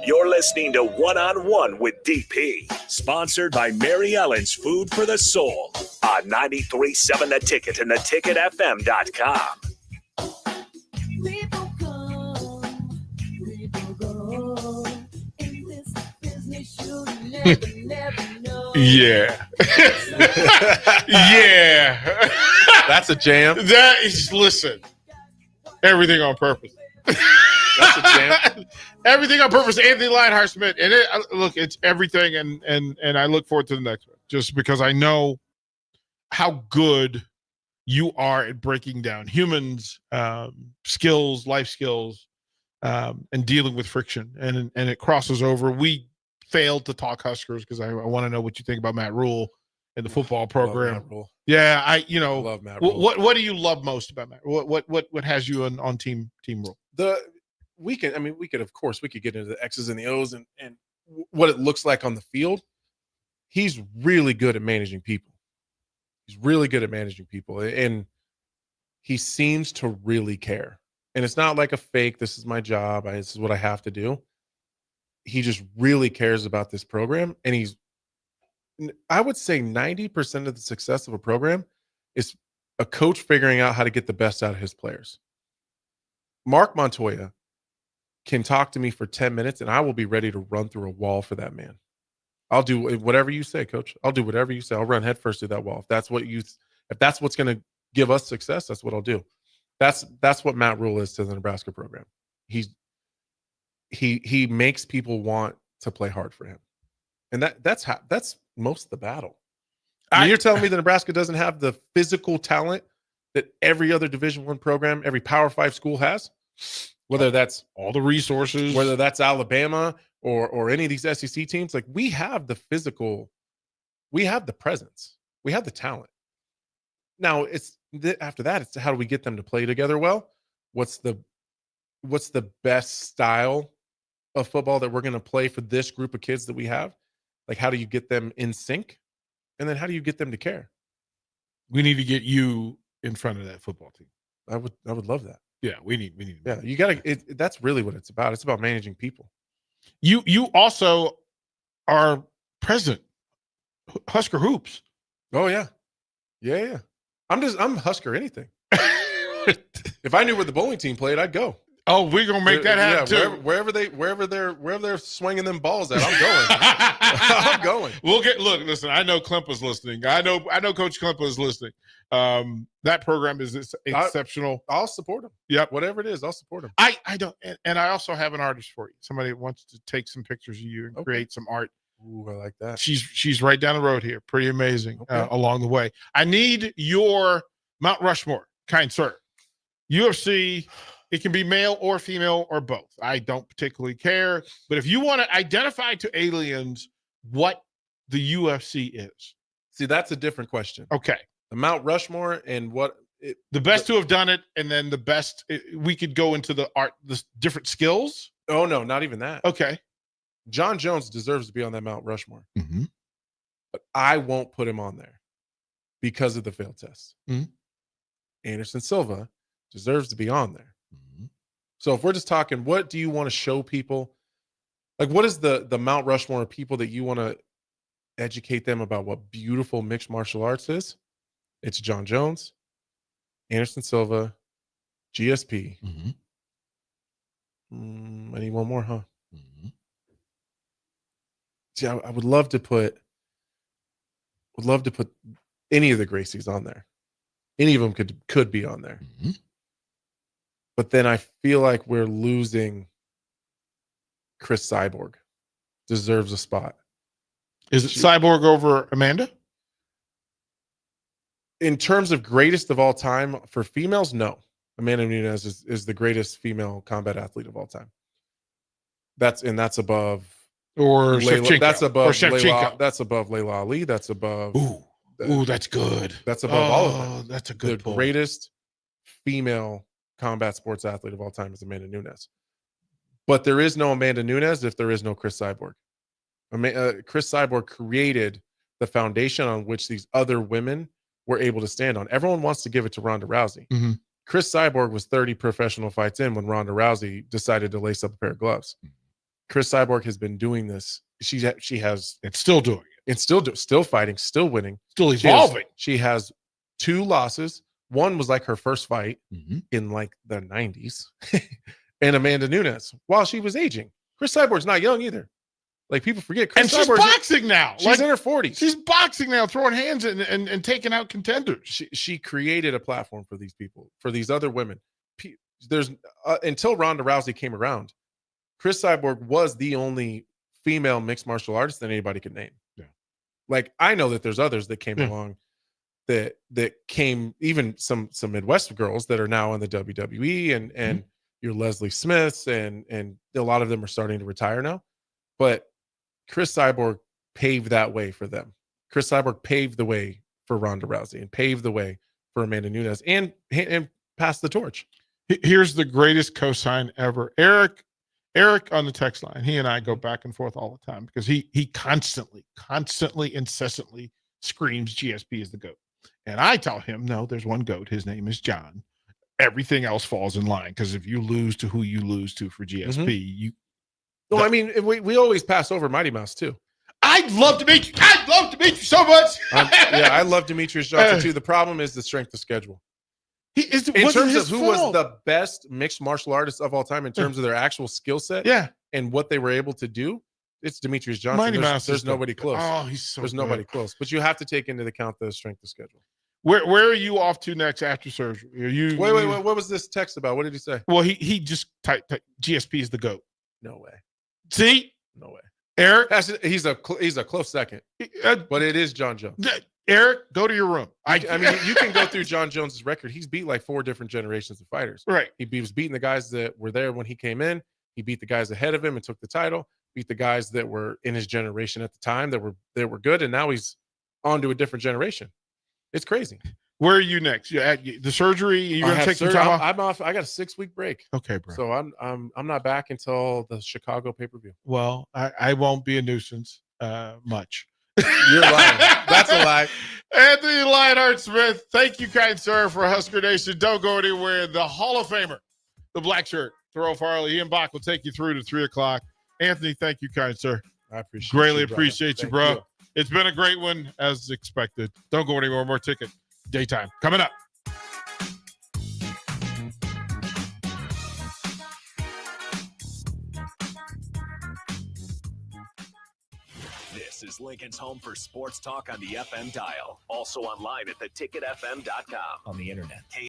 You're listening to One-on-One with DP, sponsored by Mary Ellen's Food for the Soul on 93.7 The Ticket and theticketfm.com. People come, people go. In this business, you'll never know. Yeah. Yeah. That's a jam. That is, listen, everything on purpose. That's a jam. Everything on purpose. Anthony Lionheart Smith. And look, it's everything. And I look forward to the next one just because I know how good you are at breaking down humans, skills, life skills, and dealing with friction. And it crosses over. We failed to talk Huskers because I want to know what you think about Matt Rule and the football program. Love Matt Rule. Yeah, I love Matt Rule. What do you love most about Matt? What has you on team Rule? We could of course we could get into the X's and the O's and what it looks like on the field. He's really good at managing people. And he seems to really care. And it's not like a fake, this is my job, this is what I have to do. He just really cares about this program. And I would say 90% of the success of a program is a coach figuring out how to get the best out of his players. Mark Montoya can talk to me for 10 minutes and I will be ready to run through a wall for that man. I'll do whatever you say, coach. I'll do whatever you say. I'll run headfirst through that wall. If that's what's going to give us success, that's what I'll do. That's what Matt Rule is to the Nebraska program. He makes people want to play hard for him. And that's most of the battle. I mean, you're telling me that Nebraska doesn't have the physical talent that every other Division I program, every Power 5 school has? Whether that's all the resources, whether that's Alabama or any of these SEC teams, like we have the physical, we have the presence, we have the talent. Now after that, it's how do we get them to play together well? What's the best style of football that we're going to play for this group of kids that we have? Like, how do you get them in sync? And then how do you get them to care? We need to get you in front of that football team. I would love that. Yeah, we need. Yeah, you got to. That's really what it's about. It's about managing people. You also are president, Husker Hoops. Oh yeah. I'm Husker anything. If I knew where the bowling team played, I'd go. Oh, we're gonna make that happen too. Wherever they're swinging them balls at, I'm going. I'm going. Listen. I know Klemper's listening. I know Coach Klemper is listening. That program is exceptional. I'll support him. Yep. Whatever it is, I'll support him. I don't, and I also have an artist for you. Somebody wants to take some pictures of you and create some art. Ooh, I like that. She's right down the road here. Pretty amazing. Along the way. I need your Mount Rushmore, kind sir. UFC. It can be male or female or both. I don't particularly care. But if you want to identify to aliens what the UFC is. See, that's a different question. Okay. The Mount Rushmore and the best to have done it, and then the best, we could go into the art, the different skills. Oh, no, not even that. Okay. John Jones deserves to be on that Mount Rushmore. Mm-hmm. But I won't put him on there because of the failed test. Mm-hmm. Anderson Silva deserves to be on there. Mm-hmm. So if we're just talking, what do you want to show people? Like, what is the Mount Rushmore of people that you want to educate them about what beautiful mixed martial arts is? It's John Jones, Anderson Silva, GSP. Mm-hmm. I need one more, huh? Mm-hmm. See, I would love to put any of the Gracies on there. Any of them could be on there. Mm-hmm. But then I feel like we're losing Chris Cyborg. Deserves a spot. Is it Cyborg over Amanda? In terms of greatest of all time for females, no. Amanda Nunes is the greatest female combat athlete of all time. That's above or Layla, that's above Shevchenko. That's above Layla Ali. That's above. Ooh, that's good. That's above all of them. That's a good The greatest female combat sports athlete of all time is Amanda Nunes. But there is no Amanda Nunes if there is no Chris Cyborg. Chris Cyborg created the foundation on which these other women were able to stand on. Everyone wants to give it to Ronda Rousey. Mm-hmm. Chris Cyborg was 30 professional fights in when Ronda Rousey decided to lace up a pair of gloves. Chris Cyborg has been doing this. She has. It's still doing it. It's still fighting, still winning, still evolving. She has 2 losses. One was like her first fight mm-hmm. in like the 90s. And Amanda Nunes, while she was aging. Chris Cyborg's not young either. Like, people forget. Chris Cyborg's, she's boxing now. She's in her 40s. She's boxing now, throwing hands and taking out contenders. She created a platform for these people, for these other women. There's until Ronda Rousey came around, Chris Cyborg was the only female mixed martial artist that anybody could name. Yeah. Like, I know that there's others that came along that came, even some Midwest girls that are now in the WWE and your Leslie Smiths and a lot of them are starting to retire now. But Chris Cyborg paved that way for them. Chris Cyborg paved the way for Ronda Rousey and paved the way for Amanda Nunes and passed the torch. Here's the greatest cosign ever. Eric on the text line, he and I go back and forth all the time because he constantly, incessantly screams GSP is the GOAT. And I tell him, no, there's one GOAT. His name is John. everything else falls in line. Because if you lose to who you lose to for GSP, you. No, I mean we always pass over Mighty Mouse too. I'd love to meet you. I'd love to meet you so much. I love Demetrius Johnson too. The problem is the strength of schedule. In terms of who was the best mixed martial artist of all time in terms of their actual skill set, and what they were able to do, it's Demetrius Johnson. Mighty Mouse. There's nobody close. Oh, he's so There's good. nobody close. But you have to take into account the strength of schedule. Where are you off to next after surgery? Are you wait? What was this text about? What did he say? Well, he just typed GSP is the GOAT. No way. See? No way. Eric? He's a close second. But it is John Jones. Eric, go to your room. I mean, you can go through John Jones's record. He's beat like 4 different generations of fighters. Right. He was beating the guys that were there when he came in. He beat the guys ahead of him and took the title. Beat the guys that were in his generation at the time that were good, and now he's on to a different generation. It's crazy. Where are you next? You at the surgery? You're gonna take some time off? I'm off. I got a 6-week break. Okay, bro. So I'm not back until the Chicago pay-per-view. Well, I won't be a nuisance much. You're lying. That's a lie. Anthony Lionheart Smith, thank you, kind sir, for Husker Nation. Don't go anywhere. The Hall of Famer, the black shirt, Terrell Farley, Ian Bach will take you through to 3 o'clock. Anthony, thank you, kind sir. I appreciate Greatly you, brother. appreciate you, Thank bro. you. It's been a great one, as expected. Don't go anywhere. More ticket. Daytime coming up. This is Lincoln's home for sports talk on the FM dial. Also online at theticketfm.com. On the internet.